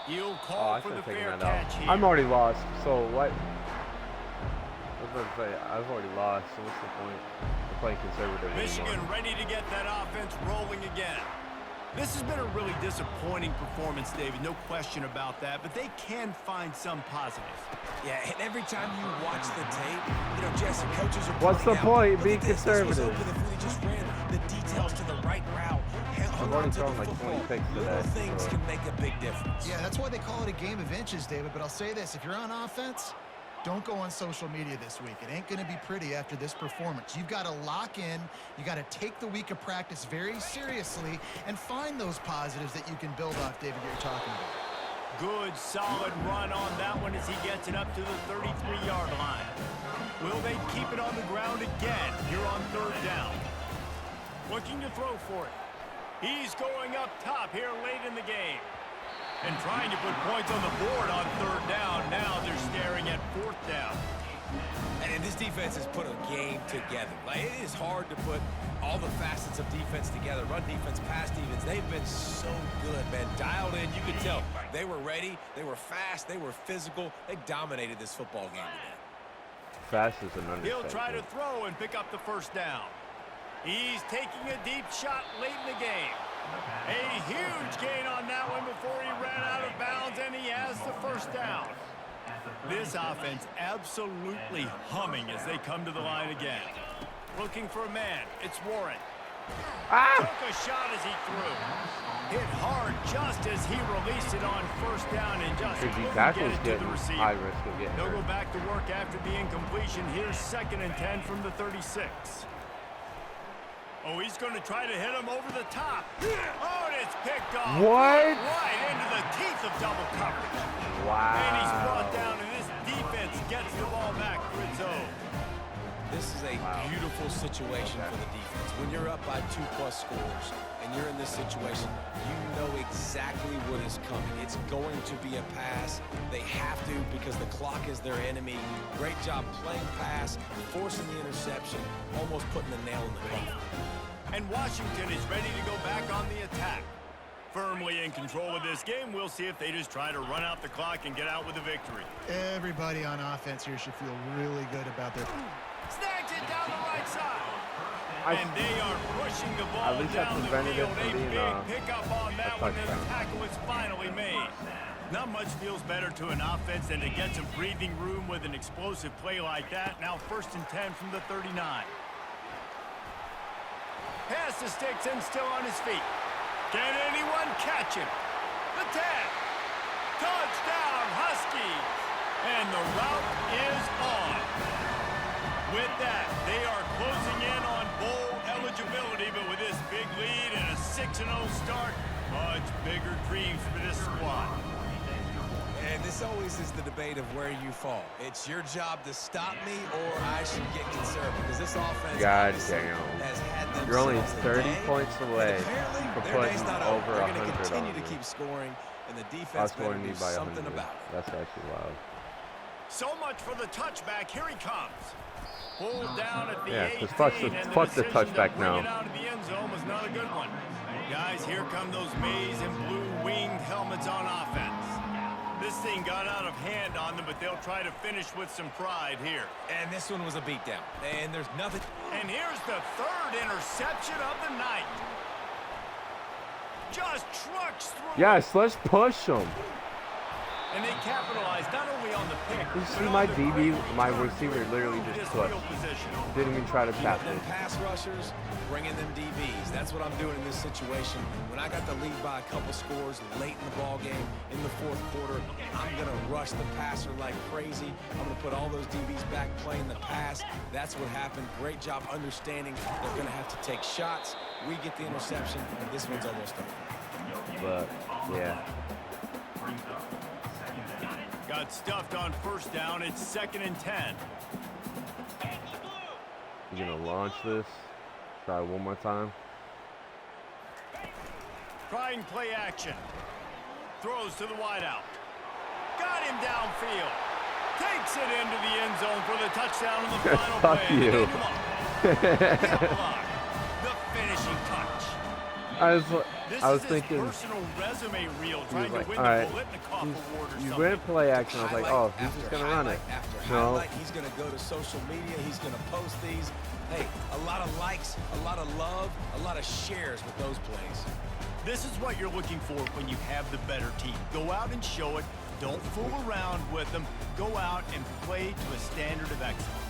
He'll Oh, call I for should the have taken fair that catch out. here. I'm already lost, so what? I was about to say, I've already lost, so what's the point of playing conservative Michigan anymore? ready to get that offense rolling again. This has been a really disappointing performance, David, no question about that, but they can find some positives. Yeah, and every time you watch the tape, you know, Jesse, coaches are What's the pointing out, point? "Look Being at this. This was conservative." open if we just ran the details to the right route. Hung already on to the thrown like 20 football. picks today, Little things so- can make a big difference. Yeah, that's why they call it a game of inches, David. But I'll say this, if you're on offense, don't go on social media this week. It ain't going to be pretty after this performance. You've got to lock in. You got to take the week of practice very seriously and find those positives that you can build off, David, you're talking about. Good, solid run on that one as he gets it up to the 33-yard line. Will they keep it on the ground again here on 3rd down? Looking to throw for it. He's going up top here late in the game. And trying to put points on the board on 3rd down. Now they're staring at 4th down. And this defense has put a game together. Like, it is hard to put all the facets of defense together. Run defense, pass defense. They've been so good, man. Dialed in. You could tell they were ready. They were fast. They were physical. They dominated this football game today. Fast is an He'll try to understatement. throw and pick up the 1st down. He's taking a deep shot late in the game. A huge gain on that one before he ran out of bounds, and he has the 1st down. This offense absolutely humming as they come to the line again. Looking for a man. It's Warren. Ah! Took a shot as he threw. Hit hard just as he released it on first down and just If couldn't the get tackle's it to getting the receiver. high risk of getting They'll go hurt. back to work after the incompletion. Here's 2nd and 10 from the 36. Oh, he's going to try to hit him over the top. Oh, and it's picked off. What? Right into the teeth of double coverage. Wow. And he's brought down, and this defense gets the ball back for its own. This is a beautiful situation for the defense. When you're up by 2+ scores and you're in this situation, you know exactly what is coming. It's going to be a pass. They have to because the clock is their enemy. Great job playing pass, forcing the interception, almost putting the nail in the coffin. And Washington is ready to go back on the attack. Firmly in control of this game. We'll see if they just try to run out the clock and get out with a victory. Everybody on offense here should feel really good about their... Snags it down the right side. And they are pushing the ball At least that down the prevented it field. from A being big pickup on that one, and the touchdown. tackle is finally made. Not much feels better to an offense than to get some breathing room with an explosive play like that. Now 1st and 10 from the 39. Pass to Sticks and still on his feet. Can anyone catch him? The 10. Touchdown, Huskies. And the route is on. With that, they are closing in on bowl eligibility, but with this big lead and a 6-0 start, much bigger dreams for this squad. And this always is the debate of where you fall. It's your job to stop me or I should get concerned because this offense God obviously damn. has had them. You're only 30 day, points away from their putting day's not over They're going to 100 continue on to me. keep scoring, and the defense better Outscoring me do by something 100. about it. That's actually loud. So much for the touchback. Here he comes. Pulled down at the Yeah, 18, just fuck the and touchback decision to bring now. it out of the end zone was not a good one. Guys, here come those maize and blue winged helmets on offense. This thing got out of hand on them, but they'll try to finish with some pride here. And this one was a beatdown. And there's nothing. And here's the 3rd interception of the night. Just trucks through. Yes, let's push them. And they capitalized not only on the pick, You but see on my the DB, great my return receiver literally through just this pushed. field position. Didn't even try to You tap got them me. pass rushers, bringing them DBs. That's what I'm doing in this situation. When I got the lead by a couple scores late in the ball game, in the 4th quarter, I'm going to rush the passer like crazy. I'm going to put all those DBs back playing the pass. That's what happened. Great job understanding they're going to have to take shots. We get the interception, and this one's almost over. But, yeah. Got stuffed on 1st down. It's 2nd and 10. You gonna launch this? Try one more time. Trying play action. Throws to the wideout. Got him downfield. Takes it into the end zone for the touchdown in the final Fuck play. you. Hit block. The finishing touch. I was This I was is his thinking personal resume reel, he trying was like, to win all the right, Biletnikoff Award or you something. ran play action. I was like, oh, he's just gonna run it. After No. highlight, he's going to go to social media. He's going to post these. Hey, a lot of likes, a lot of love, a lot of shares with those plays. This is what you're looking for when you have the better team. Go out and show it. Don't fool around with them. Go out and play to a standard of excellence.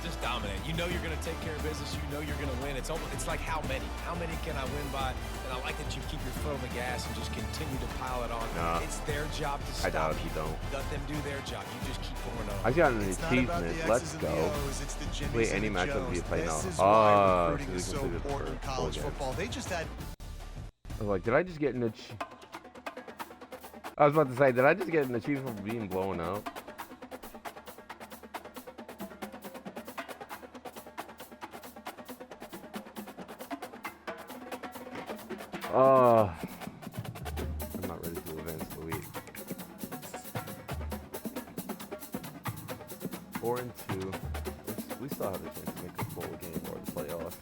Just dominate. You know you're going to take care of business. You know you're going to win. It's like how many? How many can I win by? And I like that you keep your foot on the gas and just continue to pile it on. Nah. It's their job to I stop doubt you you. don't. Let them do their job. You just keep pouring on. I got an It's not about the achievement. Let's X's and the go. O's, it's the Jimmies Wait, and any the matchup Joes. you play now. This is Oh, why recruiting so is we so completed the important in full college games. football. They just had I was like, did I just get an I was about to say, did I just get an achievement for being blown up? I'm not ready to advance the week. 4-2. We still have a chance to make a full game or the playoff.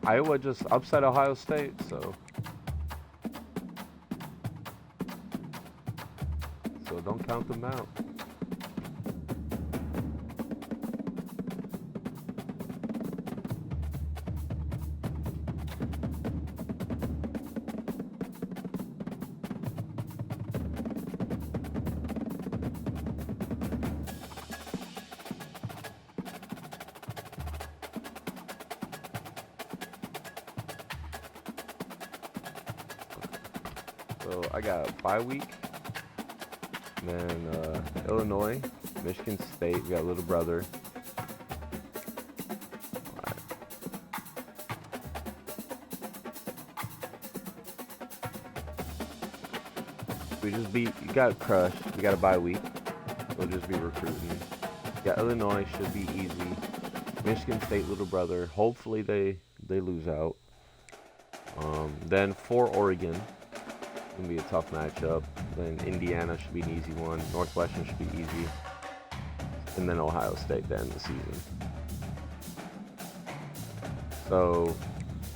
Iowa just upset Ohio State, so don't count them out. So I got a bye week, then Illinois, Michigan State, we got little brother. Right. We just beat, you got crushed, we got a bye week, we'll just be recruiting. Yeah, Illinois should be easy. Michigan State, little brother, hopefully they lose out. Then for Oregon, gonna be a tough matchup. Then Indiana should be an easy one. Northwestern should be easy. And then Ohio State to end the season. So,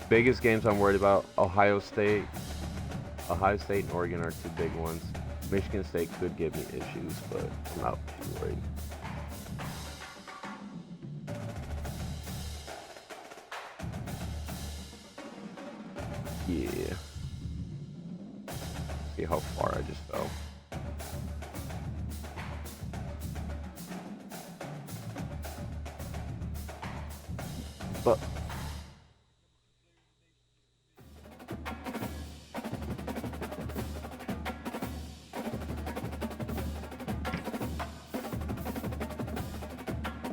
biggest games I'm worried about, Ohio State and Oregon are two big ones. Michigan State could give me issues, but I'm not too worried. Yeah. See how far I just fell. But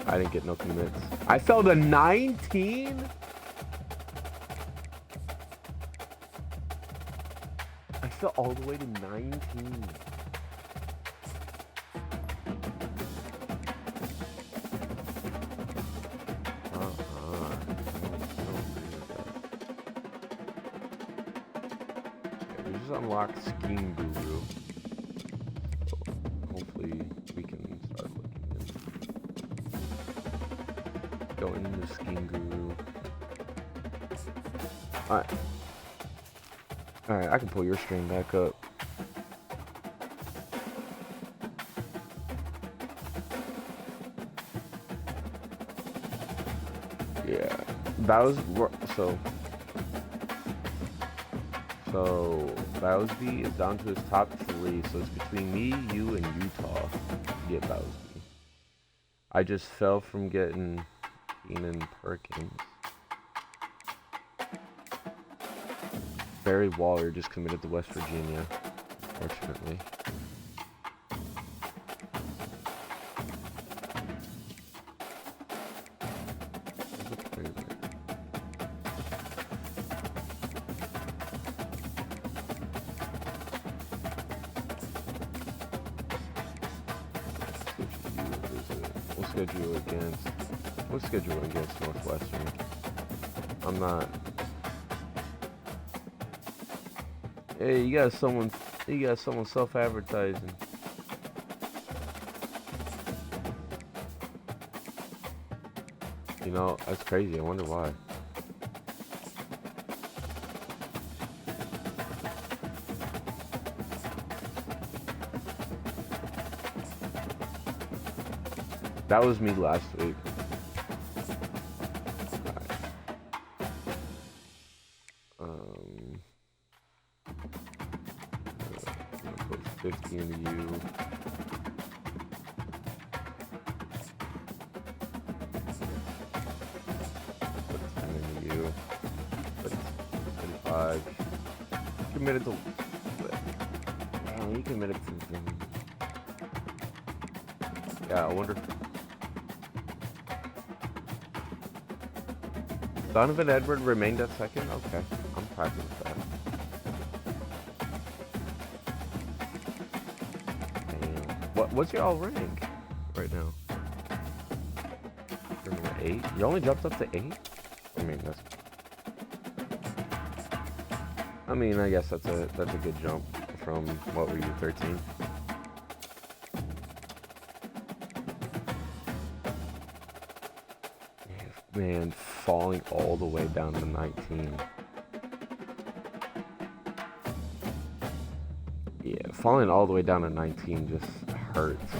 I didn't get no commits. I fell to 19? I fell all the way to 19. We just unlocked Scheme Guru. So hopefully we can start looking in. Go into Scheme Guru. Alright. Alright, I can pull your stream back up. Yeah, that was so Bowsby is down to his top 3, so it's between me, you, and Utah to get Bowsby. I just fell from getting Keenan Perkins. Barry Waller just committed to West Virginia, unfortunately. We'll schedule against Northwestern. I'm not. Hey, you got someone self-advertising. You know, that's crazy. I wonder why. That was me last week. Put 50 into you. Put 10 into you. Put 25. Committed to. Oh, you committed to something. Yeah, I wonder. Donovan Edward remained at second? Okay, I'm happy with that. And what's your all rank right now? You're number 8? You only jumped up to 8? I mean, I guess that's a good jump from, what were you, 13? Man, falling all the way down to 19. Yeah, falling all the way down to 19 just... hurts.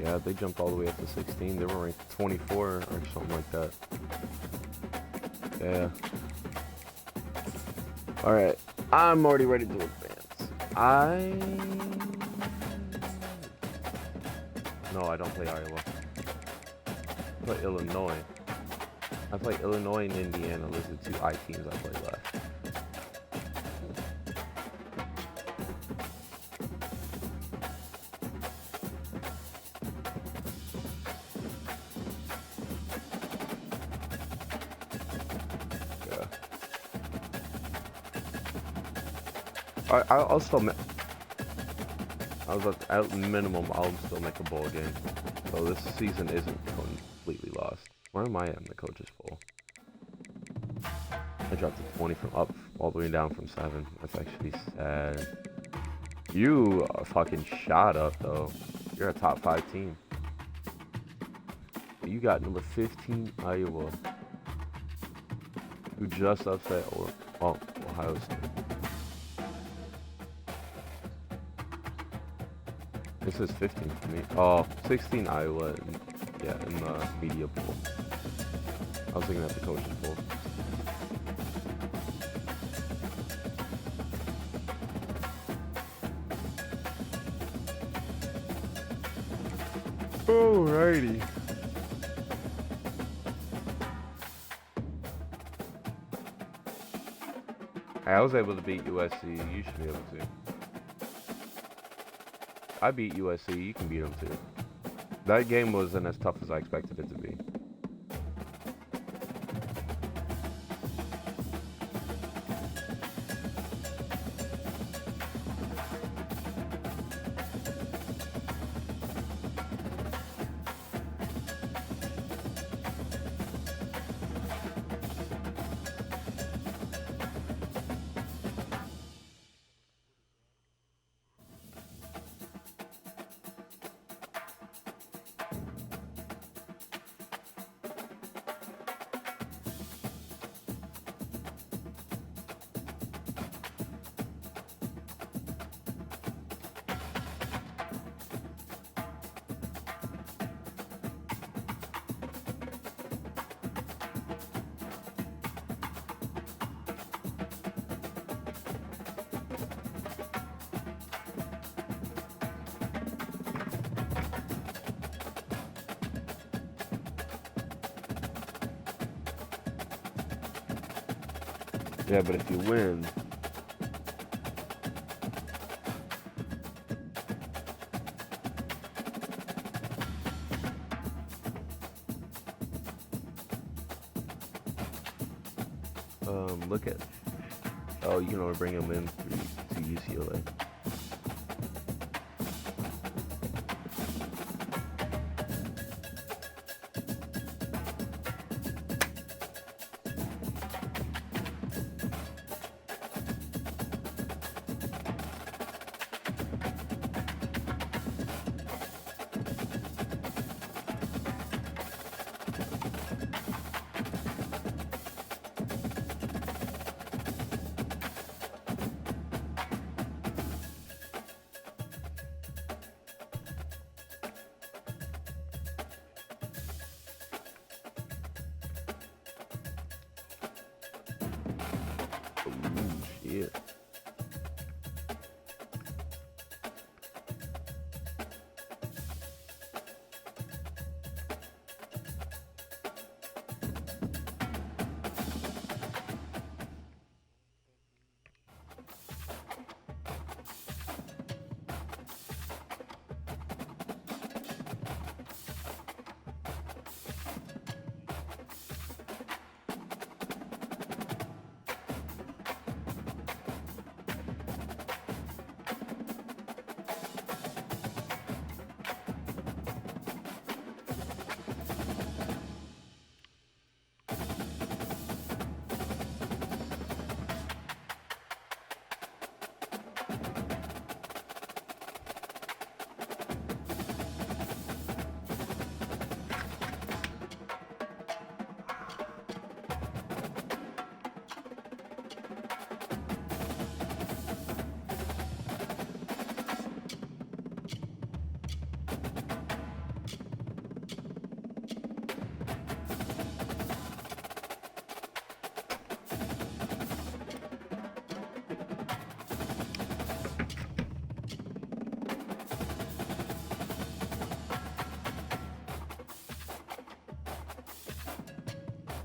Yeah, they jumped all the way up to 16. They were ranked 24 or something like that. Yeah. Alright. I'm already ready to advance. No, I don't play Iowa. I play Illinois. I play Illinois and Indiana. Those are the two I teams I play left. I'll still at minimum, I'll still make a bowl game. So this season isn't completely lost. Where am I at in the coaches poll? I dropped to 20 from up, all the way down from 7. That's actually sad. You are fucking shot up, though. You're a top 5 team. You got number 15, Iowa, who just upset Ohio State. This is 15 for me. Oh, 16 Iowa, yeah, in the media pool. I was looking at the coaches pool. Alrighty. I was able to beat USC. You should be able to. I beat USC. You can beat them too. That game wasn't as tough as I expected it to be. Yeah, but if you win, look at, oh, you can only bring him in to UCLA.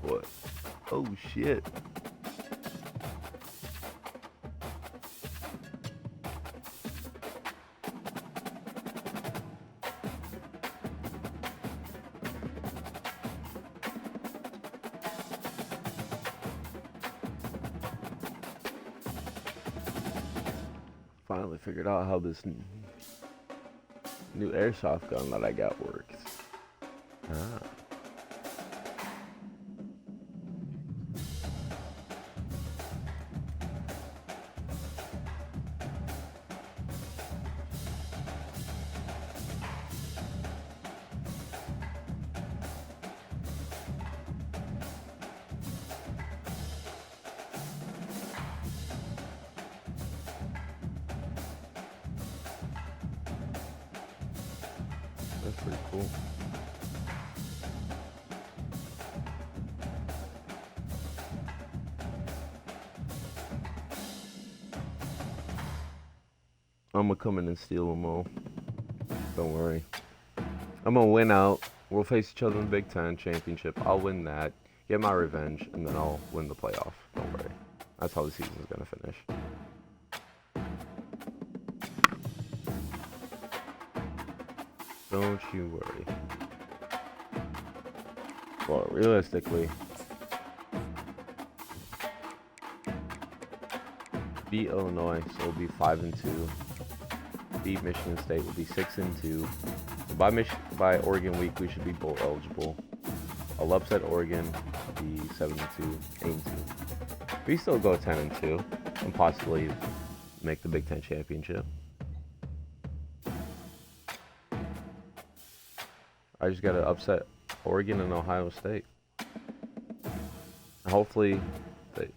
What? Oh shit. Finally figured out how this new airsoft gun that I got works. Ah. That's pretty cool. I'm gonna come in and steal them all. Don't worry. I'm gonna win out. We'll face each other in the Big Ten championship. I'll win that, get my revenge, and then I'll win the playoff. Don't worry. That's how the season's gonna finish. Don't you worry. Well, realistically, beat Illinois, so we'll be 5-2. Beat Michigan State, will be 6-2. By Oregon week, we should be bowl eligible. I'll upset Oregon, be 7-2, 8-2. We still go 10-2, and possibly make the Big Ten championship. I just gotta upset Oregon and Ohio State. Hopefully, they.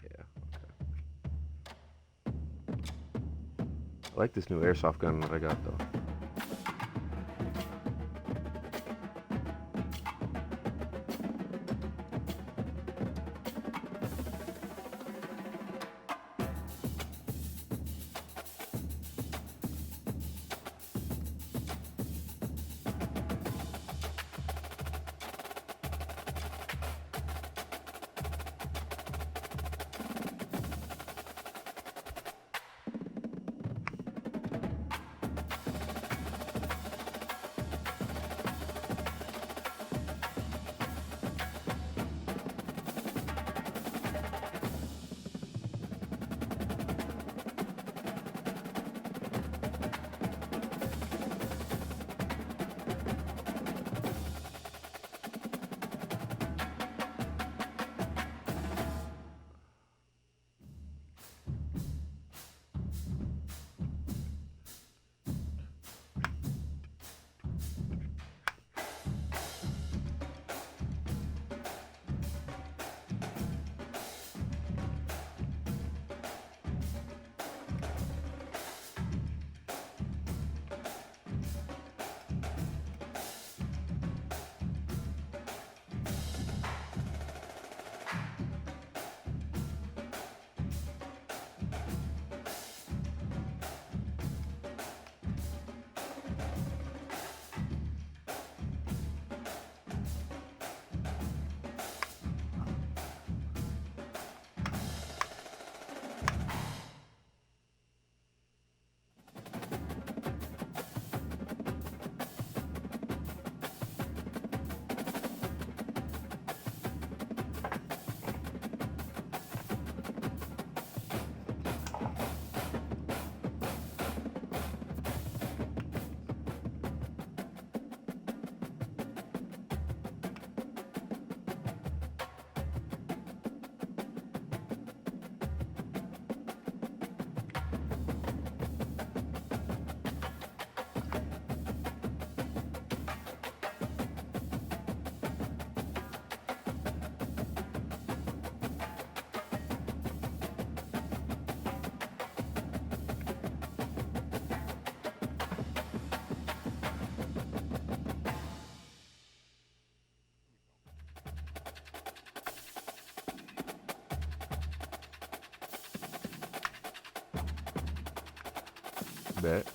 Yeah, okay. I like this new airsoft gun that I got though. bet.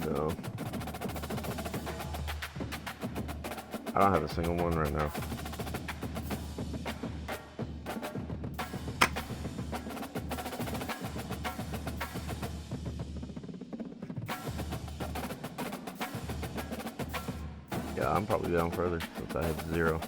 No. I don't have a single one right now. Yeah, I'm probably down further since I have 0.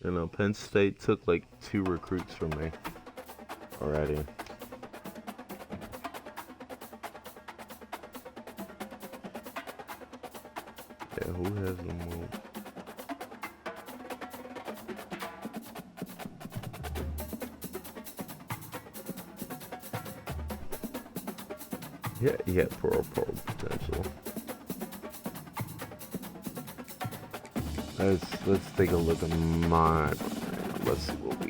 You know, Penn State took like 2 recruits from me already. Yeah, who has the most? Yeah, he had pro potential. Let's take a look at mine. Let's see what we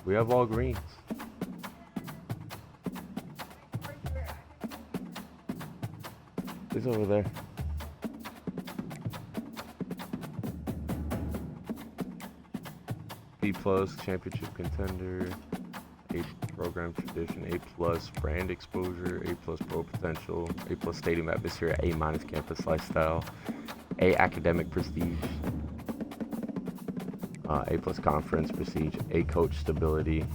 We have all greens. He's over there. B+ championship contender. A program tradition. A+ brand exposure. A+ pro potential. A+ stadium atmosphere. A- campus lifestyle. A academic prestige. A+ conference prestige. A coach stability.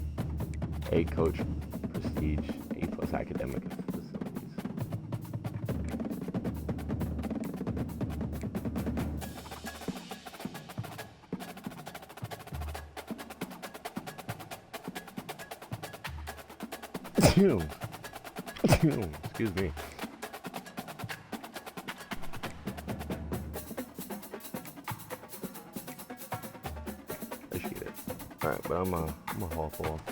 A coach prestige. A+ academic facilities. Excuse me. Appreciate it. Alright, but I'm a hop off.